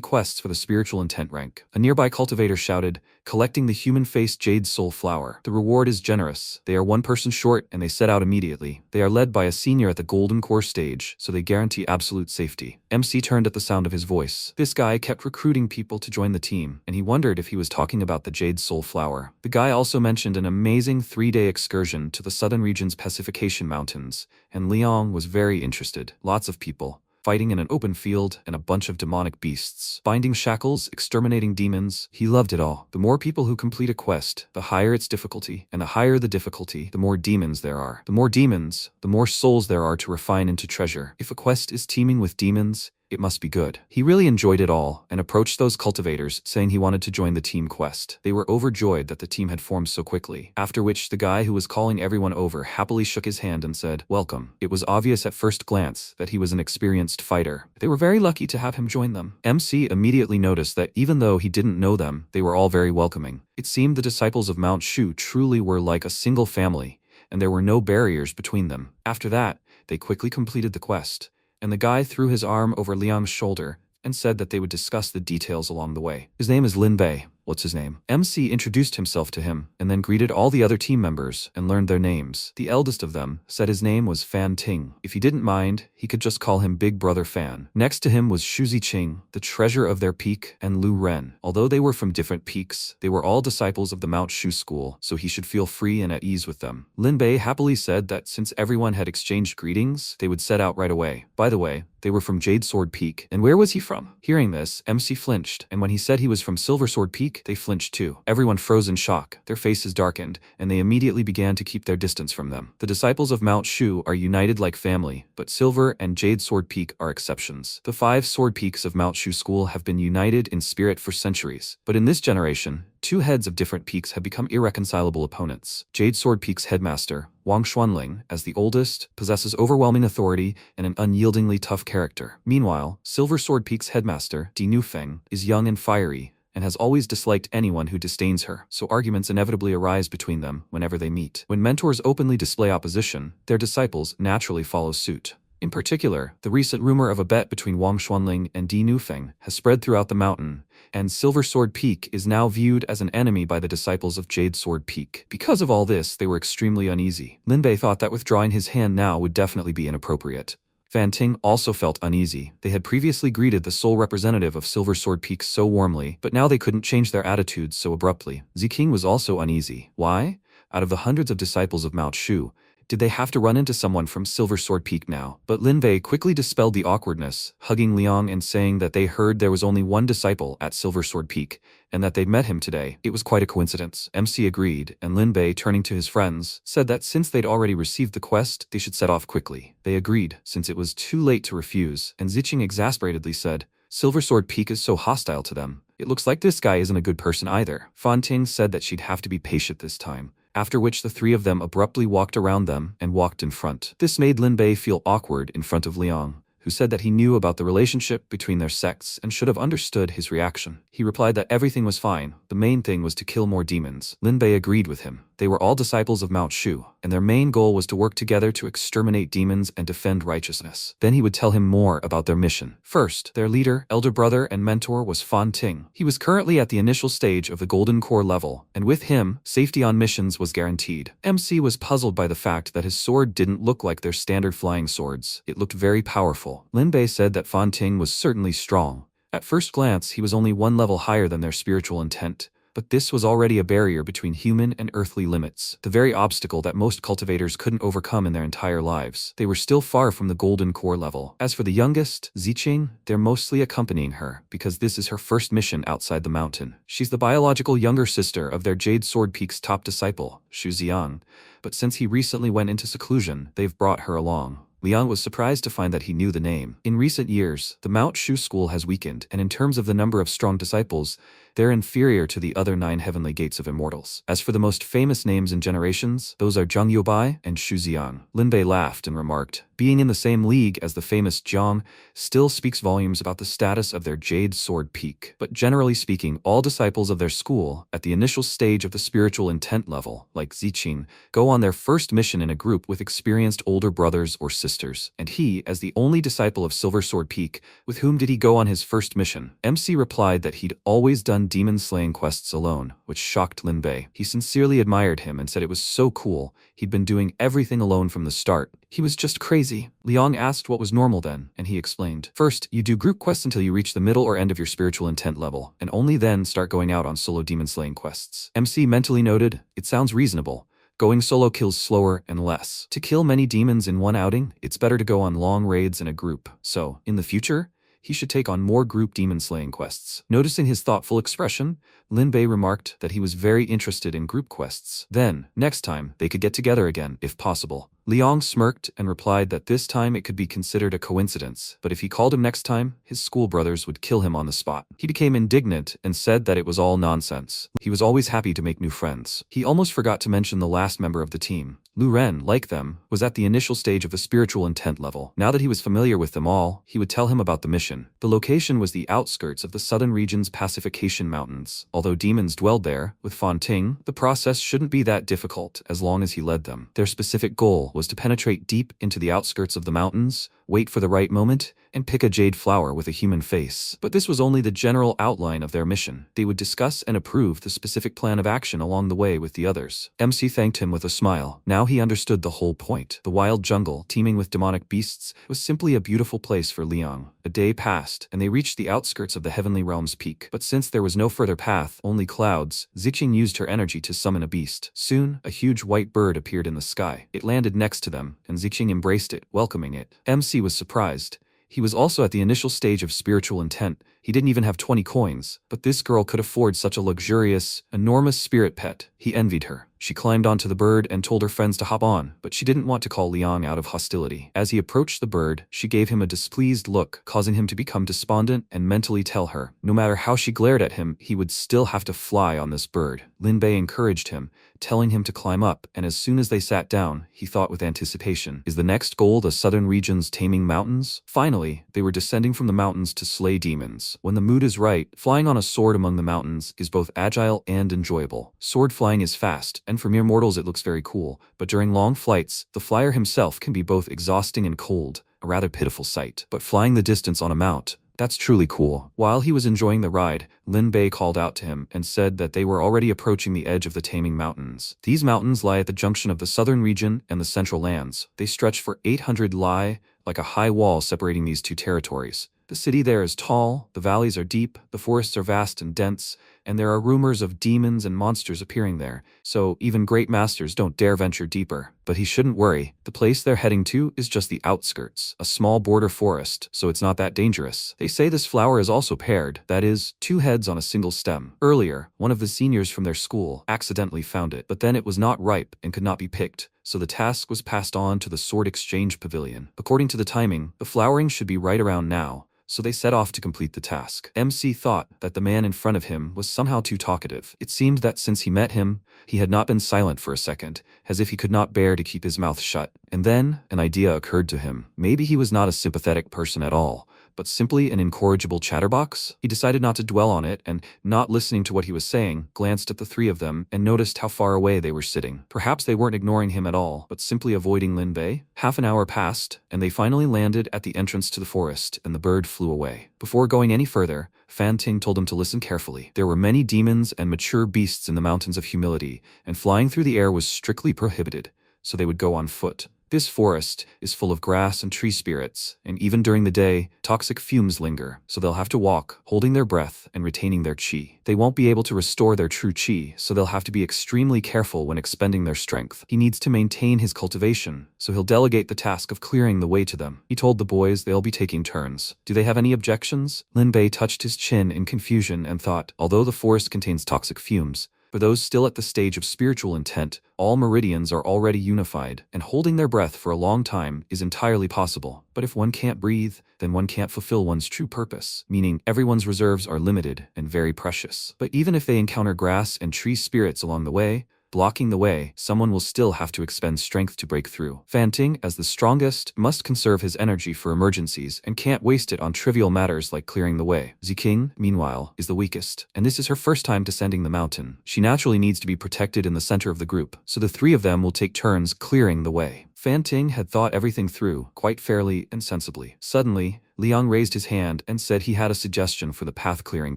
quests for the spiritual intent rank. A nearby cultivator shouted, collecting the human-faced jade soul flower. The reward is generous. They are one person short and they set out immediately. They are led by a senior at the golden core stage, so they guarantee absolute safety. MC turned at the sound of his voice. This guy kept recruiting people to join the team, and he wondered if he was talking about the jade soul flower. The guy also mentioned an amazing 3-day excursion to the southern region's Pacification Mountains, and Liang was very interested. Lots of people fighting in an open field, and a bunch of demonic beasts. Binding shackles, exterminating demons, he loved it all. The more people who complete a quest, the higher its difficulty, and the higher the difficulty, the more demons there are. The more demons, the more souls there are to refine into treasure. If a quest is teeming with demons, it must be good. He really enjoyed it all, and approached those cultivators, saying he wanted to join the team quest. They were overjoyed that the team had formed so quickly, after which the guy who was calling everyone over happily shook his hand and said, welcome. It was obvious at first glance that he was an experienced fighter. They were very lucky to have him join them. MC immediately noticed that even though he didn't know them, they were all very welcoming. It seemed the disciples of Mount Shu truly were like a single family, and there were no barriers between them. After that, they quickly completed the quest, and the guy threw his arm over Liang's shoulder and said that they would discuss the details along the way. His name is Lin Bei. What's his name? MC introduced himself to him, and then greeted all the other team members and learned their names. The eldest of them said his name was Fan Ting. If he didn't mind, he could just call him Big Brother Fan. Next to him was Shu Ziqing, the treasure of their peak, and Lu Ren. Although they were from different peaks, they were all disciples of the Mount Shu school, so he should feel free and at ease with them. Lin Bei happily said that since everyone had exchanged greetings, they would set out right away. By the way, they were from Jade Sword Peak. And where was he from? Hearing this, MC flinched, and when he said he was from Silver Sword Peak, they flinched too. Everyone froze in shock, their faces darkened, and they immediately began to keep their distance from them. The disciples of Mount Shu are united like family, but Silver and Jade Sword Peak are exceptions. The 5 sword peaks of Mount Shu School have been united in spirit for centuries, but in this generation, 2 heads of different peaks have become irreconcilable opponents. Jade Sword Peak's headmaster, Wang Xuanling, as the oldest, possesses overwhelming authority and an unyieldingly tough character. Meanwhile, Silver Sword Peak's headmaster, Di Nufeng, is young and fiery, and has always disliked anyone who disdains her, so arguments inevitably arise between them whenever they meet. When mentors openly display opposition, their disciples naturally follow suit. In particular, the recent rumor of a bet between Wang Xuanling and Di Nufeng has spread throughout the mountain, and Silver Sword Peak is now viewed as an enemy by the disciples of Jade Sword Peak. Because of all this, they were extremely uneasy. Lin Bei thought that withdrawing his hand now would definitely be inappropriate. Fan Ting also felt uneasy. They had previously greeted the sole representative of Silver Sword Peak so warmly, but now they couldn't change their attitudes so abruptly. Ziqing was also uneasy. Why? Out of the hundreds of disciples of Mount Shu, did they have to run into someone from Silver Sword Peak now? But Lin Bei quickly dispelled the awkwardness, hugging Liang and saying that they heard there was only one disciple at Silver Sword Peak, and that they'd met him today. It was quite a coincidence. MC agreed, and Lin Bei, turning to his friends, said that since they'd already received the quest, they should set off quickly. They agreed, since it was too late to refuse, and Ziqing exasperatedly said, Silver Sword Peak is so hostile to them. It looks like this guy isn't a good person either. Fan Ting said that she'd have to be patient this time, after which the 3 of them abruptly walked around them and walked in front. This made Lin Bei feel awkward in front of Liang, who said that he knew about the relationship between their sects and should have understood his reaction. He replied that everything was fine, the main thing was to kill more demons. Lin Bei agreed with him. They were all disciples of Mount Shu, and their main goal was to work together to exterminate demons and defend righteousness. Then he would tell him more about their mission. First, their leader, elder brother, and mentor was Fan Ting. He was currently at the initial stage of the Golden Core level, and with him, safety on missions was guaranteed. MC was puzzled by the fact that his sword didn't look like their standard flying swords. It looked very powerful. Lin Bei said that Fan Ting was certainly strong. At first glance, he was only one level higher than their spiritual intent. But this was already a barrier between human and earthly limits, the very obstacle that most cultivators couldn't overcome in their entire lives. They were still far from the Golden Core level. As for the youngest, Ziqing, they're mostly accompanying her, because this is her first mission outside the mountain. She's the biological younger sister of their Jade Sword Peak's top disciple, Xu Xiang, but since he recently went into seclusion, they've brought her along. Liang was surprised to find that he knew the name. In recent years, the Mount Shu school has weakened, and in terms of the number of strong disciples, they're inferior to the other 9 heavenly gates of immortals. As for the most famous names in generations, those are Zhang Youbai and Xu Xiang. Lin Bei laughed and remarked, being in the same league as the famous Jiang still speaks volumes about the status of their Jade Sword Peak. But generally speaking, all disciples of their school, at the initial stage of the spiritual intent level, like Ziqing, go on their first mission in a group with experienced older brothers or sisters. And he, as the only disciple of Silver Sword Peak, with whom did he go on his first mission? MC replied that he'd always done demon-slaying quests alone, which shocked Lin Bei. He sincerely admired him and said it was so cool. He'd been doing everything alone from the start. He was just crazy. Liang asked what was normal then, and he explained. First, you do group quests until you reach the middle or end of your spiritual intent level, and only then start going out on solo demon-slaying quests. MC mentally noted, it sounds reasonable. Going solo kills slower and less. To kill many demons in one outing, it's better to go on long raids in a group. So, in the future, he should take on more group demon-slaying quests. Noticing his thoughtful expression, Lin Bei remarked that he was very interested in group quests. Then, next time, they could get together again, if possible. Liang smirked and replied that this time it could be considered a coincidence, but if he called him next time, his school brothers would kill him on the spot. He became indignant and said that it was all nonsense. He was always happy to make new friends. He almost forgot to mention the last member of the team. Lu Ren, like them, was at the initial stage of the spiritual intent level. Now that he was familiar with them all, he would tell him about the mission. The location was the outskirts of the southern region's Pacification Mountains. Although demons dwelled there, with Fan Ting, the process shouldn't be that difficult as long as he led them. Their specific goal was to penetrate deep into the outskirts of the mountains, wait for the right moment, and pick a jade flower with a human face. But this was only the general outline of their mission. They would discuss and approve the specific plan of action along the way with the others. MC thanked him with a smile. Now he understood the whole point. The wild jungle, teeming with demonic beasts, was simply a beautiful place for Liang. A day passed, and they reached the outskirts of the Heavenly Realm's peak. But since there was no further path, only clouds, Ziqing used her energy to summon a beast. Soon, a huge white bird appeared in the sky. It landed next to them, and Ziqing embraced it, welcoming it. MC was surprised. He was also at the initial stage of spiritual intent. He didn't even have 20 coins, but this girl could afford such a luxurious, enormous spirit pet. He envied her. She climbed onto the bird and told her friends to hop on, but she didn't want to call Liang out of hostility. As he approached the bird, she gave him a displeased look, causing him to become despondent and mentally tell her, no matter how she glared at him, he would still have to fly on this bird. Lin Bei encouraged him, telling him to climb up, and as soon as they sat down, he thought with anticipation, is the next goal the southern region's taming mountains? Finally, they were descending from the mountains to slay demons. When the mood is right, flying on a sword among the mountains is both agile and enjoyable. Sword flying is fast, and for mere mortals it looks very cool, but during long flights, the flyer himself can be both exhausting and cold, a rather pitiful sight. But flying the distance on a mount, that's truly cool. While he was enjoying the ride, Lin Bei called out to him and said that they were already approaching the edge of the Taming Mountains. These mountains lie at the junction of the southern region and the central lands. They stretch for 800 li, like a high wall separating these two territories. The city there is tall, the valleys are deep, the forests are vast and dense, and there are rumors of demons and monsters appearing there, so even great masters don't dare venture deeper. But he shouldn't worry. The place they're heading to is just the outskirts, a small border forest, so it's not that dangerous. They say this flower is also paired, that is, 2 heads on a single stem. Earlier, one of the seniors from their school accidentally found it, but then it was not ripe and could not be picked. so the task was passed on to the sword exchange pavilion. According to the timing, the flowering should be right around now, so they set off to complete the task. MC thought that the man in front of him was somehow too talkative. It seemed that since he met him, he had not been silent for a second, as if he could not bear to keep his mouth shut. And then, an idea occurred to him. Maybe he was not a sympathetic person at all, but simply an incorrigible chatterbox? He decided not to dwell on it and, not listening to what he was saying, glanced at the three of them and noticed how far away they were sitting. Perhaps they weren't ignoring him at all, but simply avoiding Lin Bei. Half an hour passed, and they finally landed at the entrance to the forest, and the bird flew away. Before going any further, Fan Ting told him to listen carefully. There were many demons and mature beasts in the Mountains of Humility, and flying through the air was strictly prohibited, so they would go on foot. This forest is full of grass and tree spirits, and even during the day, toxic fumes linger, so they'll have to walk, holding their breath and retaining their chi. They won't be able to restore their true chi, so they'll have to be extremely careful when expending their strength. He needs to maintain his cultivation, so he'll delegate the task of clearing the way to them. He told the boys they'll be taking turns. Do they have any objections? Lin Bei touched his chin in confusion and thought, although the forest contains toxic fumes, for those still at the stage of spiritual intent, all meridians are already unified, and holding their breath for a long time is entirely possible. But if one can't breathe, then one can't fulfill one's true purpose, meaning everyone's reserves are limited and very precious. But even if they encounter grass and tree spirits along the way, blocking the way, someone will still have to expend strength to break through. Fan Ting, as the strongest, must conserve his energy for emergencies and can't waste it on trivial matters like clearing the way. Ziqing, meanwhile, is the weakest, and this is her first time descending the mountain. She naturally needs to be protected in the center of the group, so the three of them will take turns clearing the way. Fan Ting had thought everything through, quite fairly and sensibly. Suddenly, Liang raised his hand and said he had a suggestion for the path-clearing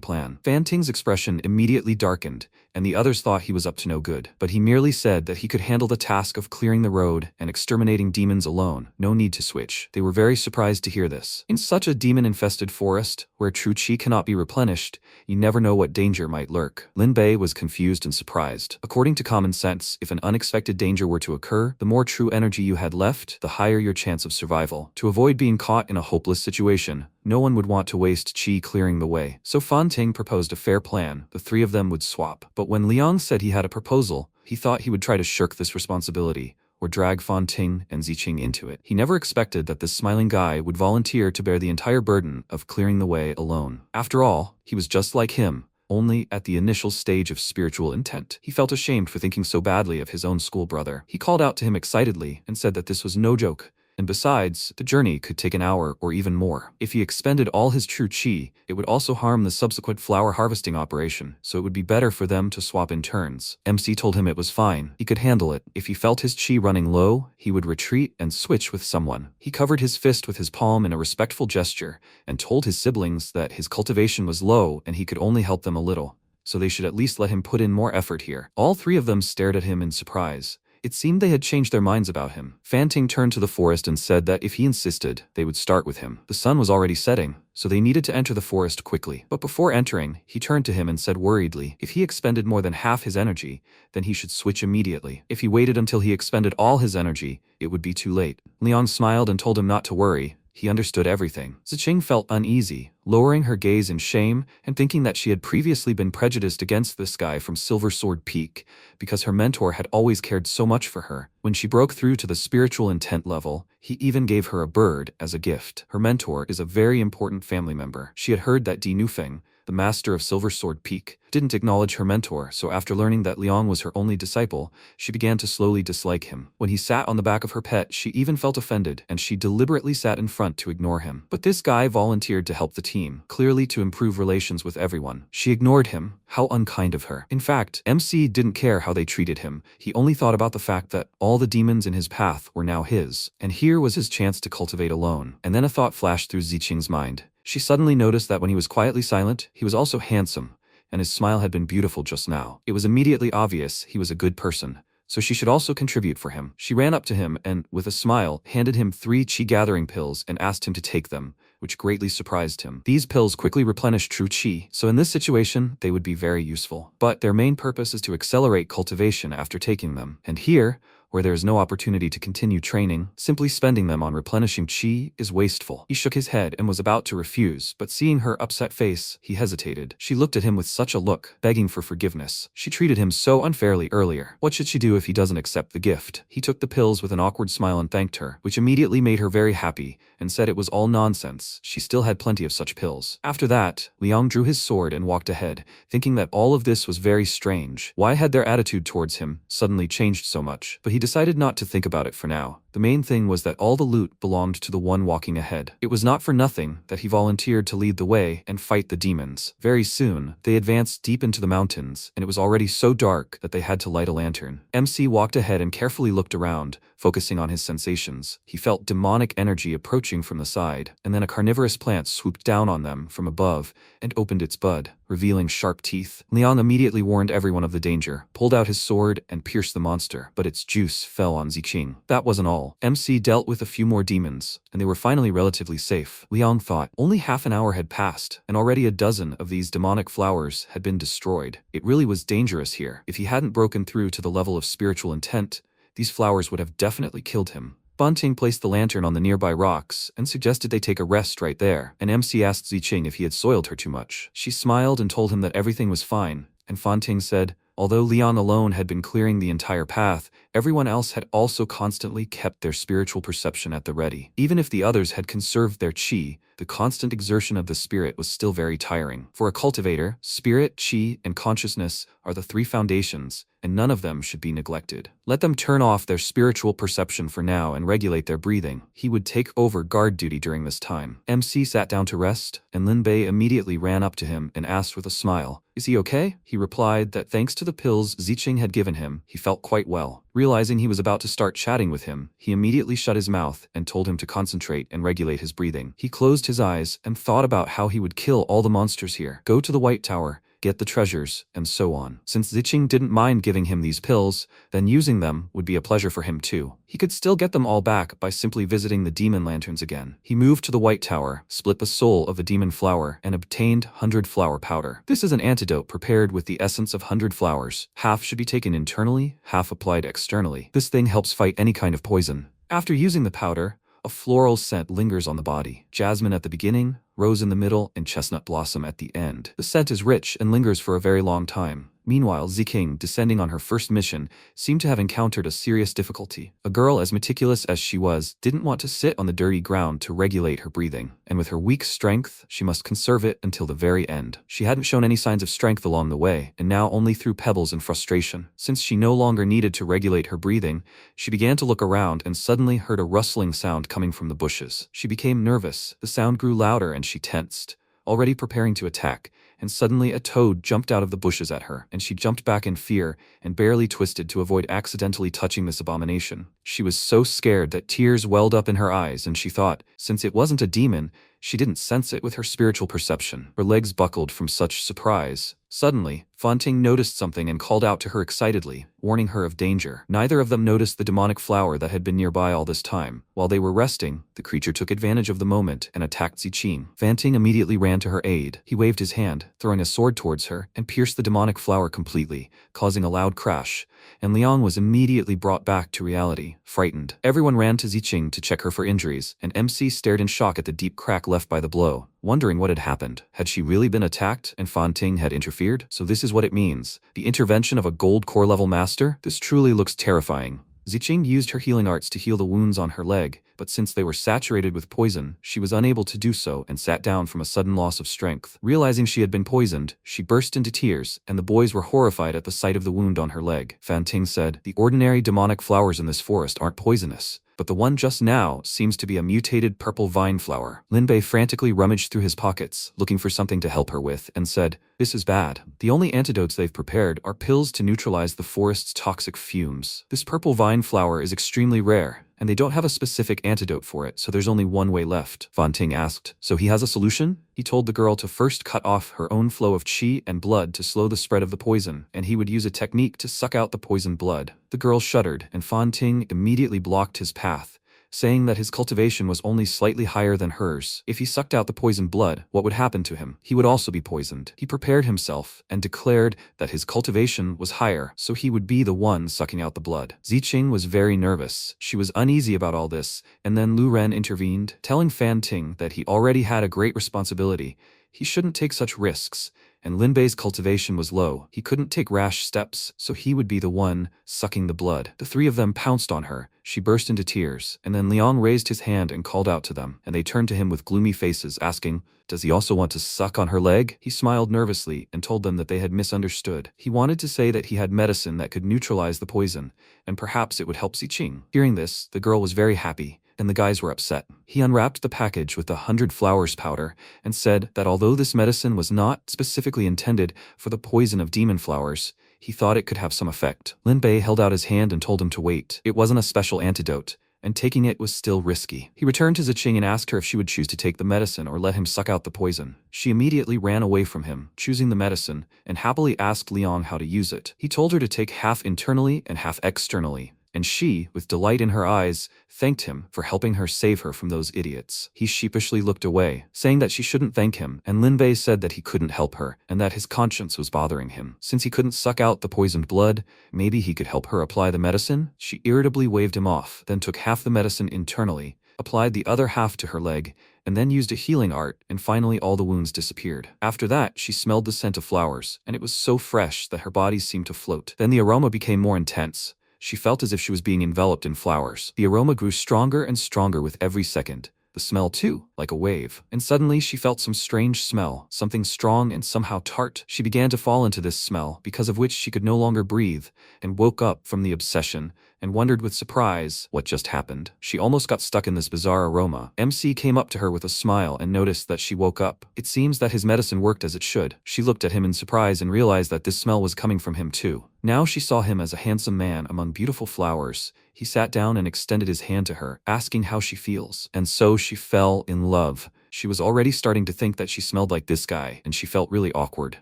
plan. Fan Ting's expression immediately darkened, and the others thought he was up to no good. But he merely said that he could handle the task of clearing the road and exterminating demons alone. No need to switch. They were very surprised to hear this. In such a demon-infested forest, where true chi cannot be replenished, you never know what danger might lurk. Lin Bei was confused and surprised. According to common sense, if an unexpected danger were to occur, the more true energy you had left, the higher your chance of survival. To avoid being caught in a hopeless situation, no one would want to waste chi clearing the way. So Fan Ting proposed a fair plan. The three of them would swap. But when Liang said he had a proposal, he thought he would try to shirk this responsibility, or drag Fan Ting and Ziqing into it. He never expected that this smiling guy would volunteer to bear the entire burden of clearing the way alone. After all, he was just like him, only at the initial stage of spiritual intent. He felt ashamed for thinking so badly of his own school brother. He called out to him excitedly and said that this was no joke. And besides, the journey could take an hour or even more. If he expended all his true chi, it would also harm the subsequent flower harvesting operation, so it would be better for them to swap in turns. MC told him it was fine. He could handle it. If he felt his chi running low, he would retreat and switch with someone. He covered his fist with his palm in a respectful gesture and told his siblings that his cultivation was low and he could only help them a little, so they should at least let him put in more effort here. All three of them stared at him in surprise. It seemed they had changed their minds about him. Fan Ting turned to the forest and said that if he insisted, they would start with him. The sun was already setting, so they needed to enter the forest quickly. But before entering, he turned to him and said worriedly, if he expended more than half his energy, then he should switch immediately. If he waited until he expended all his energy, it would be too late. Liang smiled and told him not to worry. He understood everything. Ziqing felt uneasy, lowering her gaze in shame and thinking that she had previously been prejudiced against this guy from Silver Sword Peak because her mentor had always cared so much for her. When she broke through to the spiritual intent level, he even gave her a bird as a gift. Her mentor is a very important family member. She had heard that Di Nufeng, the master of Silver Sword Peak, didn't acknowledge her mentor, so after learning that Liang was her only disciple, she began to slowly dislike him. When he sat on the back of her pet, she even felt offended, and she deliberately sat in front to ignore him. But this guy volunteered to help the team, clearly to improve relations with everyone. She ignored him. How unkind of her. In fact, MC didn't care how they treated him. He only thought about the fact that all the demons in his path were now his, and here was his chance to cultivate alone. And then a thought flashed through Ziqing's mind. She suddenly noticed that when he was quietly silent, he was also handsome, and his smile had been beautiful just now. It was immediately obvious he was a good person, so she should also contribute for him. She ran up to him and, with a smile, handed him 3 chi-gathering pills and asked him to take them, which greatly surprised him. These pills quickly replenish true chi, so in this situation, they would be very useful. But their main purpose is to accelerate cultivation after taking them. And here, where there is no opportunity to continue training, simply spending them on replenishing chi is wasteful. He shook his head and was about to refuse, but seeing her upset face, he hesitated. She looked at him with such a look, begging for forgiveness. She treated him so unfairly earlier. What should she do if he doesn't accept the gift? He took the pills with an awkward smile and thanked her, which immediately made her very happy, and said it was all nonsense. She still had plenty of such pills. After that, Liang drew his sword and walked ahead, thinking that all of this was very strange. Why had their attitude towards him suddenly changed so much? But he decided not to think about it for now. The main thing was that all the loot belonged to the one walking ahead. It was not for nothing that he volunteered to lead the way and fight the demons. Very soon, they advanced deep into the mountains, and it was already so dark that they had to light a lantern. MC walked ahead and carefully looked around, focusing on his sensations. He felt demonic energy approaching from the side, and then a carnivorous plant swooped down on them from above and opened its bud, revealing sharp teeth. Liang immediately warned everyone of the danger, pulled out his sword, and pierced the monster, but its juice fell on Ziqing. That wasn't all. MC dealt with a few more demons, and they were finally relatively safe. Liang thought. Only half an hour had passed, and already a dozen of these demonic flowers had been destroyed. It really was dangerous here. If he hadn't broken through to the level of spiritual intent, these flowers would have definitely killed him. Banting placed the lantern on the nearby rocks and suggested they take a rest right there, and MC asked Ziqing if he had soiled her too much. She smiled and told him that everything was fine, and Fanting said, although Liang alone had been clearing the entire path, everyone else had also constantly kept their spiritual perception at the ready. Even if the others had conserved their chi, the constant exertion of the spirit was still very tiring. For a cultivator, spirit, chi, and consciousness are the three foundations, and none of them should be neglected. Let them turn off their spiritual perception for now and regulate their breathing. He would take over guard duty during this time. MC sat down to rest, and Lin Bei immediately ran up to him and asked with a smile, "Is he okay?" He replied that thanks to the pills Ziqing had given him, he felt quite well. Realizing he was about to start chatting with him, he immediately shut his mouth and told him to concentrate and regulate his breathing. He closed his eyes and thought about how he would kill all the monsters here, go to the White Tower, get the treasures, and so on. Since Ziqing didn't mind giving him these pills, then using them would be a pleasure for him too. He could still get them all back by simply visiting the demon lanterns again. He moved to the White Tower, split the soul of a demon flower, and obtained 100 flower powder. This is an antidote prepared with the essence of 100 flowers. Half should be taken internally, half applied externally. This thing helps fight any kind of poison. After using the powder, a floral scent lingers on the body. Jasmine at the beginning, rose in the middle, and chestnut blossom at the end. The scent is rich and lingers for a very long time. Meanwhile, Ziqing, descending on her first mission, seemed to have encountered a serious difficulty. A girl as meticulous as she was didn't want to sit on the dirty ground to regulate her breathing, and with her weak strength, she must conserve it until the very end. She hadn't shown any signs of strength along the way, and now only threw pebbles in frustration. Since she no longer needed to regulate her breathing, she began to look around and suddenly heard a rustling sound coming from the bushes. She became nervous. The sound grew louder and she tensed, already preparing to attack, and suddenly a toad jumped out of the bushes at her, and she jumped back in fear and barely twisted to avoid accidentally touching this abomination. She was so scared that tears welled up in her eyes, and she thought, since it wasn't a demon, she didn't sense it with her spiritual perception. Her legs buckled from such surprise. Suddenly, Fanting noticed something and called out to her excitedly, warning her of danger. Neither of them noticed the demonic flower that had been nearby all this time. While they were resting, the creature took advantage of the moment and attacked Ziqing. Fanting immediately ran to her aid. He waved his hand, throwing a sword towards her, and pierced the demonic flower completely, causing a loud crash, and Liang was immediately brought back to reality, frightened. Everyone ran to Ziqing to check her for injuries, and MC stared in shock at the deep crack left by the blow, wondering what had happened. Had she really been attacked and Fanting had interfered? So this is what it means. The intervention of a gold core level master? This truly looks terrifying. Ziqing used her healing arts to heal the wounds on her leg, but since they were saturated with poison, she was unable to do so and sat down from a sudden loss of strength. Realizing she had been poisoned, she burst into tears, and the boys were horrified at the sight of the wound on her leg. Fanting said, "The ordinary demonic flowers in this forest aren't poisonous, but the one just now seems to be a mutated purple vine flower." Lin Bei frantically rummaged through his pockets, looking for something to help her with, and said, "This is bad. The only antidotes they've prepared are pills to neutralize the forest's toxic fumes. This purple vine flower is extremely rare, and they don't have a specific antidote for it, so there's only one way left." Fanting asked, "So he has a solution?" He told the girl to first cut off her own flow of qi and blood to slow the spread of the poison, and he would use a technique to suck out the poisoned blood. The girl shuddered, and Fanting immediately blocked his path, saying that his cultivation was only slightly higher than hers. If he sucked out the poisoned blood, what would happen to him? He would also be poisoned. He prepared himself and declared that his cultivation was higher, so he would be the one sucking out the blood. Ziqing was very nervous. She was uneasy about all this, and then Lu Ren intervened, telling Fan Ting that he already had a great responsibility. He shouldn't take such risks, and Lin Bei's cultivation was low. He couldn't take rash steps, so he would be the one sucking the blood. The three of them pounced on her. She burst into tears, and then Liang raised his hand and called out to them, and they turned to him with gloomy faces, asking, "Does he also want to suck on her leg?" He smiled nervously and told them that they had misunderstood. He wanted to say that he had medicine that could neutralize the poison, and perhaps it would help Ziqing. Hearing this, the girl was very happy, and the guys were upset. He unwrapped the package with the 100 flowers powder and said that although this medicine was not specifically intended for the poison of demon flowers, he thought it could have some effect. Lin Bei held out his hand and told him to wait. It wasn't a special antidote, and taking it was still risky. He returned to Ziqing and asked her if she would choose to take the medicine or let him suck out the poison. She immediately ran away from him, choosing the medicine, and happily asked Liang how to use it. He told her to take half internally and half externally, and she, with delight in her eyes, thanked him for helping her save her from those idiots. He sheepishly looked away, saying that she shouldn't thank him, and Lin Bei said that he couldn't help her, and that his conscience was bothering him. Since he couldn't suck out the poisoned blood, maybe he could help her apply the medicine? She irritably waved him off, then took half the medicine internally, applied the other half to her leg, and then used a healing art, and finally all the wounds disappeared. After that, she smelled the scent of flowers, and it was so fresh that her body seemed to float. Then the aroma became more intense. She felt as if she was being enveloped in flowers. The aroma grew stronger and stronger with every second. The smell too, like a wave. And suddenly she felt some strange smell, something strong and somehow tart. She began to fall into this smell, because of which she could no longer breathe, and woke up from the obsession, and wondered with surprise what just happened. She almost got stuck in this bizarre aroma. MC came up to her with a smile and noticed that she woke up. It seems that his medicine worked as it should. She looked at him in surprise and realized that this smell was coming from him too. Now she saw him as a handsome man among beautiful flowers. He sat down and extended his hand to her, asking how she feels. And so she fell in love. She was already starting to think that she smelled like this guy, and she felt really awkward.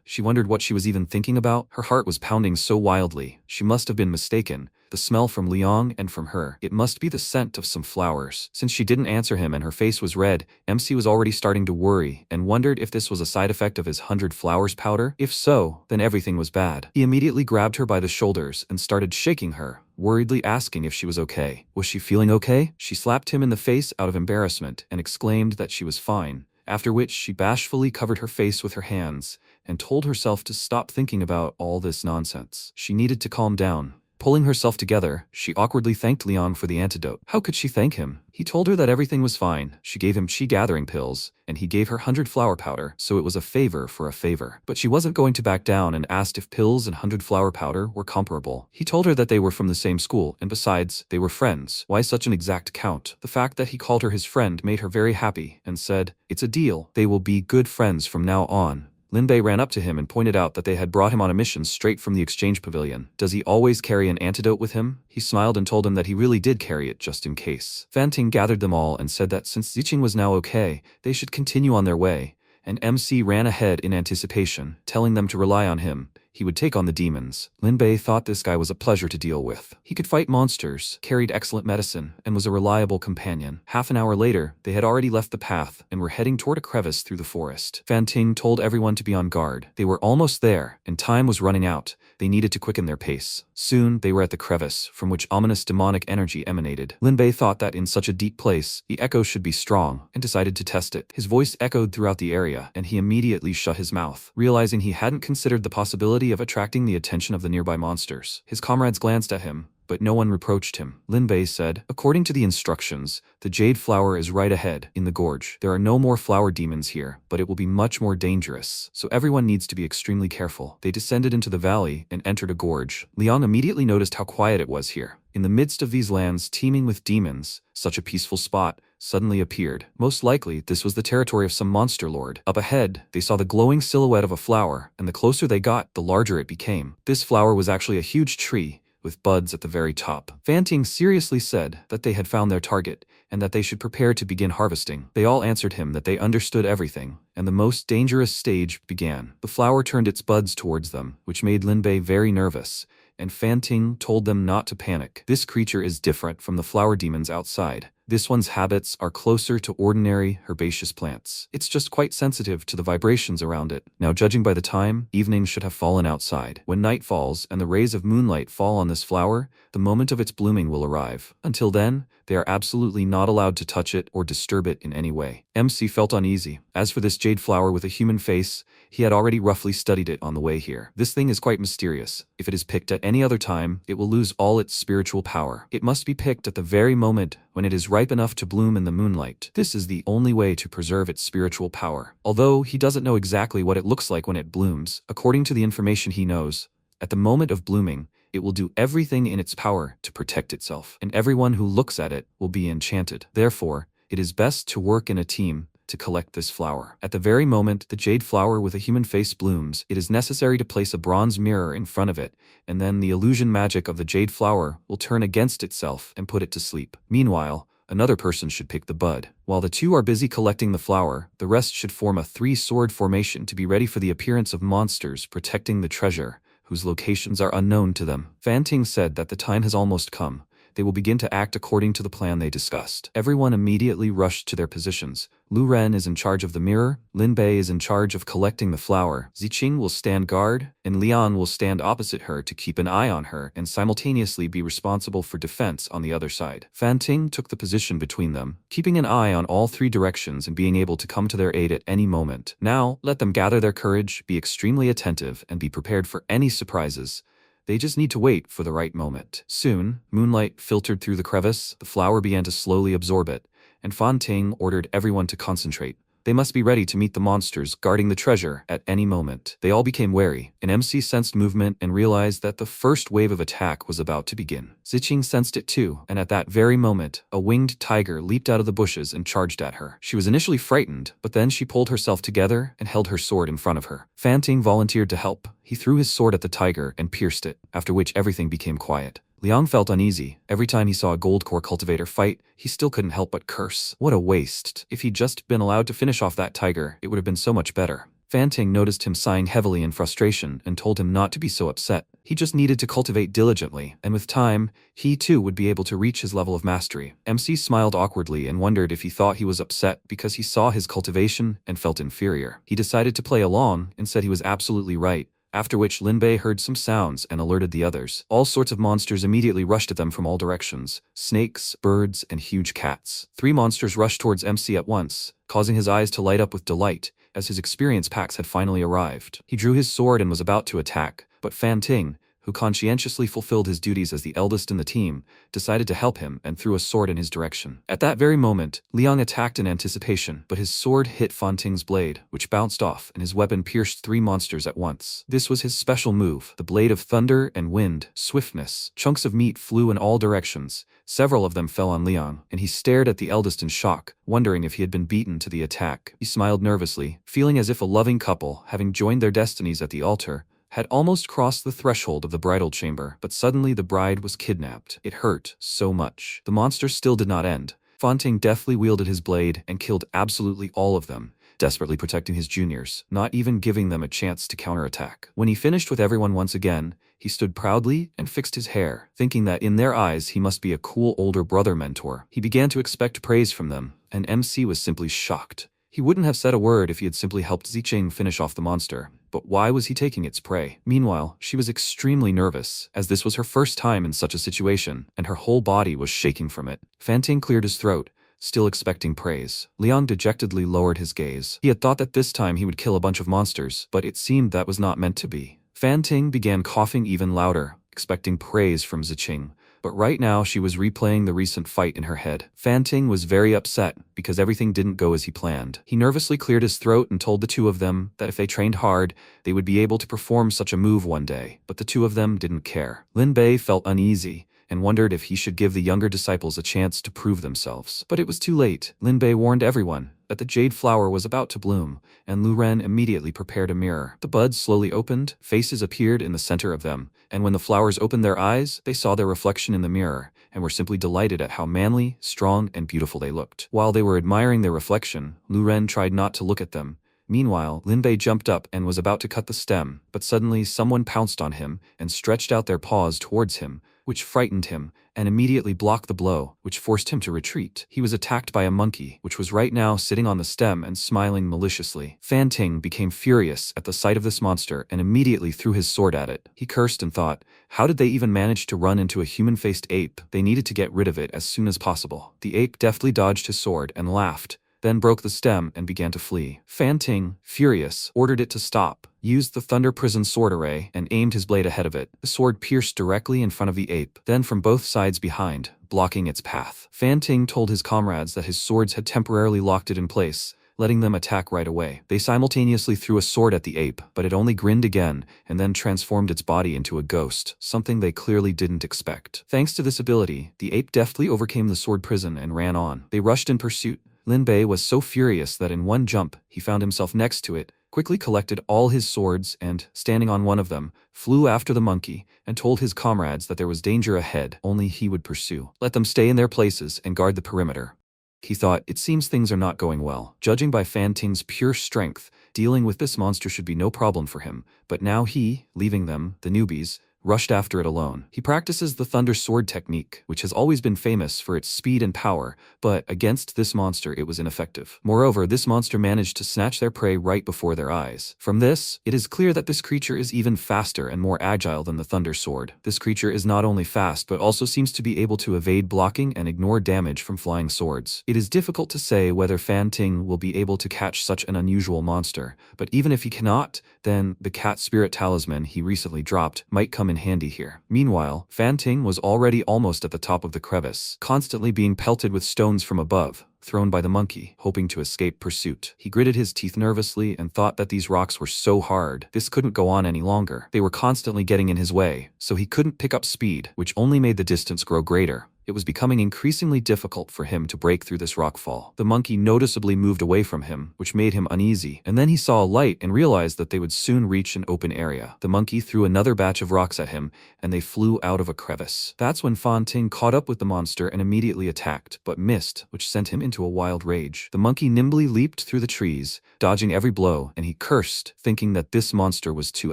She wondered what she was even thinking about. Her heart was pounding so wildly. She must have been mistaken. The smell from Liang and from her. It must be the scent of some flowers. Since she didn't answer him and her face was red, MC was already starting to worry and wondered if this was a side effect of his 100 flowers powder. If so, then everything was bad. He immediately grabbed her by the shoulders and started shaking her, worriedly asking if she was okay. Was she feeling okay? She slapped him in the face out of embarrassment and exclaimed that she was fine, after which she bashfully covered her face with her hands and told herself to stop thinking about all this nonsense. She needed to calm down. Pulling herself together, she awkwardly thanked Liang for the antidote. How could she thank him? He told her that everything was fine. She gave him chi gathering pills, and he gave her 100 flower powder, so it was a favor for a favor. But she wasn't going to back down and asked if pills and 100 flower powder were comparable. He told her that they were from the same school, and besides, they were friends. Why such an exact count? The fact that he called her his friend made her very happy, and said, "It's a deal. They will be good friends from now on." Lin Bei ran up to him and pointed out that they had brought him on a mission straight from the exchange pavilion. Does he always carry an antidote with him? He smiled and told him that he really did carry it just in case. Fan Ting gathered them all and said that since Ziqing was now okay, they should continue on their way, and MC ran ahead in anticipation, telling them to rely on him. He would take on the demons. Lin Bei thought this guy was a pleasure to deal with. He could fight monsters, carried excellent medicine, and was a reliable companion. Half an hour later, they had already left the path and were heading toward a crevice through the forest. Fan Ting told everyone to be on guard. They were almost there, and time was running out. They needed to quicken their pace. Soon, they were at the crevice, from which ominous demonic energy emanated. Lin Bei thought that in such a deep place, the echo should be strong, and decided to test it. His voice echoed throughout the area, and he immediately shut his mouth, realizing he hadn't considered the possibility of attracting the attention of the nearby monsters. His comrades glanced at him, but no one reproached him. Lin Bei said, "According to the instructions, the jade flower is right ahead, in the gorge. There are no more flower demons here, but it will be much more dangerous, so everyone needs to be extremely careful." They descended into the valley and entered a gorge. Liang immediately noticed how quiet it was here. In the midst of these lands teeming with demons, such a peaceful spot suddenly appeared. Most likely, this was the territory of some monster lord. Up ahead, they saw the glowing silhouette of a flower, and the closer they got, the larger it became. This flower was actually a huge tree, with buds at the very top. Fan Ting seriously said that they had found their target, and that they should prepare to begin harvesting. They all answered him that they understood everything, and the most dangerous stage began. The flower turned its buds towards them, which made Lin Bei very nervous, and Fan Ting told them not to panic. This creature is different from the flower demons outside. This one's habits are closer to ordinary herbaceous plants. It's just quite sensitive to the vibrations around it. Now, judging by the time, evening should have fallen outside. When night falls and the rays of moonlight fall on this flower, the moment of its blooming will arrive. Until then, they are absolutely not allowed to touch it or disturb it in any way. MC felt uneasy. As for this jade flower with a human face, he had already roughly studied it on the way here. This thing is quite mysterious. If it is picked at any other time, it will lose all its spiritual power. It must be picked at the very moment when it is ripe enough to bloom in the moonlight. This is the only way to preserve its spiritual power. Although he doesn't know exactly what it looks like when it blooms, according to the information he knows, at the moment of blooming, it will do everything in its power to protect itself, and everyone who looks at it will be enchanted. Therefore, it is best to work in a team to collect this flower. At the very moment the jade flower with a human face blooms, it is necessary to place a bronze mirror in front of it, and then the illusion magic of the jade flower will turn against itself and put it to sleep. Meanwhile, another person should pick the bud. While the two are busy collecting the flower, the rest should form a three-sword formation to be ready for the appearance of monsters protecting the treasure, whose locations are unknown to them. Fan Ting said that the time has almost come. They will begin to act according to the plan they discussed. Everyone immediately rushed to their positions. Lu Ren is in charge of the mirror, Lin Bei is in charge of collecting the flower, Ziqing will stand guard, and Lian will stand opposite her to keep an eye on her and simultaneously be responsible for defense on the other side. Fan Ting took the position between them, keeping an eye on all three directions and being able to come to their aid at any moment. Now, let them gather their courage, be extremely attentive, and be prepared for any surprises. They just need to wait for the right moment. Soon, moonlight filtered through the crevice, the flower began to slowly absorb it, and Fan Ting ordered everyone to concentrate. They must be ready to meet the monsters guarding the treasure at any moment. They all became wary, and MC sensed movement and realized that the first wave of attack was about to begin. Ziqing sensed it too, and at that very moment, a winged tiger leaped out of the bushes and charged at her. She was initially frightened, but then she pulled herself together and held her sword in front of her. Fan Ting volunteered to help. He threw his sword at the tiger and pierced it, after which everything became quiet. Liang felt uneasy. Every time he saw a gold core cultivator fight, he still couldn't help but curse. What a waste. If he'd just been allowed to finish off that tiger, it would have been so much better. Fan Ting noticed him sighing heavily in frustration and told him not to be so upset. He just needed to cultivate diligently, and with time, he too would be able to reach his level of mastery. MC smiled awkwardly and wondered if he thought he was upset because he saw his cultivation and felt inferior. He decided to play along and said he was absolutely right. After which Lin Bei heard some sounds and alerted the others. All sorts of monsters immediately rushed at them from all directions. Snakes, birds, and huge cats. 3 monsters rushed towards MC at once, causing his eyes to light up with delight, as his experience packs had finally arrived. He drew his sword and was about to attack, but Fan Ting, who conscientiously fulfilled his duties as the eldest in the team, decided to help him and threw a sword in his direction. At that very moment, Liang attacked in anticipation, but his sword hit Fan Ting's blade, which bounced off, and his weapon pierced 3 monsters at once. This was his special move, the blade of thunder and wind, swiftness. Chunks of meat flew in all directions. Several of them fell on Liang, and he stared at the eldest in shock, wondering if he had been beaten to the attack. He smiled nervously, feeling as if a loving couple, having joined their destinies at the altar, had almost crossed the threshold of the bridal chamber, but suddenly the bride was kidnapped. It hurt so much. The monster still did not end. Fan Ting deftly wielded his blade and killed absolutely all of them, desperately protecting his juniors, not even giving them a chance to counterattack. When he finished with everyone once again, he stood proudly and fixed his hair, thinking that in their eyes he must be a cool older brother mentor. He began to expect praise from them, and MC was simply shocked. He wouldn't have said a word if he had simply helped Ziqing finish off the monster, but why was he taking its prey? Meanwhile, she was extremely nervous, as this was her first time in such a situation, and her whole body was shaking from it. Fan Ting cleared his throat, still expecting praise. Liang dejectedly lowered his gaze. He had thought that this time he would kill a bunch of monsters, but it seemed that was not meant to be. Fan Ting began coughing even louder, expecting praise from Ziqing. But right now she was replaying the recent fight in her head. Fan Ting was very upset because everything didn't go as he planned. He nervously cleared his throat and told the two of them that if they trained hard, they would be able to perform such a move one day. But the two of them didn't care. Lin Bei felt uneasy and wondered if he should give the younger disciples a chance to prove themselves. But it was too late. Lin Bei warned everyone that the jade flower was about to bloom, and Lu Ren immediately prepared a mirror. The buds slowly opened, faces appeared in the center of them, and when the flowers opened their eyes, they saw their reflection in the mirror, and were simply delighted at how manly, strong, and beautiful they looked. While they were admiring their reflection, Lu Ren tried not to look at them, Meanwhile, Linbei jumped up and was about to cut the stem, but suddenly someone pounced on him and stretched out their paws towards him, which frightened him, and immediately blocked the blow, which forced him to retreat. He was attacked by a monkey, which was right now sitting on the stem and smiling maliciously. Fan Ting became furious at the sight of this monster and immediately threw his sword at it. He cursed and thought, how did they even manage to run into a human-faced ape? They needed to get rid of it as soon as possible. The ape deftly dodged his sword and laughed, then broke the stem and began to flee. Fan Ting, furious, ordered it to stop, used the Thunder Prison sword array, and aimed his blade ahead of it. The sword pierced directly in front of the ape, then from both sides behind, blocking its path. Fan Ting told his comrades that his swords had temporarily locked it in place, letting them attack right away. They simultaneously threw a sword at the ape, but it only grinned again and then transformed its body into a ghost, something they clearly didn't expect. Thanks to this ability, the ape deftly overcame the sword prison and ran on. They rushed in pursuit. Linbei was so furious that in one jump, he found himself next to it, quickly collected all his swords and, standing on one of them, flew after the monkey and told his comrades that there was danger ahead, only he would pursue. Let them stay in their places and guard the perimeter. He thought, it seems things are not going well. Judging by Fan Ting's pure strength, dealing with this monster should be no problem for him, but now he, leaving them, the newbies, rushed after it alone. He practices the Thunder Sword technique, which has always been famous for its speed and power, but against this monster it was ineffective. Moreover, this monster managed to snatch their prey right before their eyes. From this, it is clear that this creature is even faster and more agile than the Thunder Sword. This creature is not only fast but also seems to be able to evade blocking and ignore damage from flying swords. It is difficult to say whether Fan Ting will be able to catch such an unusual monster, but even if he cannot, then the cat spirit talisman he recently dropped might come in handy here. Meanwhile, Fan Ting was already almost at the top of the crevice, constantly being pelted with stones from above, thrown by the monkey, hoping to escape pursuit. He gritted his teeth nervously and thought that these rocks were so hard, this couldn't go on any longer. They were constantly getting in his way, so he couldn't pick up speed, which only made the distance grow greater. It was becoming increasingly difficult for him to break through this rockfall. The monkey noticeably moved away from him, which made him uneasy, and then he saw a light and realized that they would soon reach an open area. The monkey threw another batch of rocks at him, and they flew out of a crevice. That's when Fan Ting caught up with the monster and immediately attacked, but missed, which sent him into a wild rage. The monkey nimbly leaped through the trees, dodging every blow, and he cursed, thinking that this monster was too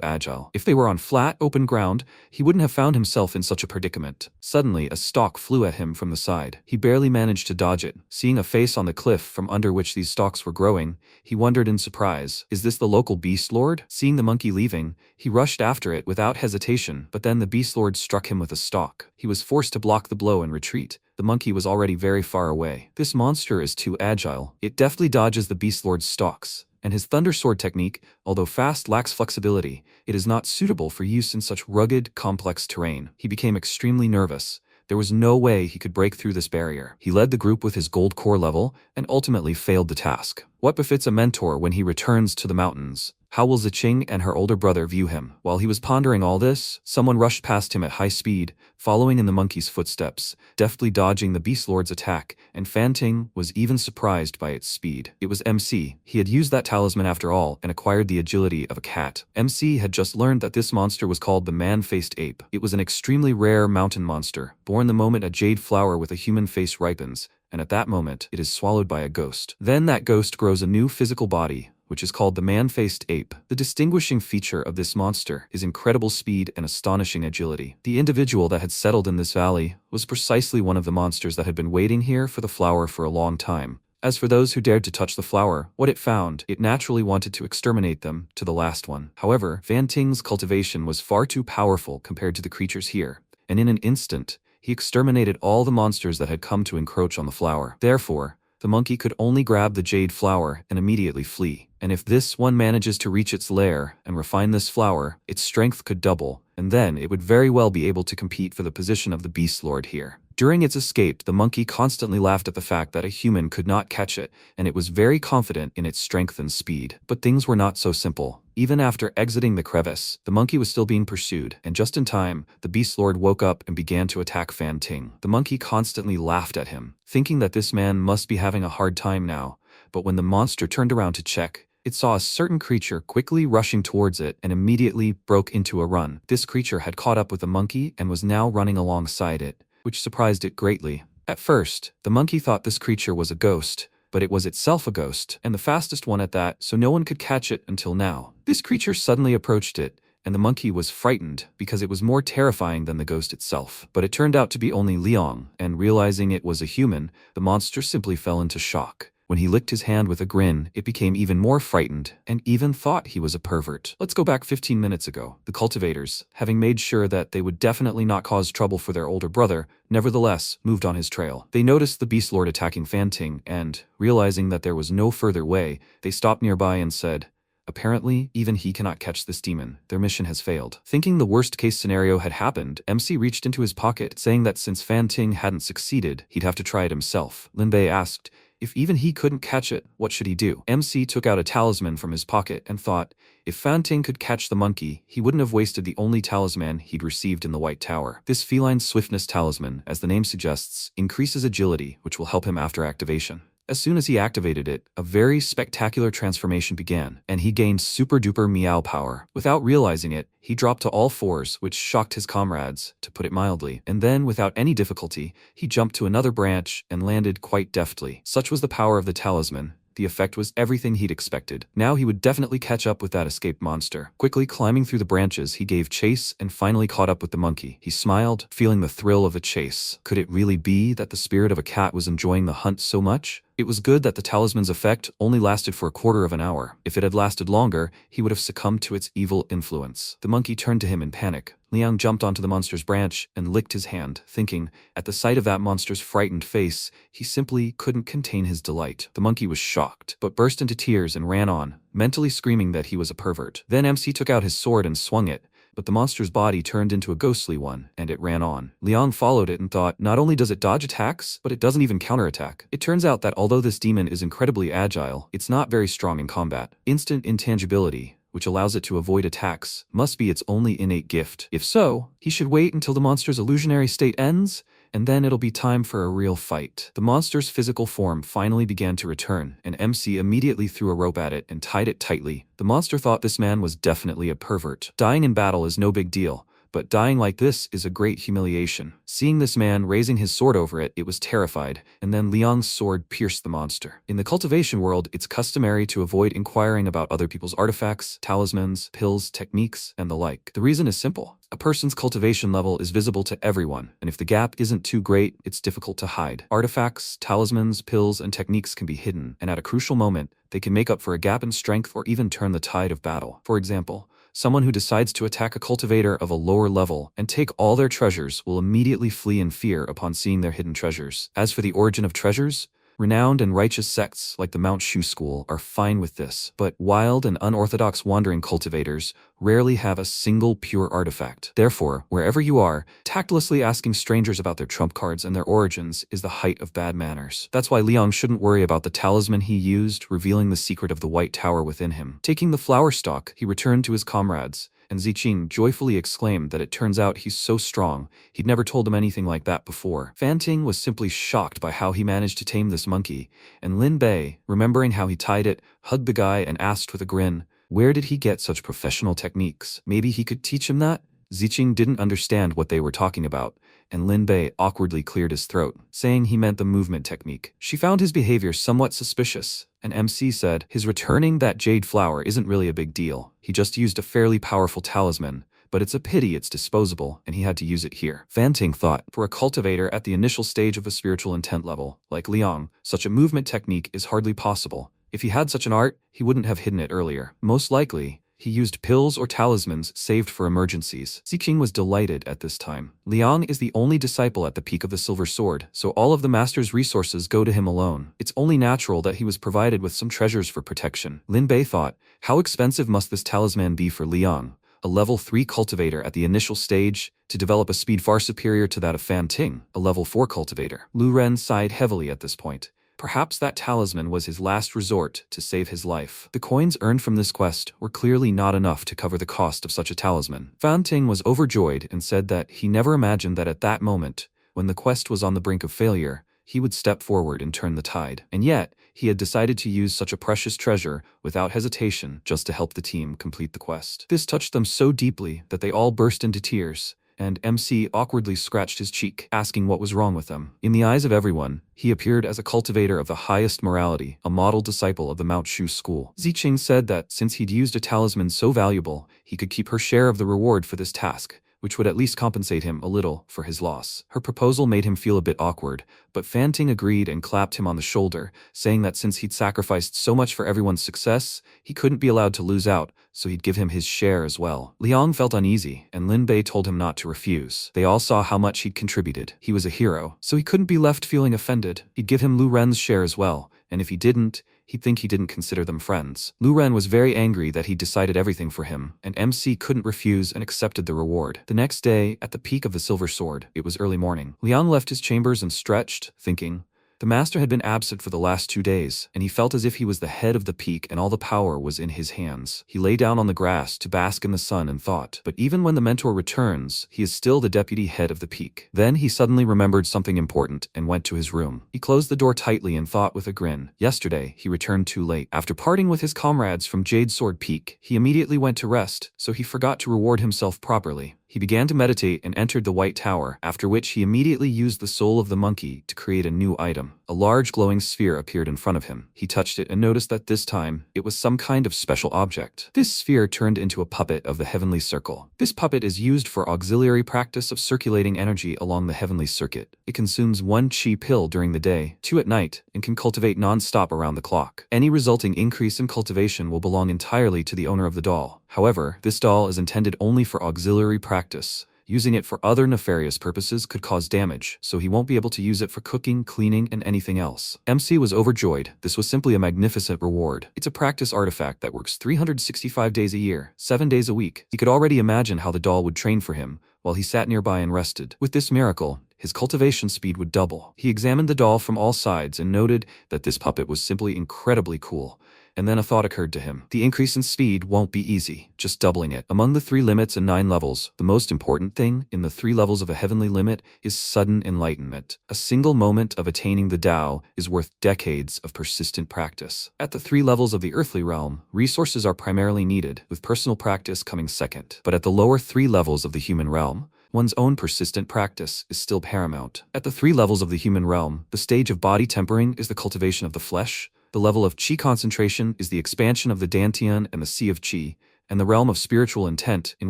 agile. If they were on flat, open ground, he wouldn't have found himself in such a predicament. Suddenly, a stalk flew at him from the side. He barely managed to dodge it. Seeing a face on the cliff from under which these stalks were growing, he wondered in surprise, is this the local beast lord? Seeing the monkey leaving, he rushed after it without hesitation, but then the beast lord struck him with a stalk. He was forced to block the blow and retreat. The monkey was already very far away. This monster is too agile. It deftly dodges the beast lord's stalks, and his Thunder Sword technique, although fast, lacks flexibility. It is not suitable for use in such rugged, complex terrain. He became extremely nervous. There was no way he could break through this barrier. He led the group with his gold core level and ultimately failed the task. What befits a mentor when he returns to the mountains? How will Ziqing and her older brother view him? While he was pondering all this, someone rushed past him at high speed, following in the monkey's footsteps, deftly dodging the beast lord's attack, and Fan Ting was even surprised by its speed. It was MC. He had used that talisman after all and acquired the agility of a cat. MC had just learned that this monster was called the man-faced ape. It was an extremely rare mountain monster, born the moment a jade flower with a human face ripens, and at that moment, it is swallowed by a ghost. Then that ghost grows a new physical body, which is called the man-faced ape. The distinguishing feature of this monster is incredible speed and astonishing agility. The individual that had settled in this valley was precisely one of the monsters that had been waiting here for the flower for a long time. As for those who dared to touch the flower, what it found, it naturally wanted to exterminate them to the last one. However, Fan Ting's cultivation was far too powerful compared to the creatures here, and in an instant, he exterminated all the monsters that had come to encroach on the flower. Therefore, the monkey could only grab the jade flower and immediately flee. And if this one manages to reach its lair and refine this flower, its strength could double, and then it would very well be able to compete for the position of the beast lord here. During its escape, the monkey constantly laughed at the fact that a human could not catch it, and it was very confident in its strength and speed. But things were not so simple. Even after exiting the crevice, the monkey was still being pursued, and just in time, the beast lord woke up and began to attack Fan Ting. The monkey constantly laughed at him, thinking that this man must be having a hard time now, but when the monster turned around to check, it saw a certain creature quickly rushing towards it and immediately broke into a run. This creature had caught up with the monkey and was now running alongside it, which surprised it greatly. At first, the monkey thought this creature was a ghost, but it was itself a ghost, and the fastest one at that, so no one could catch it until now. This creature suddenly approached it, and the monkey was frightened because it was more terrifying than the ghost itself. But it turned out to be only Liang, and realizing it was a human, the monster simply fell into shock. When he licked his hand with a grin, it became even more frightened, and even thought he was a pervert. Let's go back 15 minutes ago. The cultivators, having made sure that they would definitely not cause trouble for their older brother, nevertheless moved on his trail. They noticed the Beast Lord attacking Fanting, and, realizing that there was no further way, they stopped nearby and said, "Apparently, even he cannot catch this demon. Their mission has failed." Thinking the worst-case scenario had happened, MC reached into his pocket, saying that since Fanting hadn't succeeded, he'd have to try it himself. Linbei asked, if even he couldn't catch it, what should he do? MC took out a talisman from his pocket and thought, if Fanting could catch the monkey, he wouldn't have wasted the only talisman he'd received in the White Tower. This feline swiftness talisman, as the name suggests, increases agility, which will help him after activation. As soon as he activated it, a very spectacular transformation began, and he gained super-duper meow power. Without realizing it, he dropped to all fours, which shocked his comrades, to put it mildly, and then, without any difficulty, he jumped to another branch and landed quite deftly. Such was the power of the talisman. The effect was everything he'd expected. Now he would definitely catch up with that escaped monster. Quickly climbing through the branches, he gave chase and finally caught up with the monkey. He smiled, feeling the thrill of the chase. Could it really be that the spirit of a cat was enjoying the hunt so much? It was good that the talisman's effect only lasted for a quarter of an hour. If it had lasted longer, he would have succumbed to its evil influence. The monkey turned to him in panic. Liang jumped onto the monster's branch and licked his hand, thinking, at the sight of that monster's frightened face, he simply couldn't contain his delight. The monkey was shocked, but burst into tears and ran on, mentally screaming that he was a pervert. Then MC took out his sword and swung it, but the monster's body turned into a ghostly one, and it ran on. Liang followed it and thought, not only does it dodge attacks, but it doesn't even counterattack. It turns out that although this demon is incredibly agile, it's not very strong in combat. Instant intangibility, which allows it to avoid attacks, must be its only innate gift. If so, he should wait until the monster's illusionary state ends, and then it'll be time for a real fight. The monster's physical form finally began to return, and MC immediately threw a rope at it and tied it tightly. The monster thought this man was definitely a pervert. Dying in battle is no big deal, but dying like this is a great humiliation. Seeing this man raising his sword over it, it was terrified, and then Liang's sword pierced the monster. In the cultivation world, it's customary to avoid inquiring about other people's artifacts, talismans, pills, techniques, and the like. The reason is simple. A person's cultivation level is visible to everyone, and if the gap isn't too great, it's difficult to hide. Artifacts, talismans, pills, and techniques can be hidden, and at a crucial moment, they can make up for a gap in strength or even turn the tide of battle. For example, someone who decides to attack a cultivator of a lower level and take all their treasures will immediately flee in fear upon seeing their hidden treasures. As for the origin of treasures, renowned and righteous sects like the Mount Shu school are fine with this, but wild and unorthodox wandering cultivators rarely have a single pure artifact. Therefore, wherever you are, tactlessly asking strangers about their trump cards and their origins is the height of bad manners. That's why Liang shouldn't worry about the talisman he used, revealing the secret of the White Tower within him. Taking the flower stalk, he returned to his comrades, and Ziqing joyfully exclaimed that it turns out he's so strong, he'd never told them anything like that before. Fanting was simply shocked by how he managed to tame this monkey, and Lin Bei, remembering how he tied it, hugged the guy and asked with a grin, where did he get such professional techniques? Maybe he could teach him that? Ziqing didn't understand what they were talking about, and Lin Bei awkwardly cleared his throat, saying he meant the movement technique. She found his behavior somewhat suspicious, and MC said his returning that jade flower isn't really a big deal. He just used a fairly powerful talisman, but it's a pity it's disposable, and he had to use it here. Fanting thought, for a cultivator at the initial stage of a spiritual intent level, like Liang, such a movement technique is hardly possible. If he had such an art, he wouldn't have hidden it earlier. Most likely, he used pills or talismans saved for emergencies. Ziqing was delighted at this time. Liang is the only disciple at the peak of the Silver Sword, so all of the master's resources go to him alone. It's only natural that he was provided with some treasures for protection. Lin Bei thought, how expensive must this talisman be for Liang, a level 3 cultivator at the initial stage, to develop a speed far superior to that of Fanting, a level 4 cultivator. Lu Ren sighed heavily at this point. Perhaps that talisman was his last resort to save his life. The coins earned from this quest were clearly not enough to cover the cost of such a talisman. Fanting was overjoyed and said that he never imagined that at that moment, when the quest was on the brink of failure, he would step forward and turn the tide. And yet, he had decided to use such a precious treasure without hesitation just to help the team complete the quest. This touched them so deeply that they all burst into tears, and MC awkwardly scratched his cheek, asking what was wrong with him. In the eyes of everyone, he appeared as a cultivator of the highest morality, a model disciple of the Mount Shu school. Ziqing said that since he'd used a talisman so valuable, he could keep her share of the reward for this task, which would at least compensate him a little for his loss. Her proposal made him feel a bit awkward, but Fanting agreed and clapped him on the shoulder, saying that since he'd sacrificed so much for everyone's success, he couldn't be allowed to lose out, so he'd give him his share as well. Liang felt uneasy, and Lin Bei told him not to refuse. They all saw how much he'd contributed. He was a hero, so he couldn't be left feeling offended. He'd give him Lu Ren's share as well, and if he didn't, he'd think he didn't consider them friends. Lu Ren was very angry that he'd decided everything for him, and MC couldn't refuse and accepted the reward. The next day, at the peak of the Silver Sword, it was early morning. Liang left his chambers and stretched, thinking. The master had been absent for the last 2 days, and he felt as if he was the head of the peak and all the power was in his hands. He lay down on the grass to bask in the sun and thought, but even when the mentor returns, he is still the deputy head of the peak. Then he suddenly remembered something important and went to his room. He closed the door tightly and thought with a grin. Yesterday, he returned too late. After parting with his comrades from Jade Sword Peak, he immediately went to rest, so he forgot to reward himself properly. He began to meditate and entered the White Tower, after which he immediately used the soul of the monkey to create a new item. A large glowing sphere appeared in front of him. He touched it and noticed that this time, it was some kind of special object. This sphere turned into a puppet of the heavenly circle. This puppet is used for auxiliary practice of circulating energy along the heavenly circuit. It consumes 1 chi pill during the day, 2 at night, and can cultivate non-stop around the clock. Any resulting increase in cultivation will belong entirely to the owner of the doll. However, this doll is intended only for auxiliary practice. Using it for other nefarious purposes could cause damage, so he won't be able to use it for cooking, cleaning, and anything else. MC was overjoyed. This was simply a magnificent reward. It's a practice artifact that works 365 days a year, 7 days a week. He could already imagine how the doll would train for him, while he sat nearby and rested. With this miracle, his cultivation speed would double. He examined the doll from all sides and noted that this puppet was simply incredibly cool. And then a thought occurred to him. The increase in speed won't be easy, just doubling it. Among the 3 limits and 9 levels, the most important thing in the 3 levels of a heavenly limit is sudden enlightenment. A single moment of attaining the Tao is worth decades of persistent practice. At the 3 levels of the earthly realm, resources are primarily needed, with personal practice coming second. But at the lower 3 levels of the human realm, one's own persistent practice is still paramount. At the 3 levels of the human realm, the stage of body tempering is the cultivation of the flesh, the level of chi concentration is the expansion of the dantian and the sea of chi, and the realm of spiritual intent, in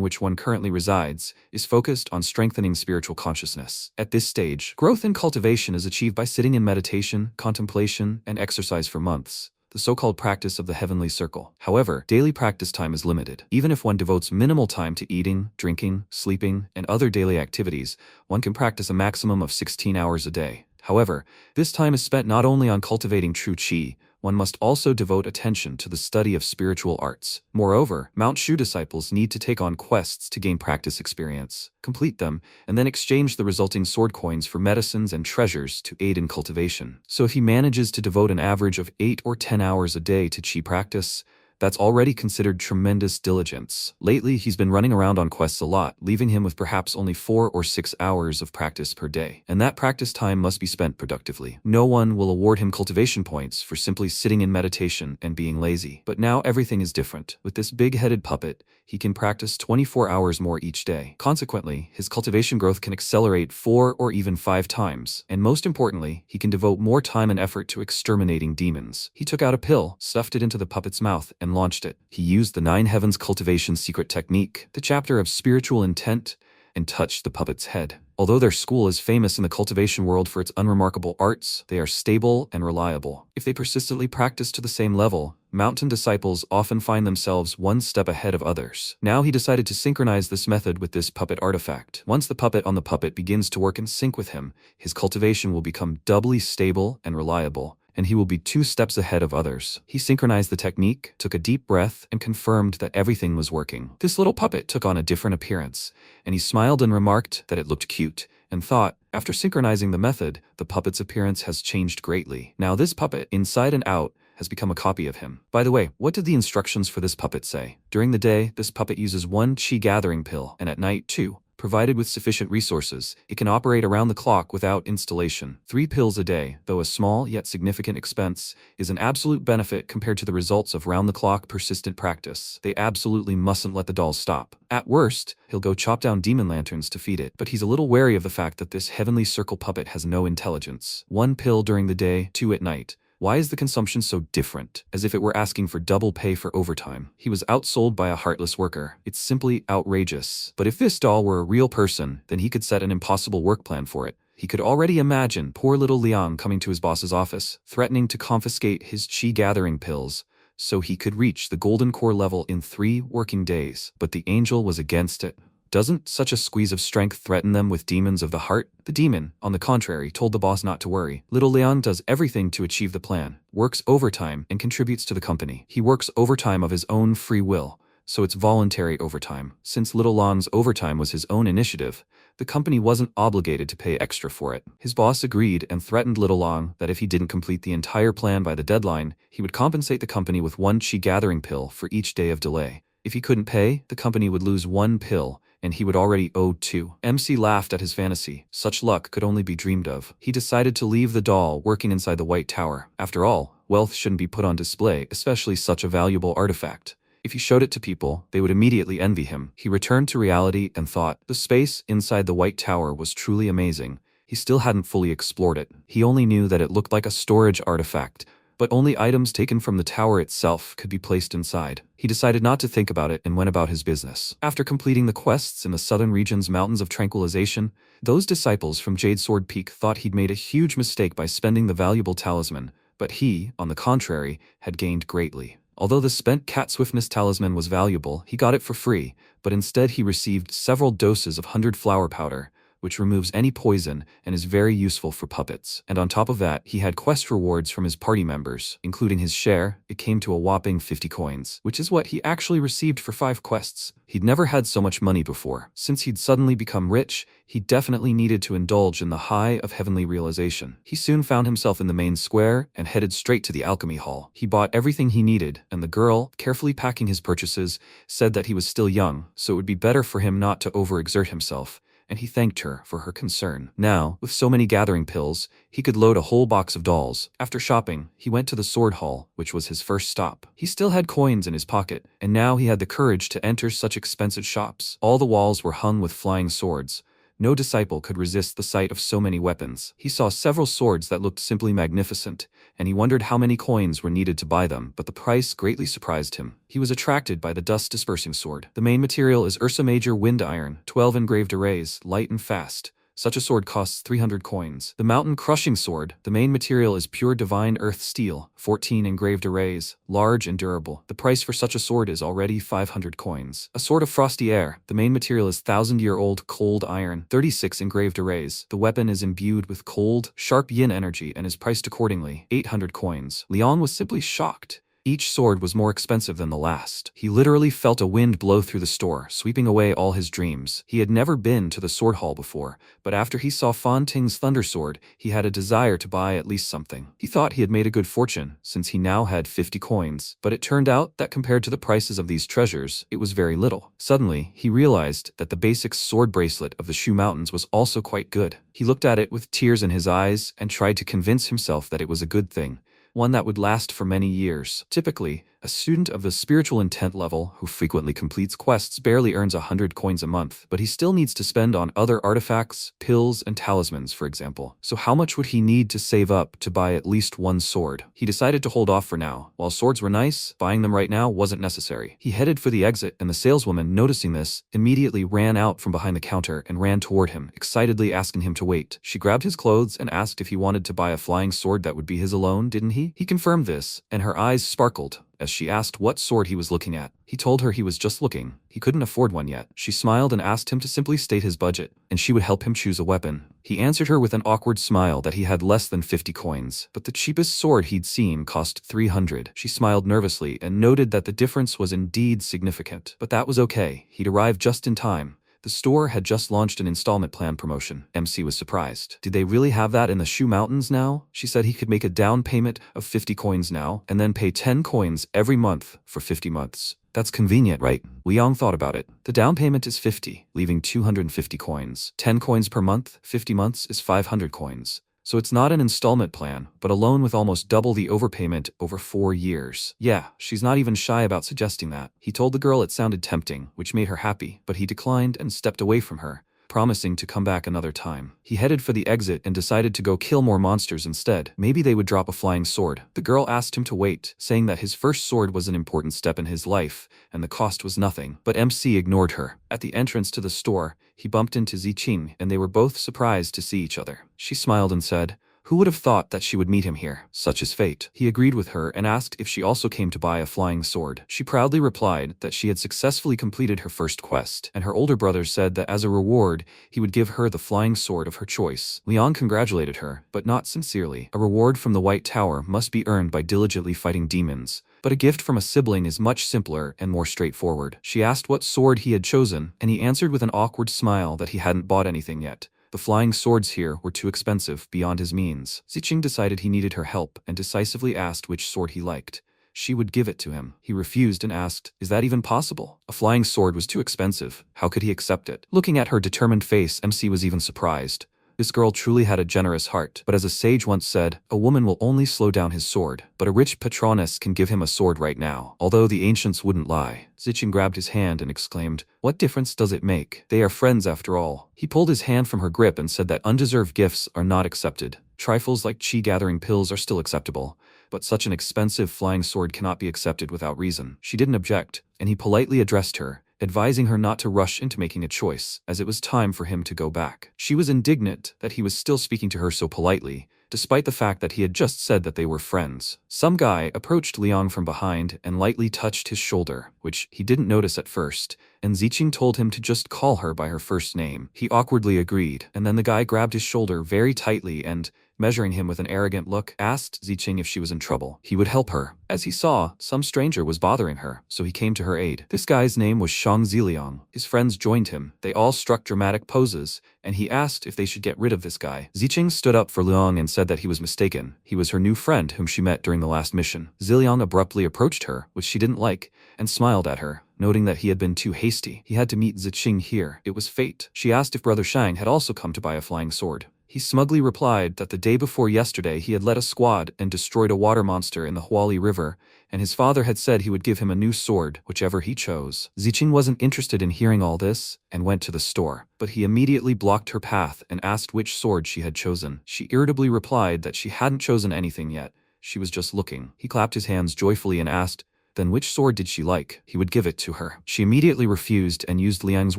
which one currently resides, is focused on strengthening spiritual consciousness. At this stage, growth in cultivation is achieved by sitting in meditation, contemplation, and exercise for months, the so-called practice of the heavenly circle. However, daily practice time is limited. Even if one devotes minimal time to eating, drinking, sleeping, and other daily activities, one can practice a maximum of 16 hours a day. However, this time is spent not only on cultivating true chi, one must also devote attention to the study of spiritual arts. Moreover, Mount Shu disciples need to take on quests to gain practice experience, complete them, and then exchange the resulting sword coins for medicines and treasures to aid in cultivation. So if he manages to devote an average of 8 or 10 hours a day to chi practice, that's already considered tremendous diligence. Lately, he's been running around on quests a lot, leaving him with perhaps only 4 or 6 hours of practice per day. And that practice time must be spent productively. No one will award him cultivation points for simply sitting in meditation and being lazy. But now everything is different. With this big-headed puppet, he can practice 24 hours more each day. Consequently, his cultivation growth can accelerate 4 or even 5 times. And most importantly, he can devote more time and effort to exterminating demons. He took out a pill, stuffed it into the puppet's mouth, and launched it. He used the 9 Heavens cultivation secret technique, the chapter of spiritual intent, and touched the puppet's head. Although their school is famous in the cultivation world for its unremarkable arts, they are stable and reliable. If they persistently practice to the same level, mountain disciples often find themselves one step ahead of others. Now he decided to synchronize this method with this puppet artifact. Once the puppet on the puppet begins to work in sync with him, his cultivation will become doubly stable and reliable, and he will be 2 steps ahead of others. He synchronized the technique, took a deep breath, and confirmed that everything was working. This little puppet took on a different appearance, and he smiled and remarked that it looked cute, and thought, after synchronizing the method, the puppet's appearance has changed greatly. Now this puppet, inside and out, has become a copy of him. By the way, what did the instructions for this puppet say? During the day, this puppet uses 1 chi gathering pill, and at night 2. Provided with sufficient resources, it can operate around the clock without installation. 3 pills a day, though a small yet significant expense, is an absolute benefit compared to the results of round-the-clock persistent practice. They absolutely mustn't let the dolls stop. At worst, he'll go chop down demon lanterns to feed it, but he's a little wary of the fact that this heavenly circle puppet has no intelligence. 1 pill during the day, 2 at night. Why is the consumption so different? As if it were asking for double pay for overtime. He was outsold by a heartless worker. It's simply outrageous. But if this doll were a real person, then he could set an impossible work plan for it. He could already imagine poor little Liang coming to his boss's office, threatening to confiscate his chi-gathering pills, so he could reach the golden core level in 3 working days. But the angel was against it. Doesn't such a squeeze of strength threaten them with demons of the heart? The demon, on the contrary, told the boss not to worry. Little Leon does everything to achieve the plan, works overtime, and contributes to the company. He works overtime of his own free will, so it's voluntary overtime. Since Little Leon's overtime was his own initiative, the company wasn't obligated to pay extra for it. His boss agreed and threatened Little Long that if he didn't complete the entire plan by the deadline, he would compensate the company with 1 chi-gathering pill for each day of delay. If he couldn't pay, the company would lose 1 pill, and he would already owe 2. MC laughed at his fantasy. Such luck could only be dreamed of. He decided to leave the doll working inside the White Tower. After all, wealth shouldn't be put on display, especially such a valuable artifact. If he showed it to people, they would immediately envy him. He returned to reality and thought, the space inside the White Tower was truly amazing. He still hadn't fully explored it. He only knew that it looked like a storage artifact, but only items taken from the tower itself could be placed inside. He decided not to think about it and went about his business. After completing the quests in the southern region's Mountains of Tranquilization, those disciples from Jade Sword Peak thought he'd made a huge mistake by spending the valuable talisman, but he, on the contrary, had gained greatly. Although the spent cat swiftness talisman was valuable, he got it for free, but instead he received several doses of 100 flower powder, which removes any poison and is very useful for puppets. And on top of that, he had quest rewards from his party members, including his share. It came to a whopping 50 coins, which is what he actually received for 5 quests. He'd never had so much money before. Since he'd suddenly become rich, he definitely needed to indulge in the high of heavenly realization. He soon found himself in the main square and headed straight to the alchemy hall. He bought everything he needed, and the girl, carefully packing his purchases, said that he was still young, so it would be better for him not to overexert himself, and he thanked her for her concern. Now, with so many gathering pills, he could load a whole box of dolls. After shopping, he went to the sword hall, which was his first stop. He still had coins in his pocket, and now he had the courage to enter such expensive shops. All the walls were hung with flying swords. No disciple could resist the sight of so many weapons. He saw several swords that looked simply magnificent, and he wondered how many coins were needed to buy them, but the price greatly surprised him. He was attracted by the dust-dispersing sword. The main material is Ursa Major Wind Iron, 12 engraved arrays, light and fast. Such a sword costs 300 coins. The Mountain Crushing Sword, the main material is pure divine earth steel, 14 engraved arrays, large and durable. The price for such a sword is already 500 coins. A Sword of Frosty Air, the main material is 1,000-year-old cold iron, 36 engraved arrays. The weapon is imbued with cold, sharp yin energy and is priced accordingly, 800 coins. Liang was simply shocked. Each sword was more expensive than the last. He literally felt a wind blow through the store, sweeping away all his dreams. He had never been to the sword hall before, but after he saw Fan Ting's thunder sword, he had a desire to buy at least something. He thought he had made a good fortune, since he now had 50 coins, but it turned out that compared to the prices of these treasures, it was very little. Suddenly, he realized that the basic sword bracelet of the Shu Mountains was also quite good. He looked at it with tears in his eyes and tried to convince himself that it was a good thing, one that would last for many years. Typically, a student of the spiritual intent level who frequently completes quests barely earns 100 coins a month, but he still needs to spend on other artifacts, pills, and talismans, for example. So how much would he need to save up to buy at least 1 sword? He decided to hold off for now. While swords were nice, buying them right now wasn't necessary. He headed for the exit, and the saleswoman, noticing this, immediately ran out from behind the counter and ran toward him, excitedly asking him to wait. She grabbed his clothes and asked if he wanted to buy a flying sword that would be his alone, didn't he? He confirmed this, and her eyes sparkled as she asked what sword he was looking at. He told her he was just looking. He couldn't afford one yet. She smiled and asked him to simply state his budget, and she would help him choose a weapon. He answered her with an awkward smile that he had less than 50 coins, but the cheapest sword he'd seen cost 300. She smiled nervously and noted that the difference was indeed significant. But that was okay. He'd arrived just in time. The store had just launched an installment plan promotion. MC was surprised. Did they really have that in the Shu Mountains now? She said he could make a down payment of 50 coins now, and then pay 10 coins every month for 50 months. That's convenient, right? Liang thought about it. The down payment is 50, leaving 250 coins. 10 coins per month, 50 months is 500 coins. So it's not an installment plan, but a loan with almost double the overpayment over 4 years. Yeah, she's not even shy about suggesting that. He told the girl it sounded tempting, which made her happy, but he declined and stepped away from her, promising to come back another time. He headed for the exit and decided to go kill more monsters instead. Maybe they would drop a flying sword. The girl asked him to wait, saying that his first sword was an important step in his life, and the cost was nothing. But MC ignored her. At the entrance to the store, he bumped into Ziqing, and they were both surprised to see each other. She smiled and said, "Who would have thought that she would meet him here? Such is fate." He agreed with her and asked if she also came to buy a flying sword. She proudly replied that she had successfully completed her first quest, and her older brother said that as a reward, he would give her the flying sword of her choice. Liang congratulated her, but not sincerely. A reward from the White Tower must be earned by diligently fighting demons, but a gift from a sibling is much simpler and more straightforward. She asked what sword he had chosen, and he answered with an awkward smile that he hadn't bought anything yet. The flying swords here were too expensive, beyond his means. Ziqing decided he needed her help and decisively asked which sword he liked. She would give it to him. He refused and asked, "Is that even possible?" A flying sword was too expensive. How could he accept it? Looking at her determined face, MC was even surprised. This girl truly had a generous heart, but as a sage once said, a woman will only slow down his sword, but a rich patroness can give him a sword right now. Although the ancients wouldn't lie. Ziqing grabbed his hand and exclaimed, "What difference does it make? They are friends after all." He pulled his hand from her grip and said that undeserved gifts are not accepted. Trifles like chi-gathering pills are still acceptable, but such an expensive flying sword cannot be accepted without reason. She didn't object, and he politely addressed her, advising her not to rush into making a choice, as it was time for him to go back. She was indignant that he was still speaking to her so politely, despite the fact that he had just said that they were friends. Some guy approached Liang from behind and lightly touched his shoulder, which he didn't notice at first, and Ziqing told him to just call her by her first name. He awkwardly agreed, and then the guy grabbed his shoulder very tightly and, measuring him with an arrogant look, asked Ziqing if she was in trouble. He would help her, as he saw some stranger was bothering her, so he came to her aid. This guy's name was Shang Ziliang. His friends joined him. They all struck dramatic poses, and he asked if they should get rid of this guy. Ziqing stood up for Liang and said that he was mistaken. He was her new friend whom she met during the last mission. Ziliang abruptly approached her, which she didn't like, and smiled at her, noting that he had been too hasty. He had to meet Ziqing here. It was fate. She asked if Brother Shang had also come to buy a flying sword. He smugly replied that the day before yesterday he had led a squad and destroyed a water monster in the Huali River, and his father had said he would give him a new sword, whichever he chose. Ziqing wasn't interested in hearing all this, and went to the store, but he immediately blocked her path and asked which sword she had chosen. She irritably replied that she hadn't chosen anything yet. She was just looking. He clapped his hands joyfully and asked, then which sword did she like? He would give it to her. She immediately refused and used Liang's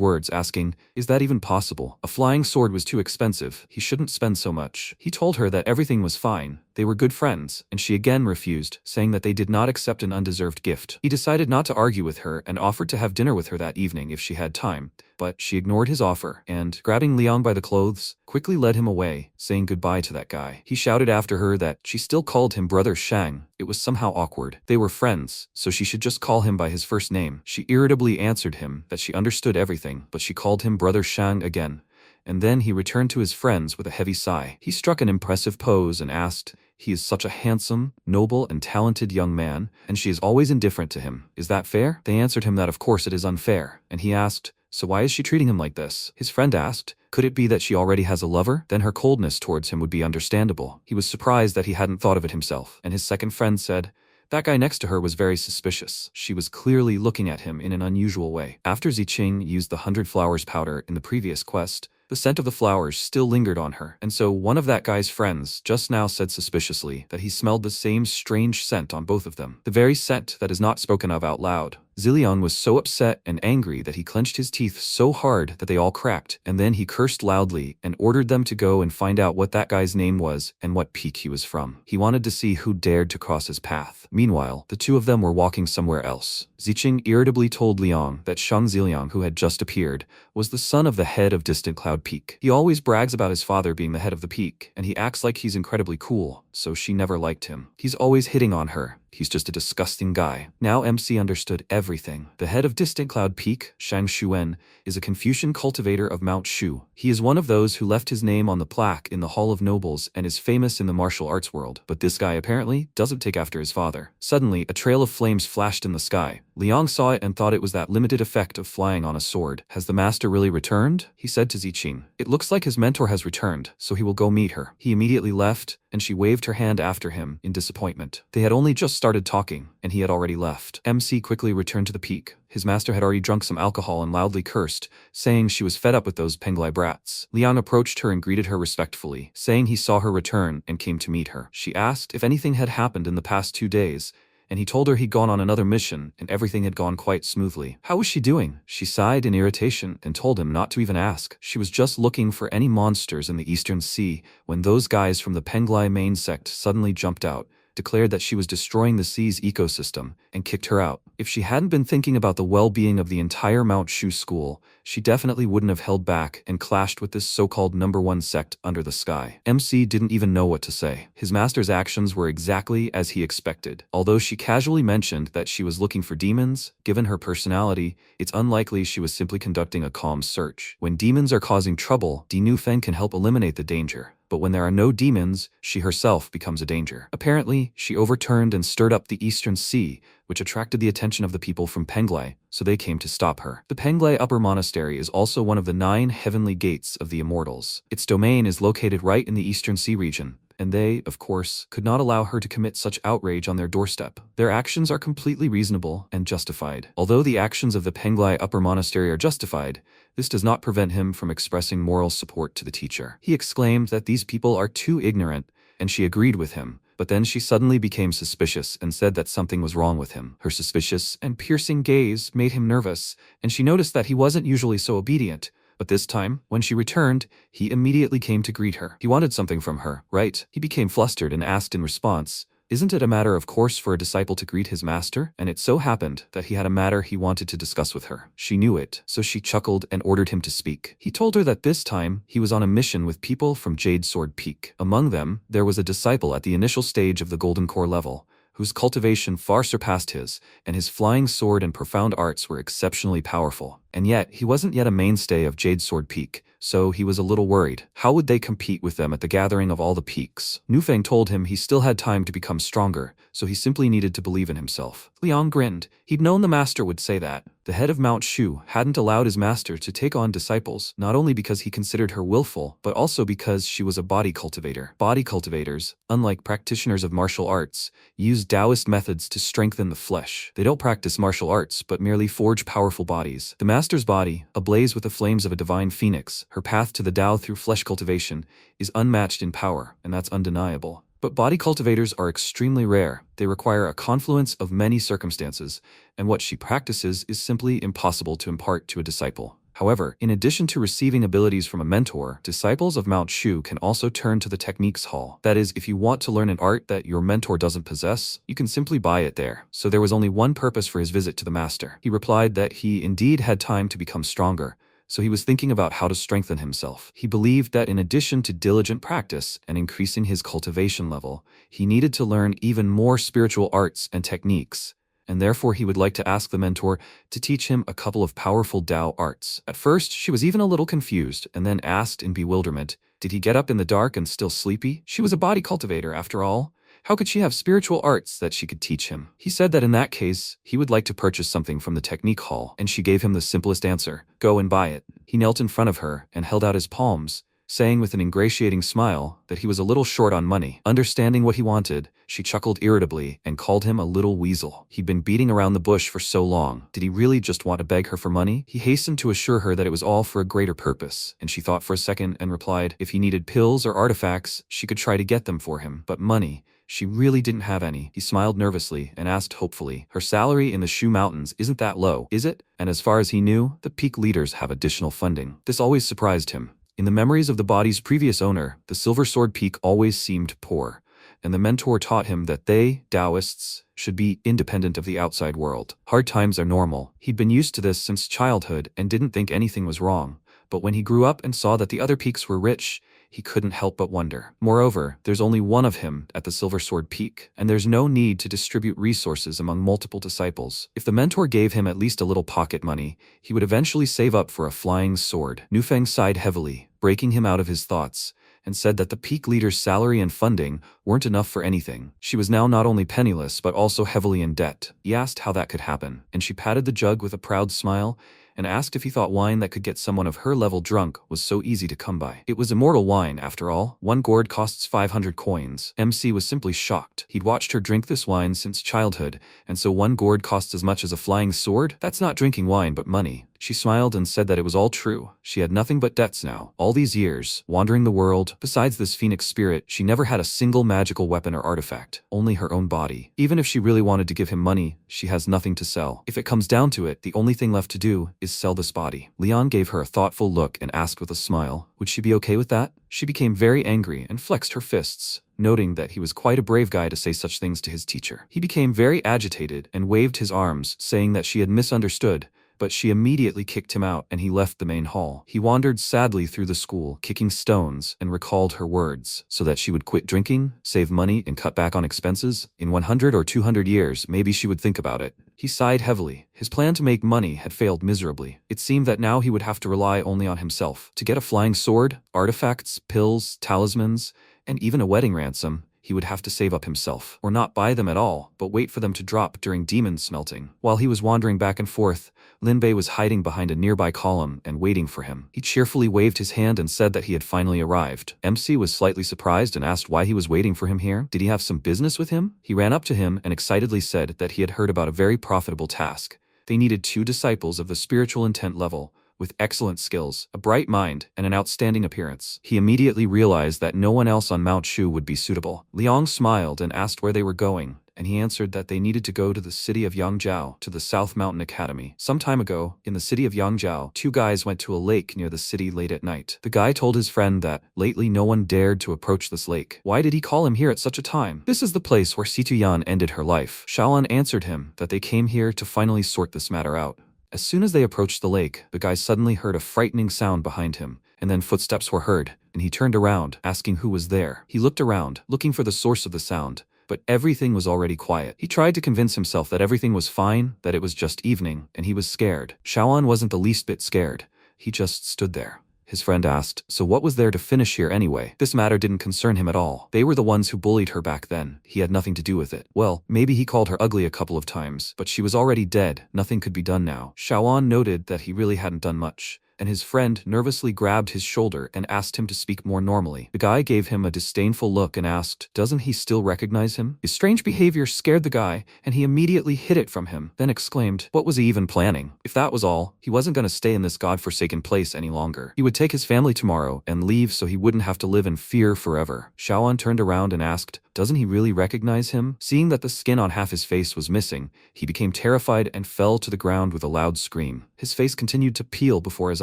words, asking, "Is that even possible? A flying sword was too expensive. He shouldn't spend so much." He told her that everything was fine. They were good friends, and she again refused, saying that they did not accept an undeserved gift. He decided not to argue with her and offered to have dinner with her that evening if she had time, but she ignored his offer and, grabbing Liang by the clothes, quickly led him away, saying goodbye to that guy. He shouted after her that she still called him Brother Shang. It was somehow awkward. They were friends, so she should just call him by his first name. She irritably answered him that she understood everything, but she called him Brother Shang again. And then he returned to his friends with a heavy sigh. He struck an impressive pose and asked, "He is such a handsome, noble, and talented young man, and she is always indifferent to him. Is that fair?" They answered him that of course it is unfair, and he asked, "So why is she treating him like this?" His friend asked, "Could it be that she already has a lover? Then her coldness towards him would be understandable." He was surprised that he hadn't thought of it himself, and his second friend said, "That guy next to her was very suspicious. She was clearly looking at him in an unusual way." After Ziqing used the 100 flowers powder in the previous quest, the scent of the flowers still lingered on her, and so one of that guy's friends just now said suspiciously that he smelled the same strange scent on both of them. The very scent that is not spoken of out loud. Ziliang was so upset and angry that he clenched his teeth so hard that they all cracked, and then he cursed loudly and ordered them to go and find out what that guy's name was and what peak he was from. He wanted to see who dared to cross his path. Meanwhile, the two of them were walking somewhere else. Ziqing irritably told Liang that Shang Ziliang, who had just appeared, was the son of the head of Distant Cloud Peak. He always brags about his father being the head of the peak, and he acts like he's incredibly cool, so she never liked him. He's always hitting on her, he's just a disgusting guy. Now MC understood everything. The head of Distant Cloud Peak, Shang Xuan, is a Confucian cultivator of Mount Shu. He is one of those who left his name on the plaque in the Hall of Nobles and is famous in the martial arts world. But this guy apparently doesn't take after his father. Suddenly, a trail of flames flashed in the sky. Liang saw it and thought it was that limited effect of flying on a sword. Has the master really returned? He said to Ziqing. It looks like his mentor has returned, so he will go meet her. He immediately left, and she waved her hand after him in disappointment. They had only just started talking, and he had already left. MC quickly returned to the peak. His master had already drunk some alcohol and loudly cursed, saying she was fed up with those Penglai brats. Liang approached her and greeted her respectfully, saying he saw her return and came to meet her. She asked if anything had happened in the past 2 days, and he told her he'd gone on another mission and everything had gone quite smoothly. How was she doing? She sighed in irritation and told him not to even ask. She was just looking for any monsters in the Eastern Sea when those guys from the Penglai main sect suddenly jumped out, declared that she was destroying the sea's ecosystem, and kicked her out. If she hadn't been thinking about the well-being of the entire Mount Shu school, she definitely wouldn't have held back and clashed with this so-called #1 sect under the sky. MC didn't even know what to say. His master's actions were exactly as he expected. Although she casually mentioned that she was looking for demons, given her personality, it's unlikely she was simply conducting a calm search. When demons are causing trouble, Di Nufeng can help eliminate the danger. But when there are no demons, she herself becomes a danger. Apparently, she overturned and stirred up the Eastern Sea, which attracted the attention of the people from Penglai, so they came to stop her. The Penglai Upper Monastery is also one of the 9 heavenly gates of the Immortals. Its domain is located right in the Eastern Sea region, and they, of course, could not allow her to commit such outrage on their doorstep. Their actions are completely reasonable and justified. Although the actions of the Penglai Upper Monastery are justified, this does not prevent him from expressing moral support to the teacher. He exclaimed that these people are too ignorant, and she agreed with him. But then she suddenly became suspicious and said that something was wrong with him. Her suspicious and piercing gaze made him nervous, and she noticed that he wasn't usually so obedient. But this time, when she returned, he immediately came to greet her. He wanted something from her, right? He became flustered and asked in response, "Isn't it a matter of course for a disciple to greet his master?" And it so happened that he had a matter he wanted to discuss with her. She knew it, so she chuckled and ordered him to speak. He told her that this time, he was on a mission with people from Jade Sword Peak. Among them, there was a disciple at the initial stage of the Golden Core level, whose cultivation far surpassed his, and his flying sword and profound arts were exceptionally powerful. And yet, he wasn't yet a mainstay of Jade Sword Peak, so he was a little worried. How would they compete with them at the gathering of all the peaks? Nufeng told him he still had time to become stronger, so he simply needed to believe in himself. Liang grinned. He'd known the master would say that. The head of Mount Shu hadn't allowed his master to take on disciples, not only because he considered her willful, but also because she was a body cultivator. Body cultivators, unlike practitioners of martial arts, use Taoist methods to strengthen the flesh. They don't practice martial arts, but merely forge powerful bodies. The master's body, ablaze with the flames of a divine phoenix, her path to the Tao through flesh cultivation, is unmatched in power, and that's undeniable. But body cultivators are extremely rare. They require a confluence of many circumstances, and what she practices is simply impossible to impart to a disciple. However, in addition to receiving abilities from a mentor, disciples of Mount Shu can also turn to the Techniques Hall. That is, if you want to learn an art that your mentor doesn't possess, you can simply buy it there. So there was only one purpose for his visit to the master. He replied that he indeed had time to become stronger, so he was thinking about how to strengthen himself. He believed that in addition to diligent practice and increasing his cultivation level, he needed to learn even more spiritual arts and techniques, and therefore he would like to ask the mentor to teach him a couple of powerful Tao arts. At first, she was even a little confused, and then asked in bewilderment, did he get up in the dark and still sleepy? She was a body cultivator, after all. How could she have spiritual arts that she could teach him? He said that in that case, he would like to purchase something from the Technique Hall, and she gave him the simplest answer, go and buy it. He knelt in front of her and held out his palms, saying with an ingratiating smile that he was a little short on money. Understanding what he wanted, she chuckled irritably and called him a little weasel. He'd been beating around the bush for so long. Did he really just want to beg her for money? He hastened to assure her that it was all for a greater purpose, and she thought for a second and replied, if he needed pills or artifacts, she could try to get them for him, but money, she really didn't have any. He smiled nervously and asked hopefully, her salary in the Shu Mountains isn't that low, is it? And as far as he knew, the peak leaders have additional funding. This always surprised him. In the memories of the body's previous owner, the Silver Sword Peak always seemed poor, and the mentor taught him that they, Taoists, should be independent of the outside world. Hard times are normal. He'd been used to this since childhood and didn't think anything was wrong. But when he grew up and saw that the other peaks were rich, he couldn't help but wonder. Moreover, there's only one of him at the Silver Sword Peak, and there's no need to distribute resources among multiple disciples. If the mentor gave him at least a little pocket money, he would eventually save up for a flying sword. Nufeng sighed heavily, breaking him out of his thoughts, and said that the peak leader's salary and funding weren't enough for anything. She was now not only penniless but also heavily in debt. He asked how that could happen, and she patted the jug with a proud smile and asked if he thought wine that could get someone of her level drunk was so easy to come by. It was immortal wine, after all. One gourd costs 500 coins. MC was simply shocked. He'd watched her drink this wine since childhood, and so one gourd costs as much as a flying sword? That's not drinking wine but money. She smiled and said that it was all true. She had nothing but debts now. All these years, wandering the world, besides this phoenix spirit, she never had a single magical weapon or artifact, only her own body. Even if she really wanted to give him money, she has nothing to sell. If it comes down to it, the only thing left to do is sell this body. Leon gave her a thoughtful look and asked with a smile, would she be okay with that? She became very angry and flexed her fists, noting that he was quite a brave guy to say such things to his teacher. He became very agitated and waved his arms, saying that she had misunderstood, but she immediately kicked him out and he left the main hall. He wandered sadly through the school, kicking stones, and recalled her words, so that she would quit drinking, save money, and cut back on expenses. In 100 or 200 years, maybe she would think about it. He sighed heavily. His plan to make money had failed miserably. It seemed that now he would have to rely only on himself. To get a flying sword, artifacts, pills, talismans, and even a wedding ransom, he would have to save up himself, or not buy them at all, but wait for them to drop during demon smelting. While he was wandering back and forth, Linbei was hiding behind a nearby column and waiting for him. He cheerfully waved his hand and said that he had finally arrived. MC was slightly surprised and asked why he was waiting for him here. Did he have some business with him? He ran up to him and excitedly said that he had heard about a very profitable task. They needed 2 disciples of the spiritual intent level, with excellent skills, a bright mind, and an outstanding appearance. He immediately realized that no one else on Mount Shu would be suitable. Liang smiled and asked where they were going, and he answered that they needed to go to the city of Yangzhou, to the South Mountain Academy. Some time ago, in the city of Yangzhou, 2 guys went to a lake near the city late at night. The guy told his friend that, lately no one dared to approach this lake. Why did he call him here at such a time? This is the place where Situ Yan ended her life. Shaolan answered him that they came here to finally sort this matter out. As soon as they approached the lake, the guy suddenly heard a frightening sound behind him, and then footsteps were heard, and he turned around, asking who was there. He looked around, looking for the source of the sound, but everything was already quiet. He tried to convince himself that everything was fine, that it was just evening, and he was scared. Shaolan wasn't the least bit scared. He just stood there. His friend asked, so what was there to finish here anyway? This matter didn't concern him at all. They were the ones who bullied her back then. He had nothing to do with it. Well, maybe he called her ugly a couple of times, but she was already dead. Nothing could be done now. Shaolan noted that he really hadn't done much, and his friend nervously grabbed his shoulder and asked him to speak more normally. The guy gave him a disdainful look and asked, doesn't he still recognize him? His strange behavior scared the guy, and he immediately hid it from him, then exclaimed, what was he even planning? If that was all, he wasn't going to stay in this godforsaken place any longer. He would take his family tomorrow and leave so he wouldn't have to live in fear forever. Shaolan turned around and asked, doesn't he really recognize him? Seeing that the skin on half his face was missing, he became terrified and fell to the ground with a loud scream. His face continued to peel before his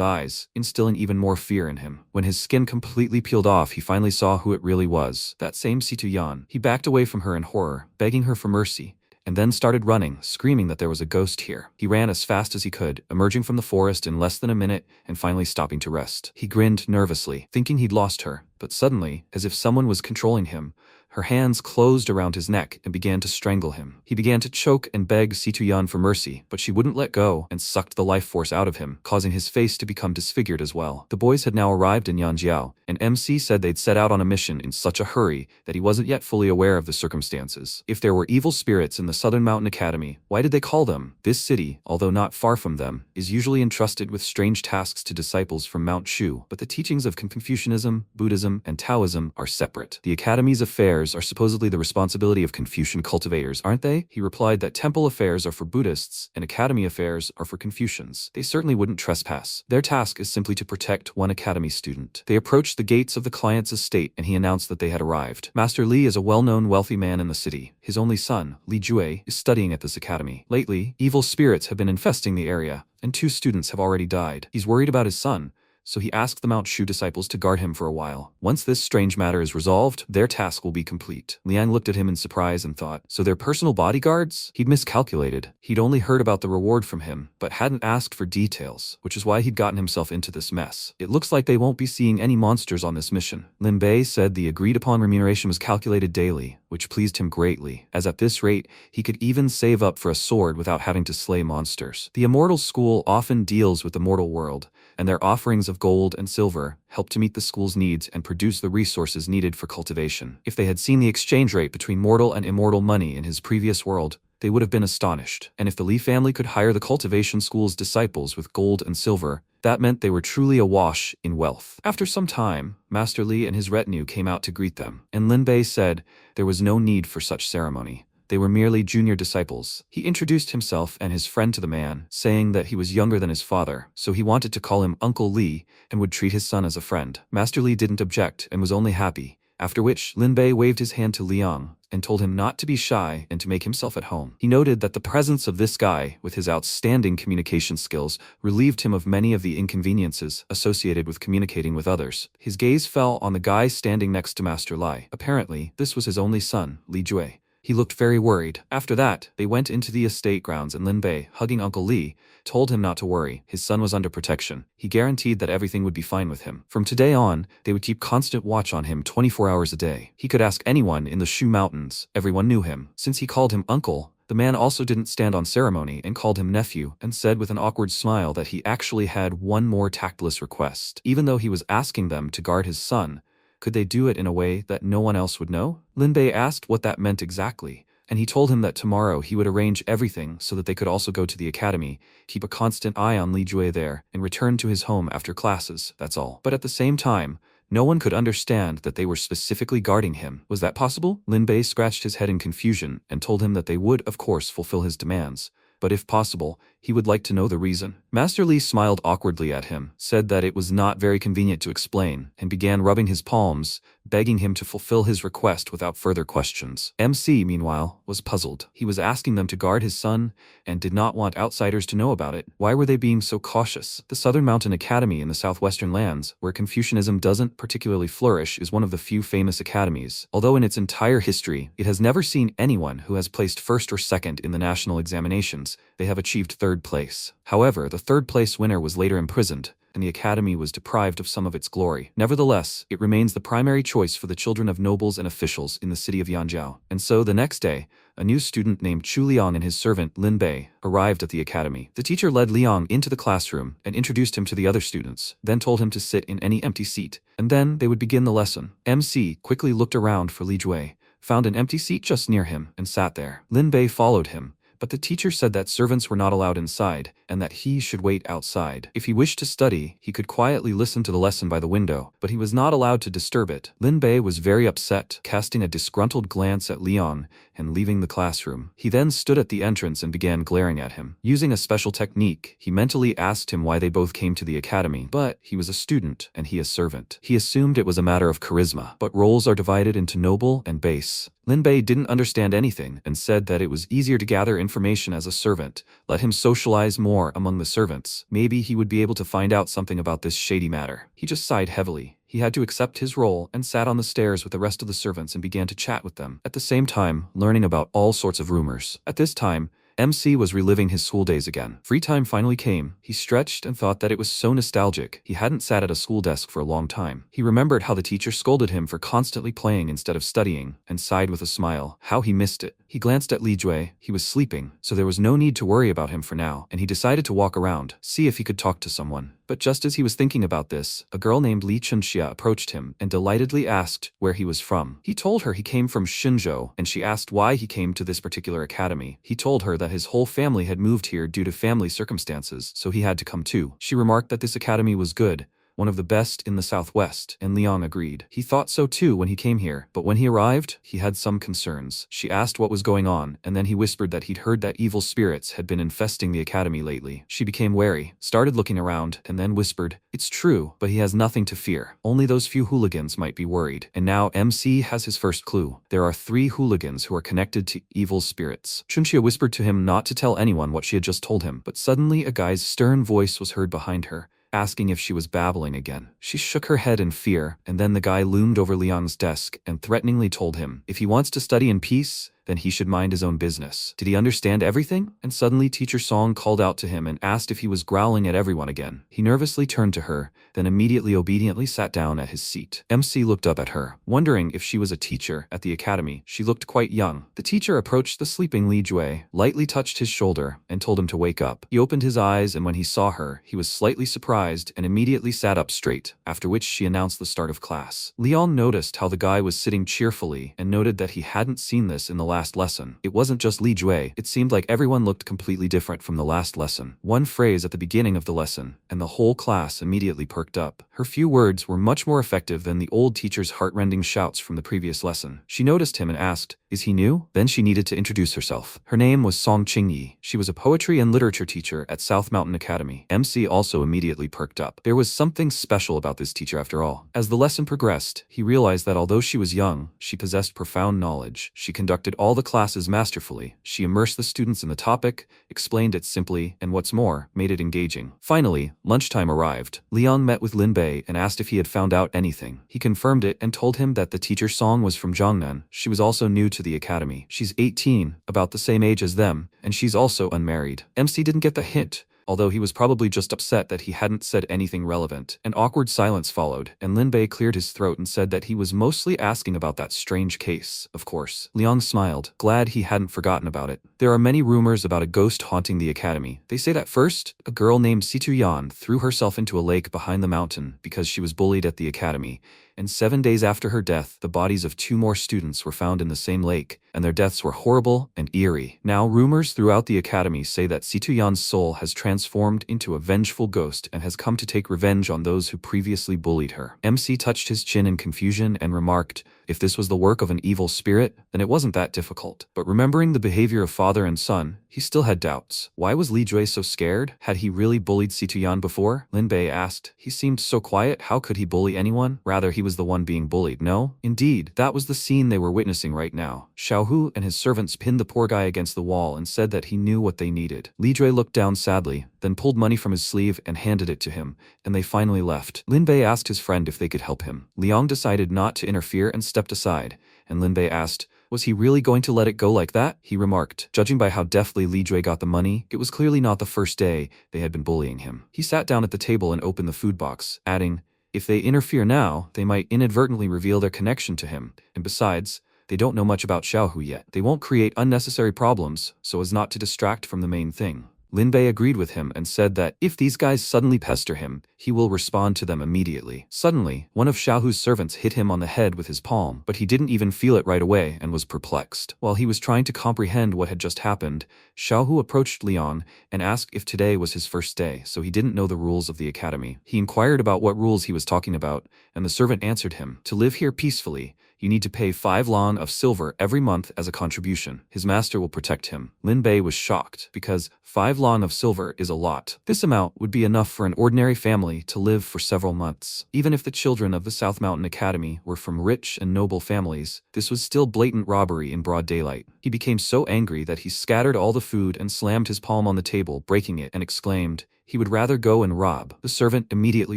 eyes, instilling even more fear in him. When his skin completely peeled off, he finally saw who it really was. That same Situ Yan. He backed away from her in horror, begging her for mercy, and then started running, screaming that there was a ghost here. He ran as fast as he could, emerging from the forest in less than a minute and finally stopping to rest. He grinned nervously, thinking he'd lost her, but suddenly, as if someone was controlling him, her hands closed around his neck and began to strangle him. He began to choke and beg Situ Yan for mercy, but she wouldn't let go and sucked the life force out of him, causing his face to become disfigured as well. The boys had now arrived in Yanjiao, and MC said they'd set out on a mission in such a hurry that he wasn't yet fully aware of the circumstances. If there were evil spirits in the Southern Mountain Academy, why did they call them? This city, although not far from them, is usually entrusted with strange tasks to disciples from Mount Shu, but the teachings of Confucianism, Buddhism, and Taoism are separate. The Academy's affairs are supposedly the responsibility of Confucian cultivators, aren't they? He replied that temple affairs are for Buddhists and academy affairs are for Confucians. They certainly wouldn't trespass. Their task is simply to protect one academy student. They approached the gates of the client's estate and he announced that they had arrived. Master Li is a well-known wealthy man in the city. His only son, Li Jue, is studying at this academy. Lately, evil spirits have been infesting the area, and 2 students have already died. He's worried about his son, so he asked the Mount Shu disciples to guard him for a while. Once this strange matter is resolved, their task will be complete. Liang looked at him in surprise and thought, so they're personal bodyguards? He'd miscalculated. He'd only heard about the reward from him, but hadn't asked for details, which is why he'd gotten himself into this mess. It looks like they won't be seeing any monsters on this mission. Lin Bei said the agreed-upon remuneration was calculated daily, which pleased him greatly, as at this rate, he could even save up for a sword without having to slay monsters. The Immortal School often deals with the mortal world, and their offerings of gold and silver help to meet the school's needs and produce the resources needed for cultivation. If they had seen the exchange rate between mortal and immortal money in his previous world, they would have been astonished. And if the Li family could hire the cultivation school's disciples with gold and silver, that meant they were truly awash in wealth. After some time, Master Li and his retinue came out to greet them, and Lin Bei said there was no need for such ceremony. They were merely junior disciples. He introduced himself and his friend to the man, saying that he was younger than his father, so he wanted to call him Uncle Li and would treat his son as a friend. Master Li didn't object and was only happy, after which Lin Bei waved his hand to Liang and told him not to be shy and to make himself at home. He noted that the presence of this guy, with his outstanding communication skills, relieved him of many of the inconveniences associated with communicating with others. His gaze fell on the guy standing next to Master Lai. Apparently, this was his only son, Li Jue. He looked very worried. After that, they went into the estate grounds and Lin Bei, hugging Uncle Li, told him not to worry. His son was under protection. He guaranteed that everything would be fine with him. From today on, they would keep constant watch on him 24 hours a day. He could ask anyone in the Shu Mountains. Everyone knew him. Since he called him uncle, the man also didn't stand on ceremony and called him nephew, and said with an awkward smile that he actually had one more tactless request. Even though he was asking them to guard his son, could they do it in a way that no one else would know? Lin Bei asked what that meant exactly, and he told him that tomorrow he would arrange everything so that they could also go to the academy, keep a constant eye on Li Jue there, and return to his home after classes, that's all. But at the same time, no one could understand that they were specifically guarding him. Was that possible? Lin Bei scratched his head in confusion and told him that they would, of course, fulfill his demands, but if possible, he would like to know the reason. Master Li smiled awkwardly at him, said that it was not very convenient to explain, and began rubbing his palms, begging him to fulfill his request without further questions. MC, meanwhile, was puzzled. He was asking them to guard his son, and did not want outsiders to know about it. Why were they being so cautious? The Southern Mountain Academy in the southwestern lands, where Confucianism doesn't particularly flourish, is one of the few famous academies. Although in its entire history, it has never seen anyone who has placed first or second in the national examinations. They have achieved third place. However, the third place winner was later imprisoned, and the academy was deprived of some of its glory. Nevertheless, it remains the primary choice for the children of nobles and officials in the city of Yanjiao. And so the next day, a new student named Chu Liang and his servant Lin Bei arrived at the academy. The teacher led Liang into the classroom and introduced him to the other students, then told him to sit in any empty seat, and then they would begin the lesson. MC quickly looked around for Li Jue, found an empty seat just near him, and sat there. Lin Bei followed him, but the teacher said that servants were not allowed inside, and that he should wait outside. If he wished to study, he could quietly listen to the lesson by the window, but he was not allowed to disturb it. Lin Bei was very upset, casting a disgruntled glance at Liang and leaving the classroom. He then stood at the entrance and began glaring at him. Using a special technique, he mentally asked him why they both came to the academy, but he was a student and he a servant. He assumed it was a matter of charisma, but roles are divided into noble and base. Lin Bei didn't understand anything and said that it was easier to gather information as a servant. Let him socialize more among the servants. Maybe he would be able to find out something about this shady matter. He just sighed heavily. He had to accept his role and sat on the stairs with the rest of the servants and began to chat with them, at the same time learning about all sorts of rumors. At this time, MC was reliving his school days again. Free time finally came. He stretched and thought that it was so nostalgic. He hadn't sat at a school desk for a long time. He remembered how the teacher scolded him for constantly playing instead of studying, and sighed with a smile. How he missed it. He glanced at Li Jue. He was sleeping, so there was no need to worry about him for now, and he decided to walk around, see if he could talk to someone. But just as he was thinking about this, a girl named Li Chunxia approached him and delightedly asked where he was from. He told her he came from Shenzhou, and she asked why he came to this particular academy. He told her that his whole family had moved here due to family circumstances, so he had to come too. She remarked that this academy was good, one of the best in the southwest, and Liang agreed. He thought so too when he came here, but when he arrived, he had some concerns. She asked what was going on, and then he whispered that he'd heard that evil spirits had been infesting the academy lately. She became wary, started looking around, and then whispered, "It's true, but he has nothing to fear. Only those few hooligans might be worried." And now MC has his first clue. There are 3 hooligans who are connected to evil spirits. Chunxia whispered to him not to tell anyone what she had just told him, but suddenly a guy's stern voice was heard behind her, asking if she was babbling again. She shook her head in fear, and then the guy loomed over Liang's desk and threateningly told him, if he wants to study in peace, then he should mind his own business. Did he understand everything? And suddenly Teacher Song called out to him and asked if he was growling at everyone again. He nervously turned to her, then immediately obediently sat down at his seat. MC looked up at her, wondering if she was a teacher at the academy. She looked quite young. The teacher approached the sleeping Li Jue, lightly touched his shoulder, and told him to wake up. He opened his eyes, and when he saw her, he was slightly surprised and immediately sat up straight, after which she announced the start of class. Liang noticed how the guy was sitting cheerfully and noted that he hadn't seen this in the last lesson. It wasn't just Li Jue, it seemed like everyone looked completely different from the last lesson. One phrase at the beginning of the lesson, and the whole class immediately perked up. Her few words were much more effective than the old teacher's heart-rending shouts from the previous lesson. She noticed him and asked, "Is he new?" Then she needed to introduce herself. Her name was Song Qingyi. She was a poetry and literature teacher at South Mountain Academy. MC also immediately perked up. There was something special about this teacher after all. As the lesson progressed, he realized that although she was young, she possessed profound knowledge. She conducted all the classes masterfully. She immersed the students in the topic, explained it simply, and what's more, made it engaging. Finally, lunchtime arrived. Liang met with Lin Bei and asked if he had found out anything. He confirmed it and told him that the teacher Song was from Jiangnan. She was also new to the academy. She's 18, about the same age as them, and she's also unmarried. MC didn't get the hint, although he was probably just upset that he hadn't said anything relevant. An awkward silence followed, and Lin Bei cleared his throat and said that he was mostly asking about that strange case, of course. Liang smiled, glad he hadn't forgotten about it. There are many rumors about a ghost haunting the academy. They say that first, a girl named Situ Yan threw herself into a lake behind the mountain because she was bullied at the academy, and 7 days after her death, the bodies of 2 more students were found in the same lake, and their deaths were horrible and eerie. Now, rumors throughout the academy say that Situ Yan's soul has transformed into a vengeful ghost and has come to take revenge on those who previously bullied her. MC touched his chin in confusion and remarked, if this was the work of an evil spirit, then it wasn't that difficult. But remembering the behavior of father and son, he still had doubts. Why was Li Jue so scared? Had he really bullied Situ Yan before? Lin Bei asked. He seemed so quiet, how could he bully anyone? Rather, he was the one being bullied, no? Indeed, that was the scene they were witnessing right now. Xiaohu and his servants pinned the poor guy against the wall and said that he knew what they needed. Li Jue looked down sadly, then pulled money from his sleeve and handed it to him, and they finally left. Lin Bei asked his friend if they could help him. Liang decided not to interfere and stepped aside, and Lin Bei asked, was he really going to let it go like that? He remarked. Judging by how deftly Li Jue got the money, it was clearly not the first day they had been bullying him. He sat down at the table and opened the food box, adding, if they interfere now, they might inadvertently reveal their connection to him, and besides, they don't know much about Xiaohu yet. They won't create unnecessary problems, so as not to distract from the main thing. Lin Bei agreed with him and said that if these guys suddenly pester him, he will respond to them immediately. Suddenly, one of Xiaohu's servants hit him on the head with his palm, but he didn't even feel it right away and was perplexed. While he was trying to comprehend what had just happened, Xiaohu approached Liang and asked if today was his first day, so he didn't know the rules of the academy. He inquired about what rules he was talking about, and the servant answered him, to live here peacefully, you need to pay 5 long of silver every month as a contribution. His master will protect him. Lin Bei was shocked, because 5 long of silver is a lot. This amount would be enough for an ordinary family to live for several months. Even if the children of the South Mountain Academy were from rich and noble families, this was still blatant robbery in broad daylight. He became so angry that he scattered all the food and slammed his palm on the table, breaking it, and exclaimed, he would rather go and rob. The servant immediately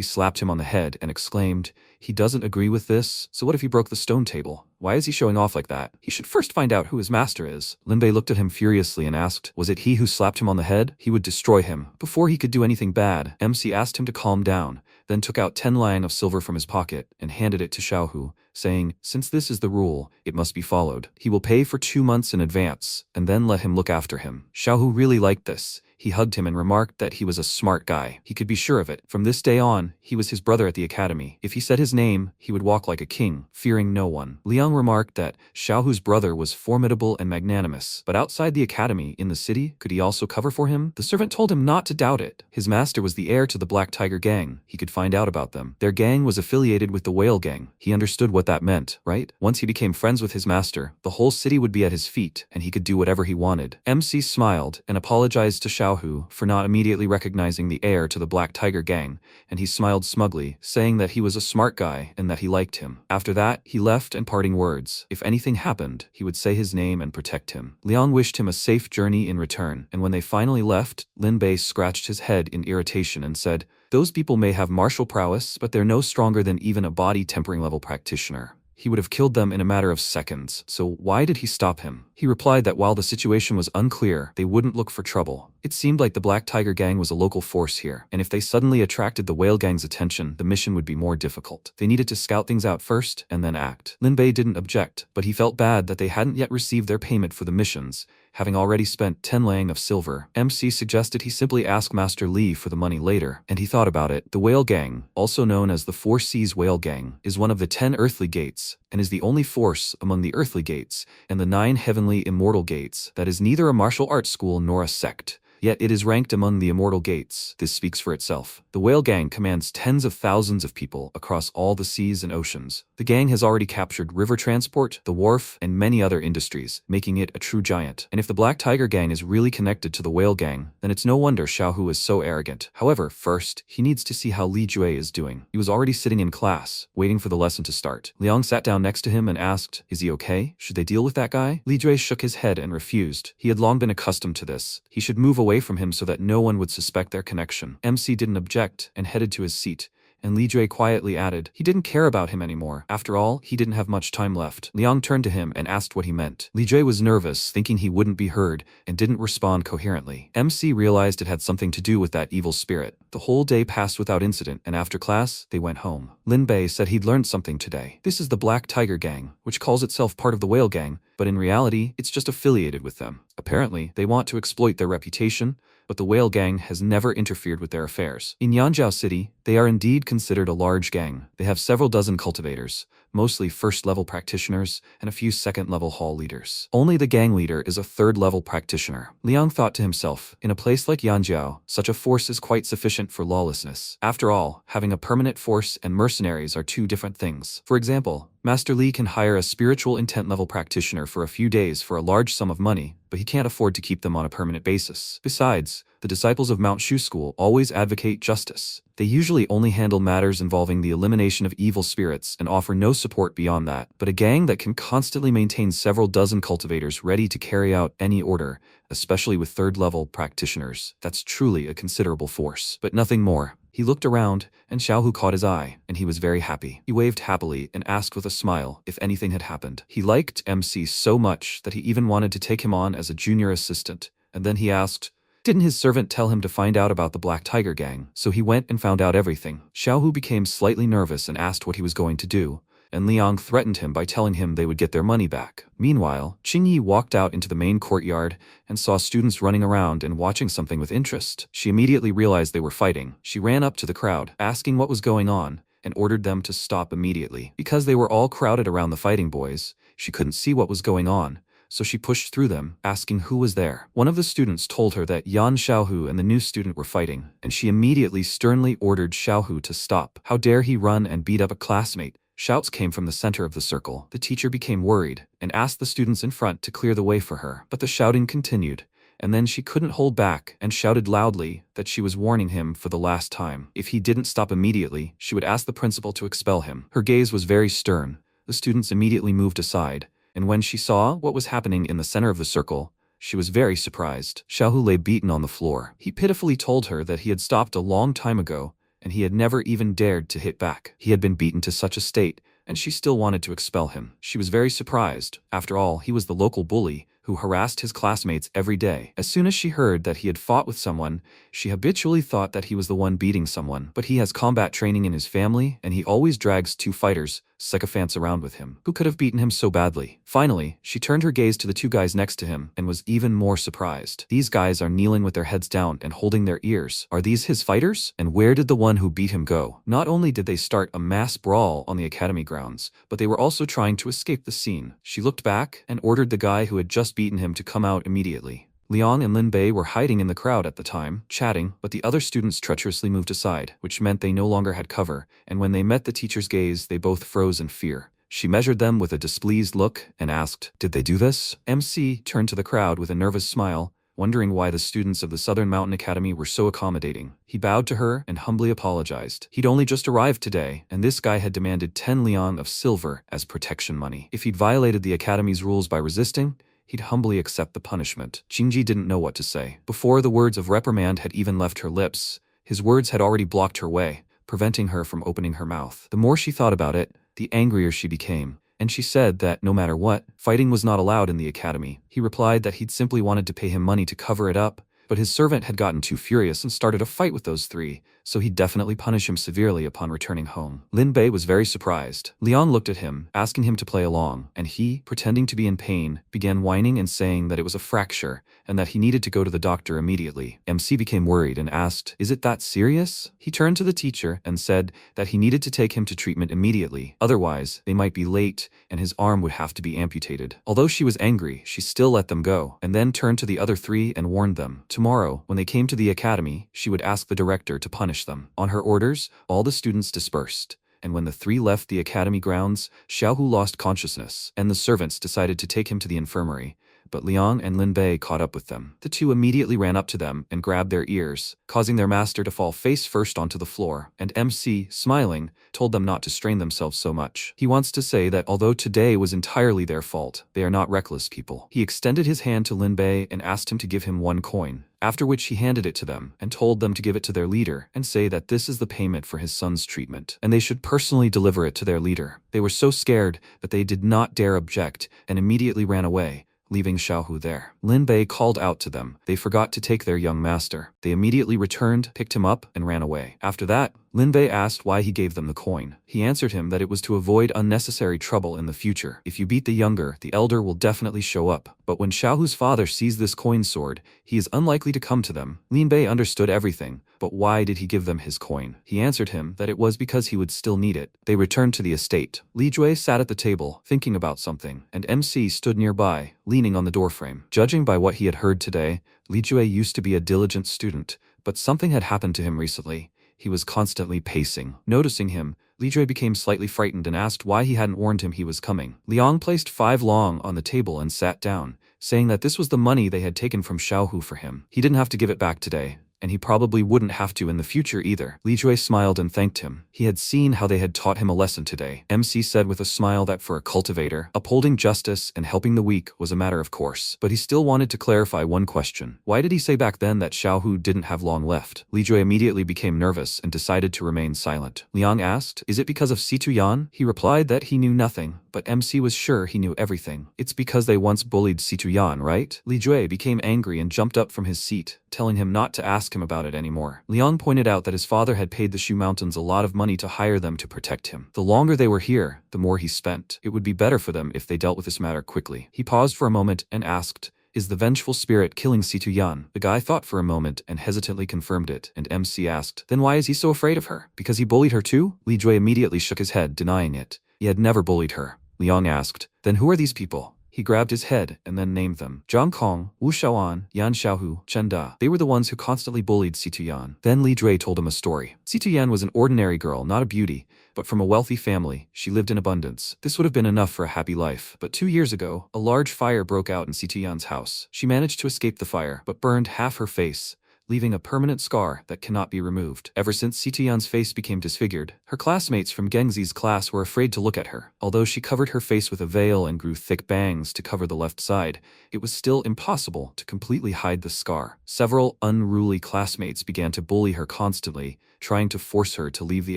slapped him on the head and exclaimed, he doesn't agree with this, so what if he broke the stone table? Why is he showing off like that? He should first find out who his master is. Lin Bei looked at him furiously and asked, was it he who slapped him on the head? He would destroy him. Before he could do anything bad, MC asked him to calm down, then took out 10 liang of silver from his pocket and handed it to Xiaohu, saying, since this is the rule, it must be followed. He will pay for 2 months in advance, and then let him look after him. Xiaohu really liked this. He hugged him and remarked that he was a smart guy. He could be sure of it. From this day on, he was his brother at the academy. If he said his name, he would walk like a king, fearing no one. Liang remarked that Xiaohu's brother was formidable and magnanimous, but outside the academy, in the city, could he also cover for him? The servant told him not to doubt it. His master was the heir to the Black Tiger gang. He could find out about them. Their gang was affiliated with the Whale gang. He understood what that meant, right? Once he became friends with his master, the whole city would be at his feet, and he could do whatever he wanted. MC smiled and apologized to Xiaohu for not immediately recognizing the heir to the Black Tiger gang, and he smiled smugly, saying that he was a smart guy and that he liked him. After that, he left and parting words. If anything happened, he would say his name and protect him. Liang wished him a safe journey in return, and when they finally left, Lin Bei scratched his head in irritation and said, Those people may have martial prowess, but they're no stronger than even a body tempering level practitioner. He would have killed them in a matter of seconds, so why did he stop him? He replied that while the situation was unclear, they wouldn't look for trouble. It seemed like the Black Tiger Gang was a local force here, and if they suddenly attracted the Whale Gang's attention, the mission would be more difficult. They needed to scout things out first, and then act. Lin Bei didn't object, but he felt bad that they hadn't yet received their payment for the missions, having already spent 10 lang of silver. MC suggested he simply ask Master Li for the money later, and he thought about it. The Whale Gang, also known as the Four Seas Whale Gang, is one of the 10 earthly gates, and is the only force among the earthly gates and the 9 heavenly immortal gates that is neither a martial arts school nor a sect. Yet it is ranked among the immortal gates. This speaks for itself. The Whale Gang commands tens of thousands of people across all the seas and oceans. The gang has already captured river transport, the wharf, and many other industries, making it a true giant. And if the Black Tiger Gang is really connected to the Whale Gang, then it's no wonder Xiaohu is so arrogant. However, first, he needs to see how Li Jue is doing. He was already sitting in class, waiting for the lesson to start. Liang sat down next to him and asked, "Is he okay? Should they deal with that guy?" Li Jue shook his head and refused. He had long been accustomed to this. He should move away from him so that no one would suspect their connection. MC didn't object and headed to his seat, and Li Jue quietly added, he didn't care about him anymore. After all, he didn't have much time left. Liang turned to him and asked what he meant. Li Jue was nervous, thinking he wouldn't be heard, and didn't respond coherently. MC realized it had something to do with that evil spirit. The whole day passed without incident, and after class, they went home. Lin Bei said he'd learned something today. This is the Black Tiger Gang, which calls itself part of the Whale Gang, but in reality, it's just affiliated with them. Apparently, they want to exploit their reputation, but the Whale Gang has never interfered with their affairs. In Yanjiao City, they are indeed considered a large gang. They have several dozen cultivators, mostly first-level practitioners, and a few second-level hall leaders. Only the gang leader is a third-level practitioner. Liang thought to himself, in a place like Yanjiao, such a force is quite sufficient for lawlessness. After all, having a permanent force and mercenaries are two different things. For example, Master Li can hire a spiritual intent-level practitioner for a few days for a large sum of money, but he can't afford to keep them on a permanent basis. Besides, the disciples of Mount Shu School always advocate justice. They usually only handle matters involving the elimination of evil spirits and offer no support beyond that. But a gang that can constantly maintain several dozen cultivators ready to carry out any order, especially with third-level practitioners, that's truly a considerable force. But nothing more. He looked around, and Xiaohu caught his eye, and he was very happy. He waved happily and asked with a smile if anything had happened. He liked MC so much that he even wanted to take him on as a junior assistant, and then he asked, didn't his servant tell him to find out about the Black Tiger Gang? So he went and found out everything. Xiaohu became slightly nervous and asked what he was going to do, and Liang threatened him by telling him they would get their money back. Meanwhile, Qingyi walked out into the main courtyard and saw students running around and watching something with interest. She immediately realized they were fighting. She ran up to the crowd, asking what was going on, and ordered them to stop immediately. Because they were all crowded around the fighting boys, she couldn't see what was going on, so she pushed through them, asking who was there. One of the students told her that Yan Xiaohu and the new student were fighting, and she immediately sternly ordered Xiaohu to stop. How dare he run and beat up a classmate? Shouts came from the center of the circle. The teacher became worried and asked the students in front to clear the way for her. But the shouting continued, and then she couldn't hold back and shouted loudly that she was warning him for the last time. If he didn't stop immediately, she would ask the principal to expel him. Her gaze was very stern. The students immediately moved aside, and when she saw what was happening in the center of the circle, she was very surprised. Xiaohu lay beaten on the floor. He pitifully told her that he had stopped a long time ago, and he had never even dared to hit back. He had been beaten to such a state, and she still wanted to expel him. She was very surprised. After all, he was the local bully who harassed his classmates every day. As soon as she heard that he had fought with someone, she habitually thought that he was the one beating someone. But he has combat training in his family, and he always drags two fighters, sycophants, around with him. Who could have beaten him so badly? Finally, she turned her gaze to the two guys next to him and was even more surprised. These guys are kneeling with their heads down and holding their ears. Are these his fighters? And where did the one who beat him go? Not only did they start a mass brawl on the academy grounds, but they were also trying to escape the scene. She looked back and ordered the guy who had just beaten him to come out immediately. Liang and Lin Bei were hiding in the crowd at the time, chatting, but the other students treacherously moved aside, which meant they no longer had cover, and when they met the teacher's gaze, they both froze in fear. She measured them with a displeased look and asked, did they do this? MC turned to the crowd with a nervous smile, wondering why the students of the Southern Mountain Academy were so accommodating. He bowed to her and humbly apologized. He'd only just arrived today, and this guy had demanded 10 liang of silver as protection money. If he'd violated the Academy's rules by resisting, he'd humbly accept the punishment. Qingji didn't know what to say. Before the words of reprimand had even left her lips, His words had already blocked her way, preventing her from opening her mouth. The more she thought about it, the angrier she became, and she said that no matter what, fighting was not allowed in the academy. He replied that he'd simply wanted to pay him money to cover it up, but his servant had gotten too furious and started a fight with those three, so he'd definitely punish him severely upon returning home. Lin Bei was very surprised. Liang looked at him, asking him to play along, and he, pretending to be in pain, began whining and saying that it was a fracture, and that he needed to go to the doctor immediately. MC became worried and asked, "Is it that serious?" He turned to the teacher and said that he needed to take him to treatment immediately, otherwise they might be late and his arm would have to be amputated. Although she was angry, she still let them go, and then turned to the other three and warned them. Tomorrow, when they came to the academy, she would ask the director to punish them. On her orders, all the students dispersed, and when the three left the academy grounds, Xiaohu lost consciousness, and the servants decided to take him to the infirmary, but Liang and Lin Bei caught up with them. The two immediately ran up to them and grabbed their ears, causing their master to fall face first onto the floor, and MC, smiling, told them not to strain themselves so much. He wants to say that although today was entirely their fault, they are not reckless people. He extended his hand to Lin Bei and asked him to give him 1 coin, after which he handed it to them and told them to give it to their leader and say that this is the payment for his son's treatment, and they should personally deliver it to their leader. They were so scared that they did not dare object and immediately ran away, leaving Xiaohu there. Lin Bei called out to them. They forgot to take their young master. They immediately returned, picked him up, and ran away. After that, Lin Bei asked why he gave them the coin. He answered him that it was to avoid unnecessary trouble in the future. If you beat the younger, the elder will definitely show up. But when Xiaohu's father sees this coin sword, he is unlikely to come to them. Lin Bei understood everything, but why did he give them his coin? He answered him that it was because he would still need it. They returned to the estate. Li Jue sat at the table, thinking about something, and MC stood nearby, leaning on the doorframe. Judging by what he had heard today, Li Jue used to be a diligent student, but something had happened to him recently. He was constantly pacing. Noticing him, Li Jue became slightly frightened and asked why he hadn't warned him he was coming. Liang placed 5 long on the table and sat down, saying that this was the money they had taken from Xiaohu for him. He didn't have to give it back today, and he probably wouldn't have to in the future either. Li Jue smiled and thanked him. He had seen how they had taught him a lesson today. MC said with a smile that for a cultivator, upholding justice and helping the weak was a matter of course. But he still wanted to clarify one question. Why did he say back then that Xiaohu didn't have long left? Li Jue immediately became nervous and decided to remain silent. Liang asked, "Is it because of Situ Yan?" He replied that he knew nothing, but MC was sure he knew everything. "It's because they once bullied Situ Yan, right?" Li Jue became angry and jumped up from his seat, telling him not to ask him about it anymore. Liang pointed out that his father had paid the Shu Mountains a lot of money to hire them to protect him. The longer they were here, the more he spent. It would be better for them if they dealt with this matter quickly. He paused for a moment and asked, "Is the vengeful spirit killing Situ Yan?" The guy thought for a moment and hesitantly confirmed it, and MC asked, "Then why is he so afraid of her? Because he bullied her too?" Li Jue immediately shook his head, denying it. He had never bullied her. Liang asked, "Then who are these people?" He grabbed his head and then named them. Zhang Kong, Wu Shaoan, Yan Xiaohu, Chen Da. They were the ones who constantly bullied Situ Yan. Then Li Jue told him a story. Situ Yan was an ordinary girl, not a beauty, but from a wealthy family. She lived in abundance. This would have been enough for a happy life. But 2 years ago, a large fire broke out in Situ Yan's house. She managed to escape the fire, but burned half her face, leaving a permanent scar that cannot be removed. Ever since Situ Yan's face became disfigured, her classmates from Gengzi's class were afraid to look at her. Although she covered her face with a veil and grew thick bangs to cover the left side, it was still impossible to completely hide the scar. Several unruly classmates began to bully her constantly, trying to force her to leave the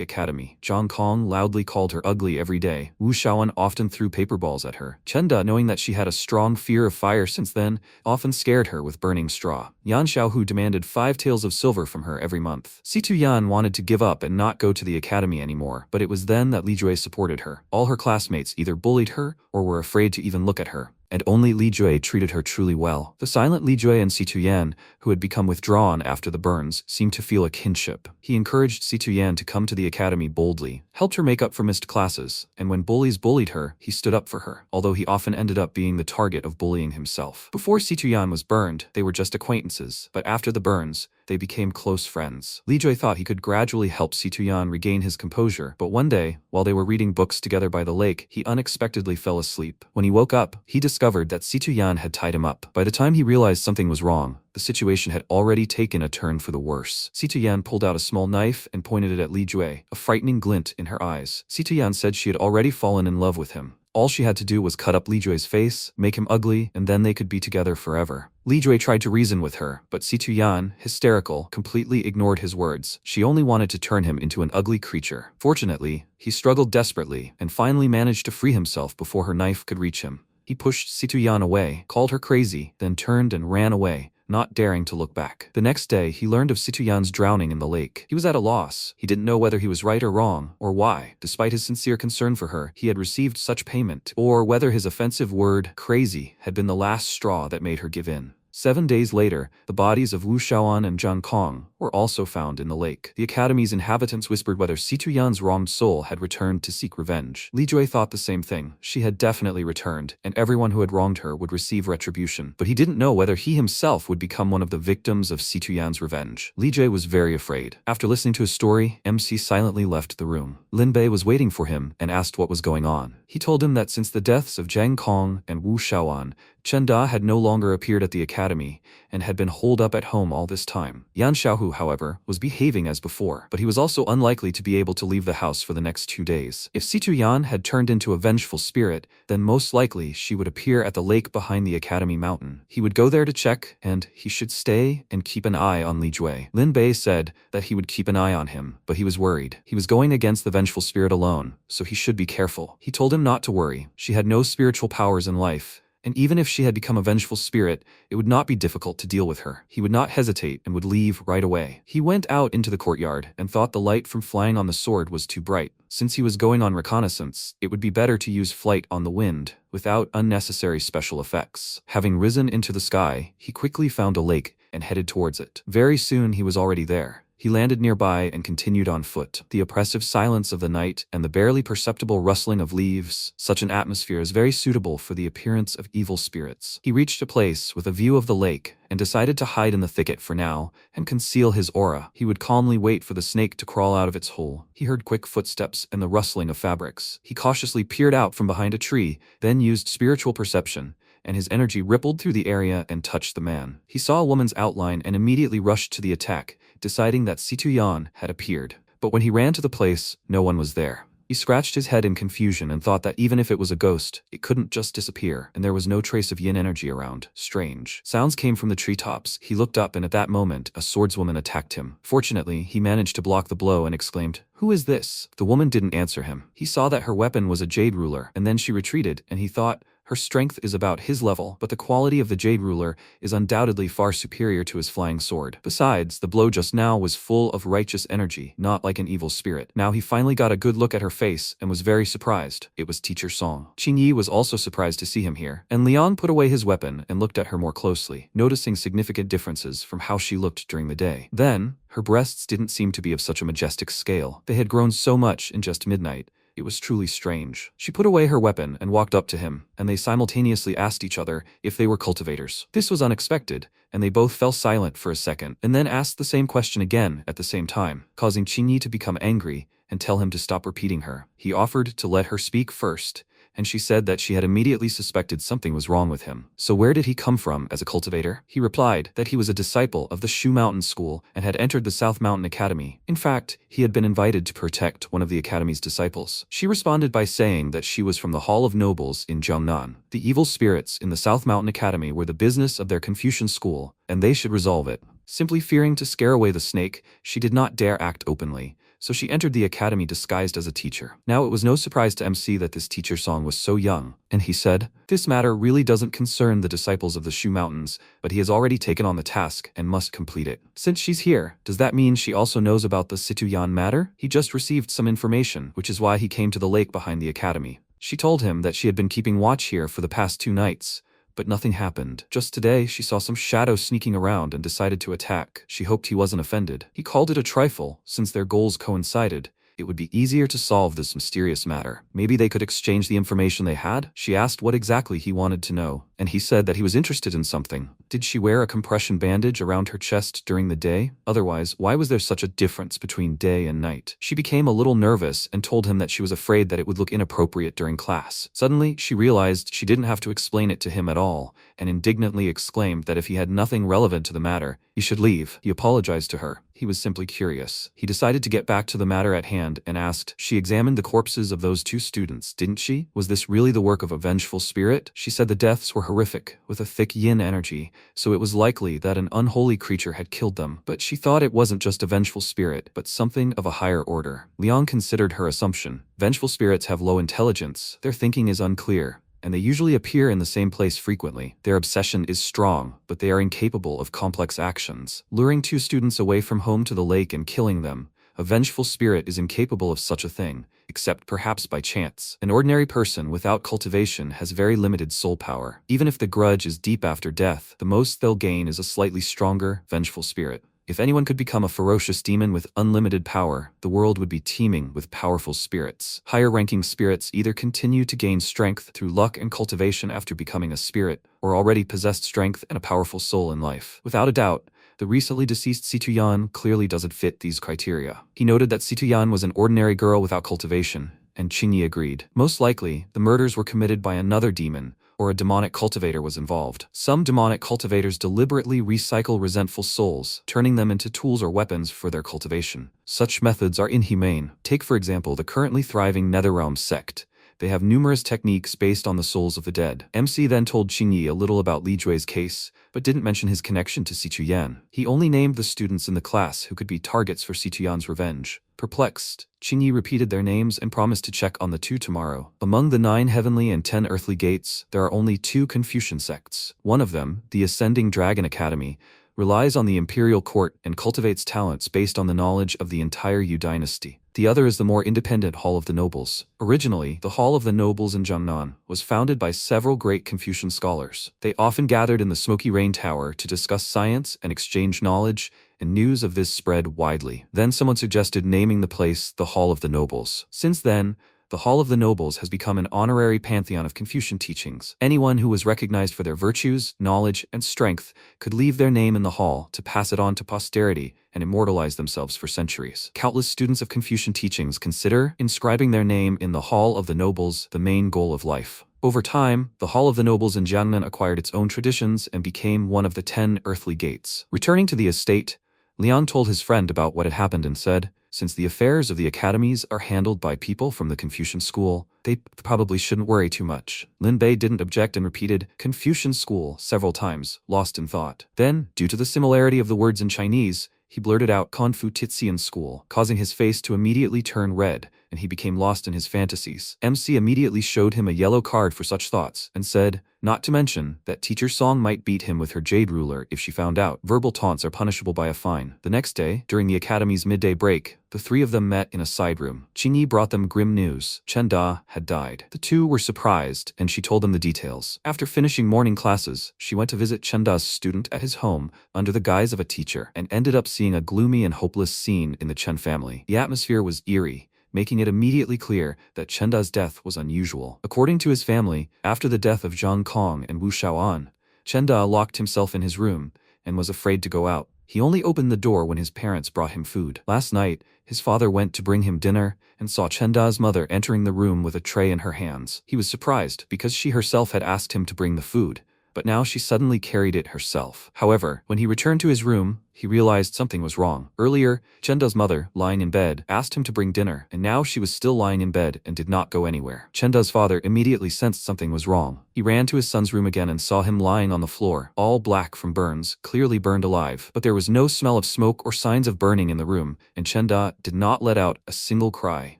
academy. Zhang Kong loudly called her ugly every day. Wu Shaoan often threw paper balls at her. Chen Da, knowing that she had a strong fear of fire since then, often scared her with burning straw. Yan Xiaohu demanded 5 taels of silver from her every month. Situ Yan wanted to give up and not go to the academy anymore, but it was then that Li Jue supported her. All her classmates either bullied her or were afraid to even look at her, and only Li Jue treated her truly well. The silent Li Jue and Situ Yan, who had become withdrawn after the burns, seemed to feel a kinship. He encouraged Situ Yan to come to the academy boldly, helped her make up for missed classes, and when bullies bullied her, he stood up for her, although he often ended up being the target of bullying himself. Before Situ Yan was burned, they were just acquaintances, but after the burns, they became close friends. Li Jue thought he could gradually help Situ Yan regain his composure, but one day, while they were reading books together by the lake, he unexpectedly fell asleep. When he woke up, he discovered that Situ Yan had tied him up. By the time he realized something was wrong, the situation had already taken a turn for the worse. Situ Yan pulled out a small knife and pointed it at Li Jue, a frightening glint in her eyes. Situ Yan said she had already fallen in love with him. All she had to do was cut up Li Jue's face, make him ugly, and then they could be together forever. Li Jue tried to reason with her, but Situyan, hysterical, completely ignored his words. She only wanted to turn him into an ugly creature. Fortunately, he struggled desperately and finally managed to free himself before her knife could reach him. He pushed Situyan away, called her crazy, then turned and ran away, not daring to look back. The next day, he learned of Situyan's drowning in the lake. He was at a loss. He didn't know whether he was right or wrong, or why, despite his sincere concern for her, he had received such payment, or whether his offensive word, crazy, had been the last straw that made her give in. 7 days later, the bodies of Wu Shaoan and Zhang Kong were also found in the lake. The academy's inhabitants whispered whether Situyan's wronged soul had returned to seek revenge. Li Jue thought the same thing. She had definitely returned, and everyone who had wronged her would receive retribution. But he didn't know whether he himself would become one of the victims of Situyan's revenge. Li Jue was very afraid. After listening to his story, MC silently left the room. Lin Bei was waiting for him and asked what was going on. He told him that since the deaths of Zhang Kong and Wu Shaoan, Chen Da had no longer appeared at the academy and had been holed up at home all this time. Yan Xiaohu, however, was behaving as before, but he was also unlikely to be able to leave the house for the next 2 days. If Situyan had turned into a vengeful spirit, then most likely she would appear at the lake behind the academy mountain. He would go there to check, and he should stay and keep an eye on Li Jue. Lin Bei said that he would keep an eye on him, but he was worried. He was going against the vengeful spirit alone, so he should be careful. He told him not to worry. She had no spiritual powers in life, and even if she had become a vengeful spirit, it would not be difficult to deal with her. He would not hesitate and would leave right away. He went out into the courtyard and thought the light from flying on the sword was too bright. Since he was going on reconnaissance, it would be better to use flight on the wind, without unnecessary special effects. Having risen into the sky, he quickly found a lake and headed towards it. Very soon he was already there. He landed nearby and continued on foot. The oppressive silence of the night and the barely perceptible rustling of leaves, such an atmosphere is very suitable for the appearance of evil spirits. He reached a place with a view of the lake and decided to hide in the thicket for now and conceal his aura. He would calmly wait for the snake to crawl out of its hole. He heard quick footsteps and the rustling of fabrics. He cautiously peered out from behind a tree, then used spiritual perception, and his energy rippled through the area and touched the man. He saw a woman's outline and immediately rushed to the attack, deciding that Situyan had appeared. But when he ran to the place, no one was there. He scratched his head in confusion and thought that even if it was a ghost, it couldn't just disappear, and there was no trace of yin energy around. Strange. Sounds came from the treetops. He looked up, and at that moment, a swordswoman attacked him. Fortunately, he managed to block the blow and exclaimed, "Who is this?" The woman didn't answer him. He saw that her weapon was a jade ruler, and then she retreated, and he thought, her strength is about his level, but the quality of the jade ruler is undoubtedly far superior to his flying sword. Besides, the blow just now was full of righteous energy, not like an evil spirit. Now he finally got a good look at her face and was very surprised. It was Teacher Song. Qing Yi was also surprised to see him here, and Liang put away his weapon and looked at her more closely, noticing significant differences from how she looked during the day. Then, her breasts didn't seem to be of such a majestic scale. They had grown so much in just midnight. It was truly strange. She put away her weapon and walked up to him, and they simultaneously asked each other if they were cultivators. This was unexpected, and they both fell silent for a second, and then asked the same question again at the same time, causing Qing Yi to become angry and tell him to stop repeating her. He offered to let her speak first, and she said that she had immediately suspected something was wrong with him. So where did he come from as a cultivator? He replied that he was a disciple of the Shu Mountain School and had entered the South Mountain Academy. In fact, he had been invited to protect one of the academy's disciples. She responded by saying that she was from the Hall of Nobles in Jiangnan. The evil spirits in the South Mountain Academy were the business of their Confucian school, and they should resolve it. Simply fearing to scare away the snake, she did not dare act openly, so she entered the academy disguised as a teacher. Now it was no surprise to MC that this Teacher Song was so young, and he said, "This matter really doesn't concern the disciples of the Shu Mountains, but he has already taken on the task and must complete it. Since she's here, does that mean she also knows about the Situyan matter? He just received some information, which is why he came to the lake behind the academy." She told him that she had been keeping watch here for the past 2 nights, but nothing happened. Just today, she saw some shadow sneaking around and decided to attack. She hoped he wasn't offended. He called it a trifle, since their goals coincided. It would be easier to solve this mysterious matter. Maybe they could exchange the information they had? She asked what exactly he wanted to know, and he said that he was interested in something. Did she wear a compression bandage around her chest during the day? Otherwise, why was there such a difference between day and night? She became a little nervous and told him that she was afraid that it would look inappropriate during class. Suddenly, she realized she didn't have to explain it to him at all, and indignantly exclaimed that if he had nothing relevant to the matter, he should leave. He apologized to her. He was simply curious. He decided to get back to the matter at hand and asked, "She examined the corpses of those 2 students, didn't she? Was this really the work of a vengeful spirit?" She said the deaths were horrific, with a thick yin energy, so it was likely that an unholy creature had killed them. But she thought it wasn't just a vengeful spirit, but something of a higher order. Liang considered her assumption. Vengeful spirits have low intelligence, their thinking is unclear, and they usually appear in the same place frequently. Their obsession is strong, but they are incapable of complex actions. Luring 2 students away from home to the lake and killing them, a vengeful spirit is incapable of such a thing, except perhaps by chance. An ordinary person without cultivation has very limited soul power. Even if the grudge is deep after death, the most they'll gain is a slightly stronger, vengeful spirit. If anyone could become a ferocious demon with unlimited power, the world would be teeming with powerful spirits. Higher-ranking spirits either continue to gain strength through luck and cultivation after becoming a spirit, or already possessed strength and a powerful soul in life. Without a doubt, the recently deceased Situyan clearly doesn't fit these criteria. He noted that Situyan was an ordinary girl without cultivation, and Qingyi agreed. Most likely, the murders were committed by another demon, or a demonic cultivator was involved. Some demonic cultivators deliberately recycle resentful souls, turning them into tools or weapons for their cultivation. Such methods are inhumane. Take for example the currently thriving Netherrealm sect. They have numerous techniques based on the souls of the dead. MC then told Qingyi a little about Li Jui's case, but didn't mention his connection to Situyan. He only named the students in the class who could be targets for Situyan's revenge. Perplexed, Qingyi repeated their names and promised to check on the 2 tomorrow. Among the 9 heavenly and 10 earthly gates, there are only 2 Confucian sects. One of them, the Ascending Dragon Academy, relies on the imperial court and cultivates talents based on the knowledge of the entire Yu dynasty. The other is the more independent Hall of the Nobles. Originally, the Hall of the Nobles in Jiangnan was founded by several great Confucian scholars. They often gathered in the Smoky Rain Tower to discuss science and exchange knowledge, and news of this spread widely. Then someone suggested naming the place the Hall of the Nobles. Since then, the Hall of the Nobles has become an honorary pantheon of Confucian teachings. Anyone who was recognized for their virtues, knowledge, and strength could leave their name in the hall to pass it on to posterity and immortalize themselves for centuries. Countless students of Confucian teachings consider inscribing their name in the Hall of the Nobles the main goal of life. Over time, the Hall of the Nobles in Jiangnan acquired its own traditions and became one of the 10 earthly gates. Returning to the estate, Liang told his friend about what had happened and said, "Since the affairs of the academies are handled by people from the Confucian school, they probably shouldn't worry too much." Lin Bei didn't object and repeated Confucian school several times, lost in thought. Then, due to the similarity of the words in Chinese, he blurted out Confucian school, causing his face to immediately turn red, and he became lost in his fantasies. MC immediately showed him a yellow card for such thoughts, and said, not to mention, that Teacher Song might beat him with her jade ruler if she found out. Verbal taunts are punishable by a fine. The next day, during the academy's midday break, the 3 of them met in a side room. Qingyi brought them grim news. Chen Da had died. The 2 were surprised, and she told them the details. After finishing morning classes, she went to visit Chen Da's student at his home under the guise of a teacher, and ended up seeing a gloomy and hopeless scene in the Chen family. The atmosphere was eerie, making it immediately clear that Chen Da's death was unusual. According to his family, after the death of Zhang Kong and Wu Shaoan, Chen Da locked himself in his room and was afraid to go out. He only opened the door when his parents brought him food. Last night, his father went to bring him dinner and saw Chen Da's mother entering the room with a tray in her hands. He was surprised because she herself had asked him to bring the food, but now she suddenly carried it herself. However, when he returned to his room, he realized something was wrong. Earlier, Chen Da's mother, lying in bed, asked him to bring dinner, and now she was still lying in bed and did not go anywhere. Chen Da's father immediately sensed something was wrong. He ran to his son's room again and saw him lying on the floor, all black from burns, clearly burned alive. But there was no smell of smoke or signs of burning in the room, and Chen Da did not let out a single cry.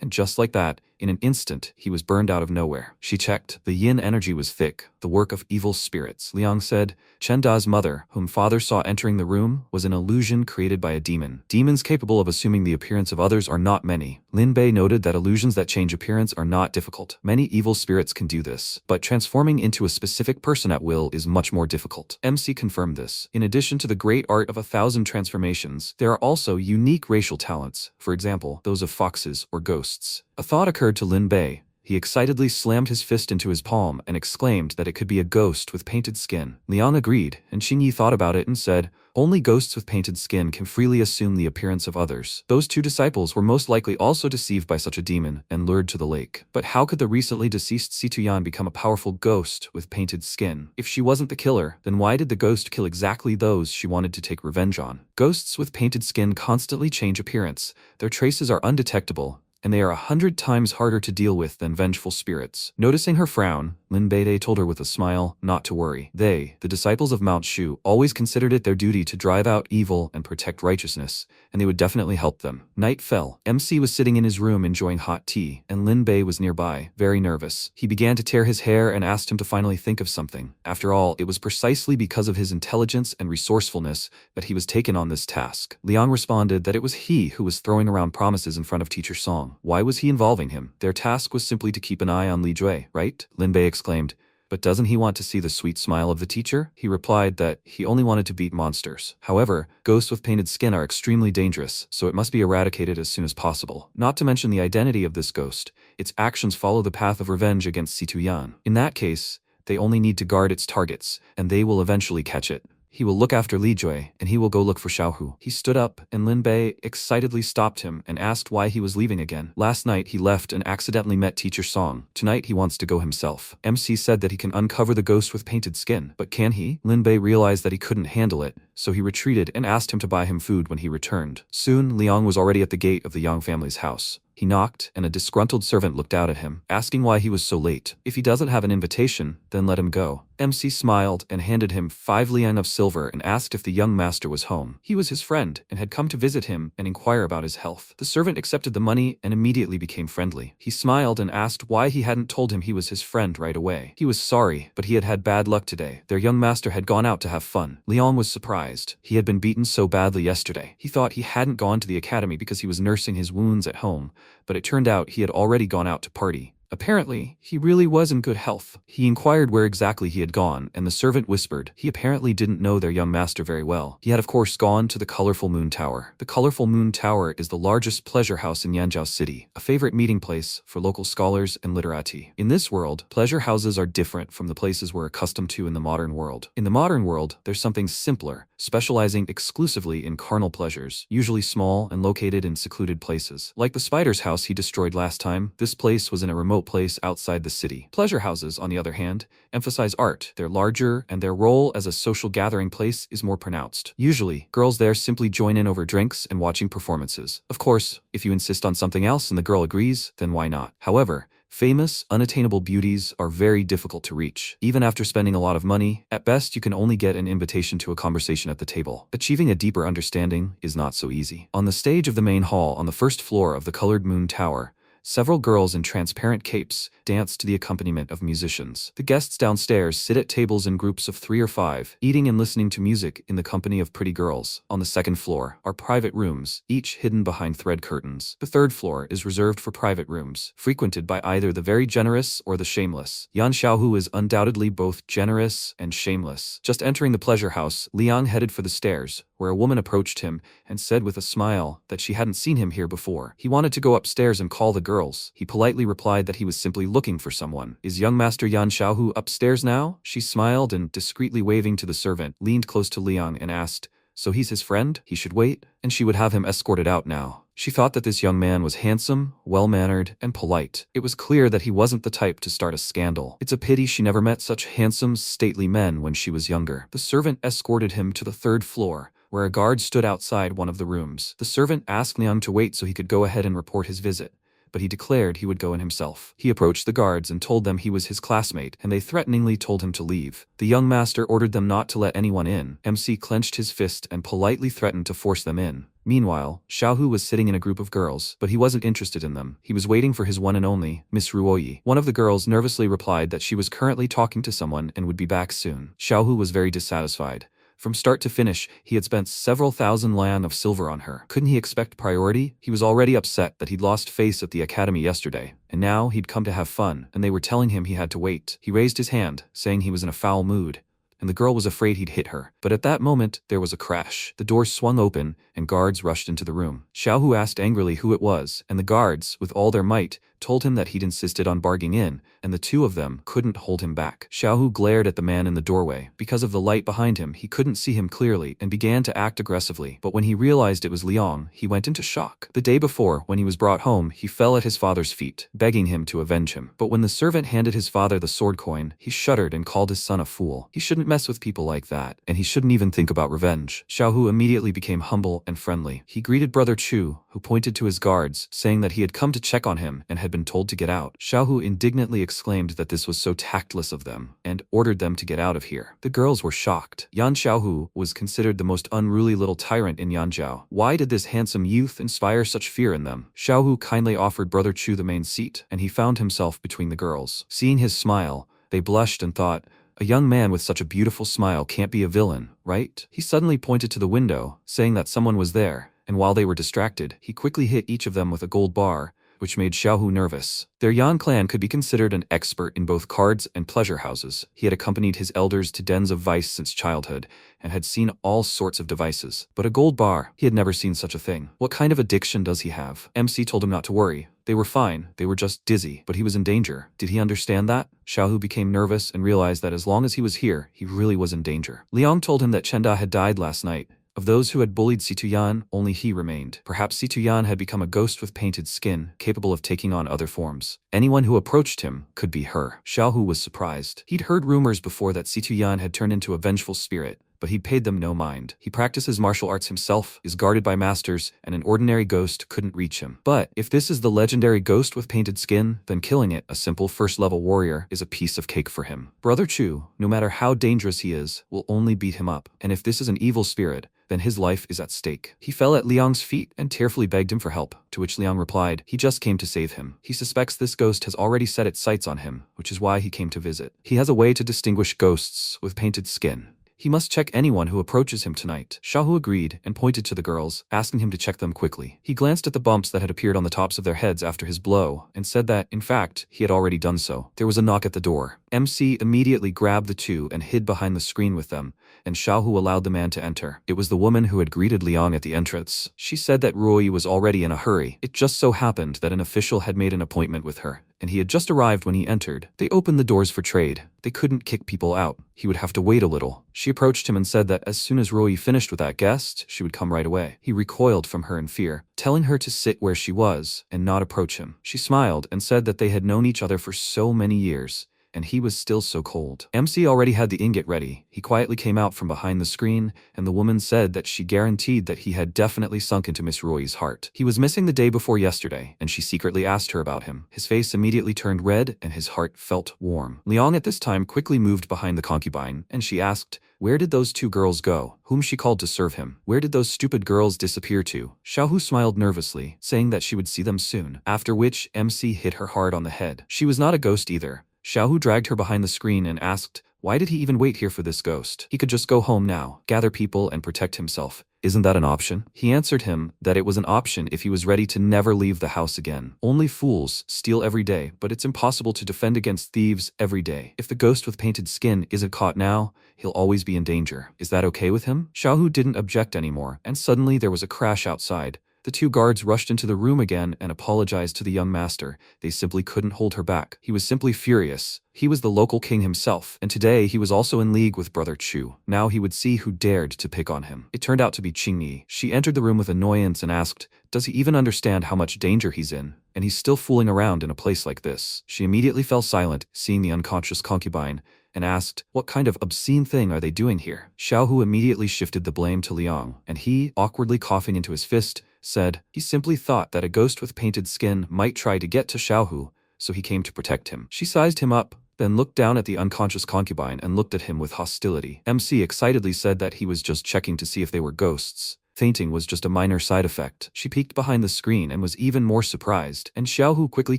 And just like that, in an instant, he was burned out of nowhere. She checked. The yin energy was thick, the work of evil spirits. Liang said, Chen Da's mother, whom father saw entering the room, was an illusion created by a demon. Demons capable of assuming the appearance of others are not many. Lin Bei noted that illusions that change appearance are not difficult. Many evil spirits can do this, but transforming into a specific person at will is much more difficult. MC confirmed this. In addition to the great art of 1,000 transformations, there are also unique racial talents, for example, those of foxes or ghosts. A thought occurred to Lin Bei, He excitedly slammed his fist into his palm and exclaimed that it could be a ghost with painted skin. Liang agreed, and Xingyi thought about it and said, only ghosts with painted skin can freely assume the appearance of others. Those two disciples were most likely also deceived by such a demon and lured to the lake. But how could the recently deceased Situyan become a powerful ghost with painted skin? If she wasn't the killer, then why did the ghost kill exactly those she wanted to take revenge on? Ghosts with painted skin constantly change appearance. Their traces are undetectable, and they are 100 times harder to deal with than vengeful spirits. Noticing her frown, Lin Beide told her with a smile not to worry. They, the disciples of Mount Shu, always considered it their duty to drive out evil and protect righteousness, and they would definitely help them. Night fell. MC was sitting in his room enjoying hot tea, and Lin Bei was nearby, very nervous. He began to tear his hair and asked him to finally think of something. After all, it was precisely because of his intelligence and resourcefulness that he was taken on this task. Liang responded that it was he who was throwing around promises in front of Teacher Song. Why was he involving him? Their task was simply to keep an eye on Li Jue, right? Lin Bei exclaimed. But doesn't he want to see the sweet smile of the teacher? He replied that he only wanted to beat monsters. However, ghosts with painted skin are extremely dangerous, so it must be eradicated as soon as possible. Not to mention the identity of this ghost. Its actions follow the path of revenge against Situyan. In that case, they only need to guard its targets, and they will eventually catch it. He will look after Li Jue, and he will go look for Xiaohu. He stood up, and Lin Bei excitedly stopped him and asked why he was leaving again. Last night he left and accidentally met Teacher Song. Tonight he wants to go himself. MC said that he can uncover the ghost with painted skin. But can he? Lin Bei realized that he couldn't handle it, so he retreated and asked him to buy him food when he returned. Soon, Liang was already at the gate of the Yang family's house. He knocked, and a disgruntled servant looked out at him, asking why he was so late. If he doesn't have an invitation, then let him go. MC smiled and handed him 5 liang of silver and asked if the young master was home. He was his friend and had come to visit him and inquire about his health. The servant accepted the money and immediately became friendly. He smiled and asked why he hadn't told him he was his friend right away. He was sorry, but he had had bad luck today. Their young master had gone out to have fun. Liang was surprised. He had been beaten so badly yesterday. He thought he hadn't gone to the academy because he was nursing his wounds at home, but it turned out he had already gone out to party. Apparently, he really was in good health. He inquired where exactly he had gone, and the servant whispered he apparently didn't know their young master very well. He had of course gone to the Colorful Moon Tower. The Colorful Moon Tower is the largest pleasure house in Yanjiao City, a favorite meeting place for local scholars and literati. In this world, pleasure houses are different from the places we're accustomed to in the modern world. In the modern world, there's something simpler, specializing exclusively in carnal pleasures, usually small and located in secluded places. Like the spider's house he destroyed last time, this place was in a remote place outside the city. Pleasure houses, on the other hand, emphasize art. They're larger, and their role as a social gathering place is more pronounced. Usually, girls there simply join in over drinks and watching performances. Of course, if you insist on something else and the girl agrees, then why not? However, famous, unattainable beauties are very difficult to reach. Even after spending a lot of money, at best you can only get an invitation to a conversation at the table. Achieving a deeper understanding is not so easy. On the stage of the main hall on the first floor of the Colored Moon Tower, several girls in transparent capes dance to the accompaniment of musicians. The guests downstairs sit at tables in groups of 3 or 5, eating and listening to music in the company of pretty girls. On the second floor are private rooms, each hidden behind thread curtains. The third floor is reserved for private rooms, frequented by either the very generous or the shameless. Yan Xiaohu is undoubtedly both generous and shameless. Just entering the pleasure house, Liang headed for the stairs, where a woman approached him and said with a smile that she hadn't seen him here before. He wanted to go upstairs and call the girls. He politely replied that he was simply looking for someone. Is young master Yan Xiaohu upstairs now? She smiled and, discreetly waving to the servant, leaned close to Liang and asked, so he's his friend? He should wait? And she would have him escorted out now. She thought that this young man was handsome, well-mannered, and polite. It was clear that he wasn't the type to start a scandal. It's a pity she never met such handsome, stately men when she was younger. The servant escorted him to the third floor, where a guard stood outside one of the rooms. The servant asked Liang to wait so he could go ahead and report his visit, but he declared he would go in himself. He approached the guards and told them he was his classmate, and they threateningly told him to leave. The young master ordered them not to let anyone in. MC clenched his fist and politely threatened to force them in. Meanwhile, Xiaohu was sitting in a group of girls, but he wasn't interested in them. He was waiting for his one and only, Miss Ruoyi. One of the girls nervously replied that she was currently talking to someone and would be back soon. Xiaohu was very dissatisfied. From start to finish, he had spent several thousand liang of silver on her. Couldn't he expect priority? He was already upset that he'd lost face at the academy yesterday, and now he'd come to have fun, and they were telling him he had to wait. He raised his hand, saying he was in a foul mood, and the girl was afraid he'd hit her. But at that moment, there was a crash. The doors swung open, and guards rushed into the room. Xiaohu asked angrily who it was, and the guards, with all their might, told him that he'd insisted on barging in, and the two of them couldn't hold him back. Xiaohu glared at the man in the doorway. Because of the light behind him, he couldn't see him clearly and began to act aggressively, but when he realized it was Liang, he went into shock. The day before, when he was brought home, he fell at his father's feet, begging him to avenge him. But when the servant handed his father the sword coin, he shuddered and called his son a fool. He shouldn't mess with people like that, and he shouldn't even think about revenge. Xiaohu immediately became humble and friendly. He greeted Brother Chu, who pointed to his guards, saying that he had come to check on him and had been told to get out. Xiaohu indignantly exclaimed that this was so tactless of them, and ordered them to get out of here. The girls were shocked. Yan Xiaohu was considered the most unruly little tyrant in Yanjiao. Why did this handsome youth inspire such fear in them? Xiaohu kindly offered Brother Chu the main seat, and he found himself between the girls. Seeing his smile, they blushed and thought, a young man with such a beautiful smile can't be a villain, right? He suddenly pointed to the window, saying that someone was there, and while they were distracted, he quickly hit each of them with a gold bar, which made Xiaohu nervous. Their Yan clan could be considered an expert in both cards and pleasure houses. He had accompanied his elders to dens of vice since childhood, and had seen all sorts of devices. But a gold bar, he had never seen such a thing. What kind of addiction does he have? MC told him not to worry. They were fine, they were just dizzy, but he was in danger. Did he understand that? Xiaohu became nervous and realized that as long as he was here, he really was in danger. Liang told him that Chenda had died last night. Of those who had bullied Situyan, only he remained. Perhaps Situyan had become a ghost with painted skin, capable of taking on other forms. Anyone who approached him could be her. Xiaohu was surprised. He'd heard rumors before that Situyan had turned into a vengeful spirit, but he paid them no mind. He practices martial arts himself, is guarded by masters, and an ordinary ghost couldn't reach him. But if this is the legendary ghost with painted skin, then killing it, a simple first-level warrior, is a piece of cake for him. Brother Chu, no matter how dangerous he is, will only beat him up. And if this is an evil spirit, then his life is at stake. He fell at Liang's feet and tearfully begged him for help, to which Liang replied, he just came to save him. He suspects this ghost has already set its sights on him, which is why he came to visit. He has a way to distinguish ghosts with painted skin. He must check anyone who approaches him tonight. Xiaohu agreed and pointed to the girls, asking him to check them quickly. He glanced at the bumps that had appeared on the tops of their heads after his blow, and said that, in fact, he had already done so. There was a knock at the door. MC immediately grabbed the two and hid behind the screen with them, and Xiaohu allowed the man to enter. It was the woman who had greeted Liang at the entrance. She said that Rui was already in a hurry. It just so happened that an official had made an appointment with her, and he had just arrived when he entered. They opened the doors for trade. They couldn't kick people out. He would have to wait a little. She approached him and said that as soon as Rui finished with that guest, she would come right away. He recoiled from her in fear, telling her to sit where she was and not approach him. She smiled and said that they had known each other for so many years, and he was still so cold. MC already had the ingot ready. He quietly came out from behind the screen, and the woman said that she guaranteed that he had definitely sunk into Miss Roy's heart. He was missing the day before yesterday, and she secretly asked her about him. His face immediately turned red, and his heart felt warm. Liang at this time quickly moved behind the concubine, and she asked, where did those two girls go, whom she called to serve him? Where did those stupid girls disappear to? Xiaohu smiled nervously, saying that she would see them soon, after which MC hit her hard on the head. She was not a ghost either. Xiaohu dragged her behind the screen and asked, why did he even wait here for this ghost? He could just go home now, gather people and protect himself. Isn't that an option? He answered him that it was an option if he was ready to never leave the house again. Only fools steal every day, but it's impossible to defend against thieves every day. If the ghost with painted skin isn't caught now, he'll always be in danger. Is that okay with him? Xiaohu didn't object anymore, and suddenly there was a crash outside. The two guards rushed into the room again and apologized to the young master. They simply couldn't hold her back. He was simply furious. He was the local king himself, and today he was also in league with Brother Chu. Now he would see who dared to pick on him. It turned out to be Qingyi. She entered the room with annoyance and asked, does he even understand how much danger he's in? And he's still fooling around in a place like this. She immediately fell silent, seeing the unconscious concubine, and asked, what kind of obscene thing are they doing here? Xiaohu immediately shifted the blame to Liang, and he, awkwardly coughing into his fist, said he simply thought that a ghost with painted skin might try to get to Xiaohu, so he came to protect him. She sized him up, then looked down at the unconscious concubine and looked at him with hostility. MC excitedly said that he was just checking to see if they were ghosts. Fainting was just a minor side effect. She peeked behind the screen and was even more surprised, and Xiaohu quickly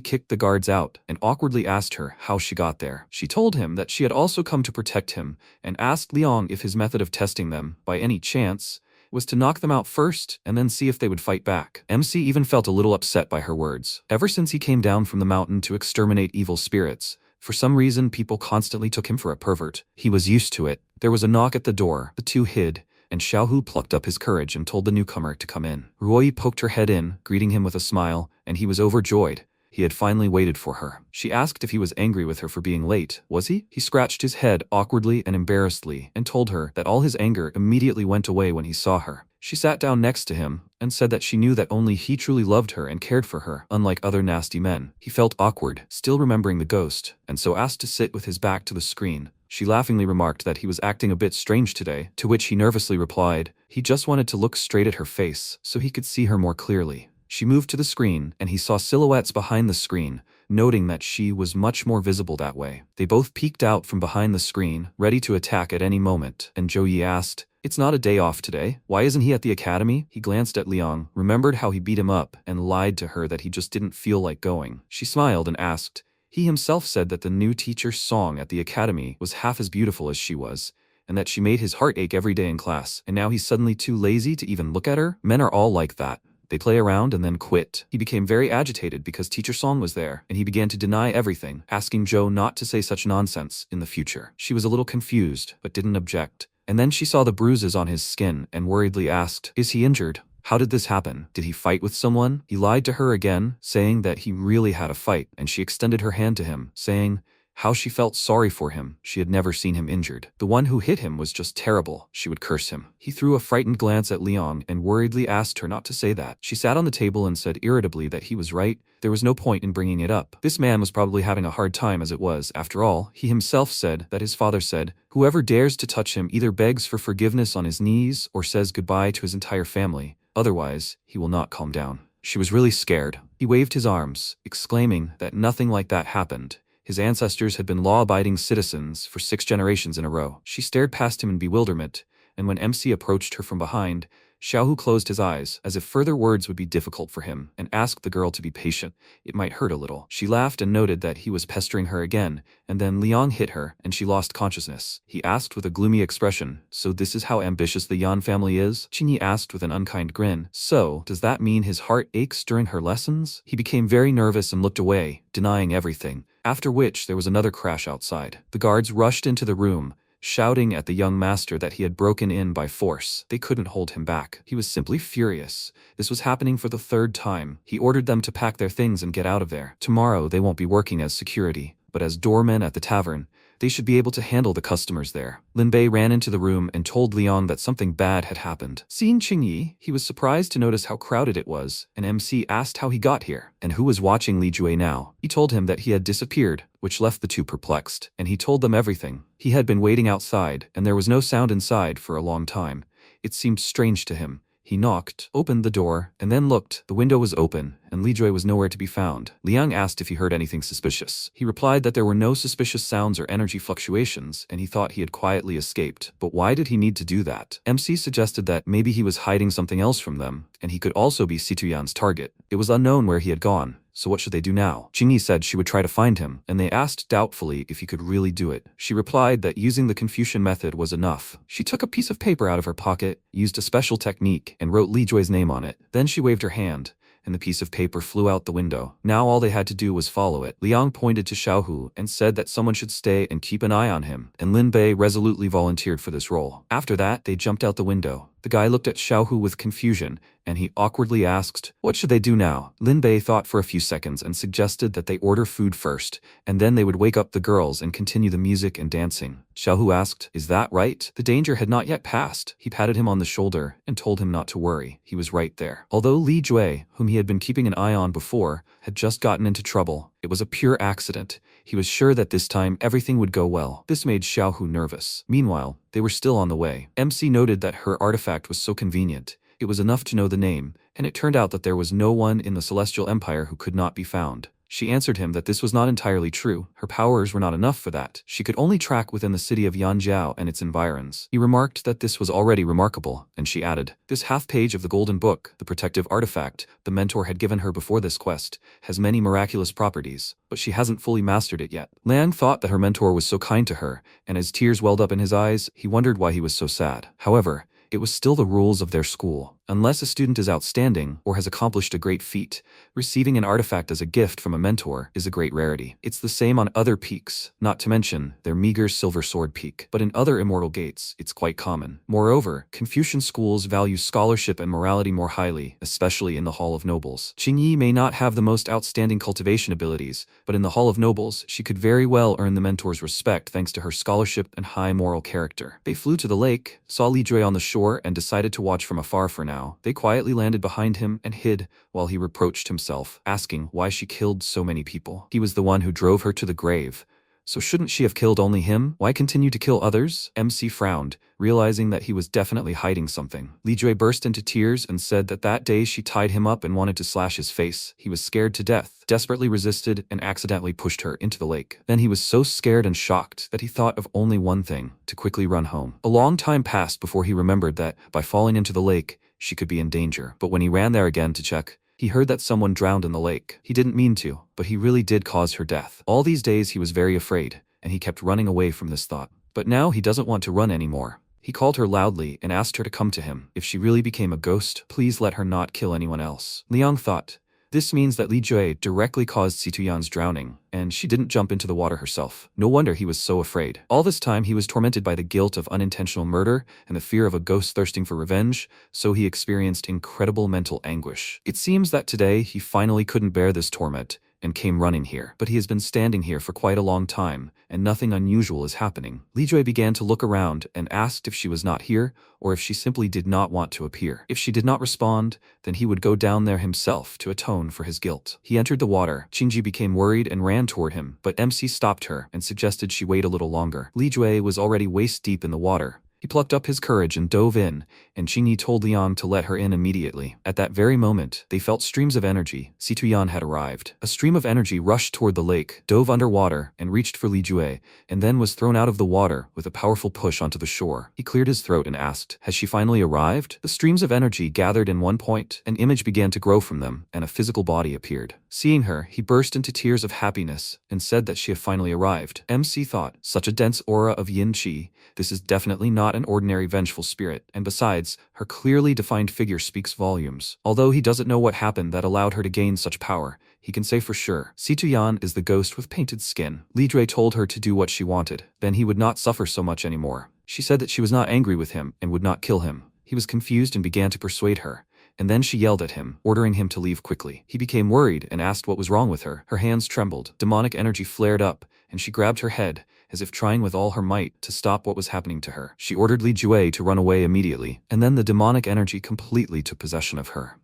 kicked the guards out and awkwardly asked her how she got there. She told him that she had also come to protect him and asked Liang if his method of testing them, by any chance, was to knock them out first and then see if they would fight back. MC even felt a little upset by her words. Ever since he came down from the mountain to exterminate evil spirits, for some reason people constantly took him for a pervert. He was used to it. There was a knock at the door. The two hid, and Xiaohu plucked up his courage and told the newcomer to come in. Ruoyi poked her head in, greeting him with a smile, and he was overjoyed. He had finally waited for her. She asked if he was angry with her for being late. Was he? He scratched his head awkwardly and embarrassedly and told her that all his anger immediately went away when he saw her. She sat down next to him and said that she knew that only he truly loved her and cared for her, unlike other nasty men. He felt awkward, still remembering the ghost, and so asked to sit with his back to the screen. She laughingly remarked that he was acting a bit strange today, to which he nervously replied he just wanted to look straight at her face so he could see her more clearly. She moved to the screen, and he saw silhouettes behind the screen, noting that she was much more visible that way. They both peeked out from behind the screen, ready to attack at any moment, and Joe-yi asked, "It's not a day off today. Why isn't he at the academy?" He glanced at Liang, remembered how he beat him up, and lied to her that he just didn't feel like going. She smiled and asked, he himself said that the new teacher's song at the academy was half as beautiful as she was, and that she made his heart ache every day in class, and now he's suddenly too lazy to even look at her? Men are all like that. They play around and then quit. He became very agitated because Teacher Song was there, and he began to deny everything, asking Joe not to say such nonsense in the future. She was a little confused, but didn't object. And then she saw the bruises on his skin and worriedly asked, "Is he injured? How did this happen? Did he fight with someone?" He lied to her again, saying that he really had a fight, and she extended her hand to him, saying how she felt sorry for him. She had never seen him injured. The one who hit him was just terrible. She would curse him. He threw a frightened glance at Liang and worriedly asked her not to say that. She sat on the table and said irritably that he was right. There was no point in bringing it up. This man was probably having a hard time as it was. After all, he himself said that his father said, "Whoever dares to touch him either begs for forgiveness on his knees or says goodbye to his entire family. Otherwise, he will not calm down." She was really scared. He waved his arms, exclaiming that nothing like that happened. His ancestors had been law-abiding citizens for 6 generations in a row. She stared past him in bewilderment, and when MC approached her from behind, Xiaohu closed his eyes, as if further words would be difficult for him, and asked the girl to be patient. It might hurt a little. She laughed and noted that he was pestering her again, and then Liang hit her, and she lost consciousness. He asked with a gloomy expression, "So this is how ambitious the Yan family is?" Qingyi asked with an unkind grin, "So, does that mean his heart aches during her lessons?" He became very nervous and looked away, denying everything. After which, there was another crash outside. The guards rushed into the room, shouting at the young master that he had broken in by force. They couldn't hold him back. He was simply furious. This was happening for the 3rd time. He ordered them to pack their things and get out of there. Tomorrow, they won't be working as security, but as doormen at the tavern. They should be able to handle the customers there. Lin Bei ran into the room and told Liang that something bad had happened. Seeing Qingyi, he was surprised to notice how crowded it was, and MC asked how he got here, and who was watching Li Jue now. He told him that he had disappeared, which left the two perplexed, and he told them everything. He had been waiting outside, and there was no sound inside for a long time. It seemed strange to him. He knocked, opened the door, and then looked. The window was open, and Li Jue was nowhere to be found. Liang asked if he heard anything suspicious. He replied that there were no suspicious sounds or energy fluctuations, and he thought he had quietly escaped. But why did he need to do that? MC suggested that maybe he was hiding something else from them, and he could also be Situyan's target. It was unknown where he had gone. So what should they do now? Qingyi said she would try to find him, and they asked doubtfully if he could really do it. She replied that using the Confucian method was enough. She took a piece of paper out of her pocket, used a special technique, and wrote Li Jue's name on it. Then she waved her hand, and the piece of paper flew out the window. Now all they had to do was follow it. Liang pointed to Xiaohu and said that someone should stay and keep an eye on him, and Lin Bei resolutely volunteered for this role. After that, they jumped out the window. The guy looked at Xiaohu with confusion, and he awkwardly asked, "What should they do now?" Lin Bei thought for a few seconds and suggested that they order food first, and then they would wake up the girls and continue the music and dancing. Xiaohu asked, "Is that right?" The danger had not yet passed. He patted him on the shoulder and told him not to worry. He was right there. Although Li Jue, whom he had been keeping an eye on before, had just gotten into trouble, it was a pure accident. He was sure that this time everything would go well. This made Xiaohu nervous. Meanwhile, they were still on the way. MC noted that her artifact was so convenient. It was enough to know the name, and it turned out that there was no one in the Celestial Empire who could not be found. She answered him that this was not entirely true. Her powers were not enough for that. She could only track within the city of Yanjiao and its environs. He remarked that this was already remarkable, and she added, "This half-page of the Golden Book, the protective artifact the mentor had given her before this quest, has many miraculous properties, but she hasn't fully mastered it yet." Liang thought that her mentor was so kind to her, and as tears welled up in his eyes, he wondered why he was so sad. However, it was still the rules of their school. Unless a student is outstanding or has accomplished a great feat, receiving an artifact as a gift from a mentor is a great rarity. It's the same on other peaks, not to mention their meager silver sword peak. But in other immortal gates, it's quite common. Moreover, Confucian schools value scholarship and morality more highly, especially in the Hall of Nobles. Qingyi may not have the most outstanding cultivation abilities, but in the Hall of Nobles, she could very well earn the mentor's respect thanks to her scholarship and high moral character. They flew to the lake, saw Li Jue on the shore, and decided to watch from afar for now. They quietly landed behind him and hid while he reproached himself, asking why she killed so many people. He was the one who drove her to the grave. So shouldn't she have killed only him? Why continue to kill others? MC frowned, realizing that he was definitely hiding something. Li Jue burst into tears and said that day she tied him up and wanted to slash his face. He was scared to death, desperately resisted, and accidentally pushed her into the lake. Then he was so scared and shocked that he thought of only one thing: to quickly run home. A long time passed before he remembered that, by falling into the lake, she could be in danger. But when he ran there again to check, he heard that someone drowned in the lake. He didn't mean to, but he really did cause her death. All these days he was very afraid, and he kept running away from this thought. But now he doesn't want to run anymore. He called her loudly and asked her to come to him. If she really became a ghost, please let her not kill anyone else. Liang thought, this means that Li Jue directly caused Situyan's drowning, and she didn't jump into the water herself. No wonder he was so afraid. All this time he was tormented by the guilt of unintentional murder and the fear of a ghost thirsting for revenge, so he experienced incredible mental anguish. It seems that today he finally couldn't bear this torment and came running here. But he has been standing here for quite a long time, and nothing unusual is happening. Li Jue began to look around and asked if she was not here, or if she simply did not want to appear. If she did not respond, then he would go down there himself to atone for his guilt. He entered the water. Qingji became worried and ran toward him, but MC stopped her and suggested she wait a little longer. Li Jue was already waist deep in the water. He plucked up his courage and dove in, and Qingyi told Liang to let her in immediately. At that very moment, they felt streams of energy. Situyan had arrived. A stream of energy rushed toward the lake, dove underwater, and reached for Li Jue, and then was thrown out of the water with a powerful push onto the shore. He cleared his throat and asked, has she finally arrived? The streams of energy gathered in one point. An image began to grow from them, and a physical body appeared. Seeing her, he burst into tears of happiness and said that she had finally arrived. MC thought, such a dense aura of yin qi. This is definitely not an ordinary vengeful spirit, and besides, her clearly defined figure speaks volumes. Although he doesn't know what happened that allowed her to gain such power, he can say for sure, Situyan is the ghost with painted skin. Li Jue told her to do what she wanted, then he would not suffer so much anymore. She said that she was not angry with him and would not kill him. He was confused and began to persuade her. And then she yelled at him, ordering him to leave quickly. He became worried and asked what was wrong with her. Her hands trembled, demonic energy flared up, and she grabbed her head, as if trying with all her might to stop what was happening to her. She ordered Li Jue to run away immediately, and then the demonic energy completely took possession of her.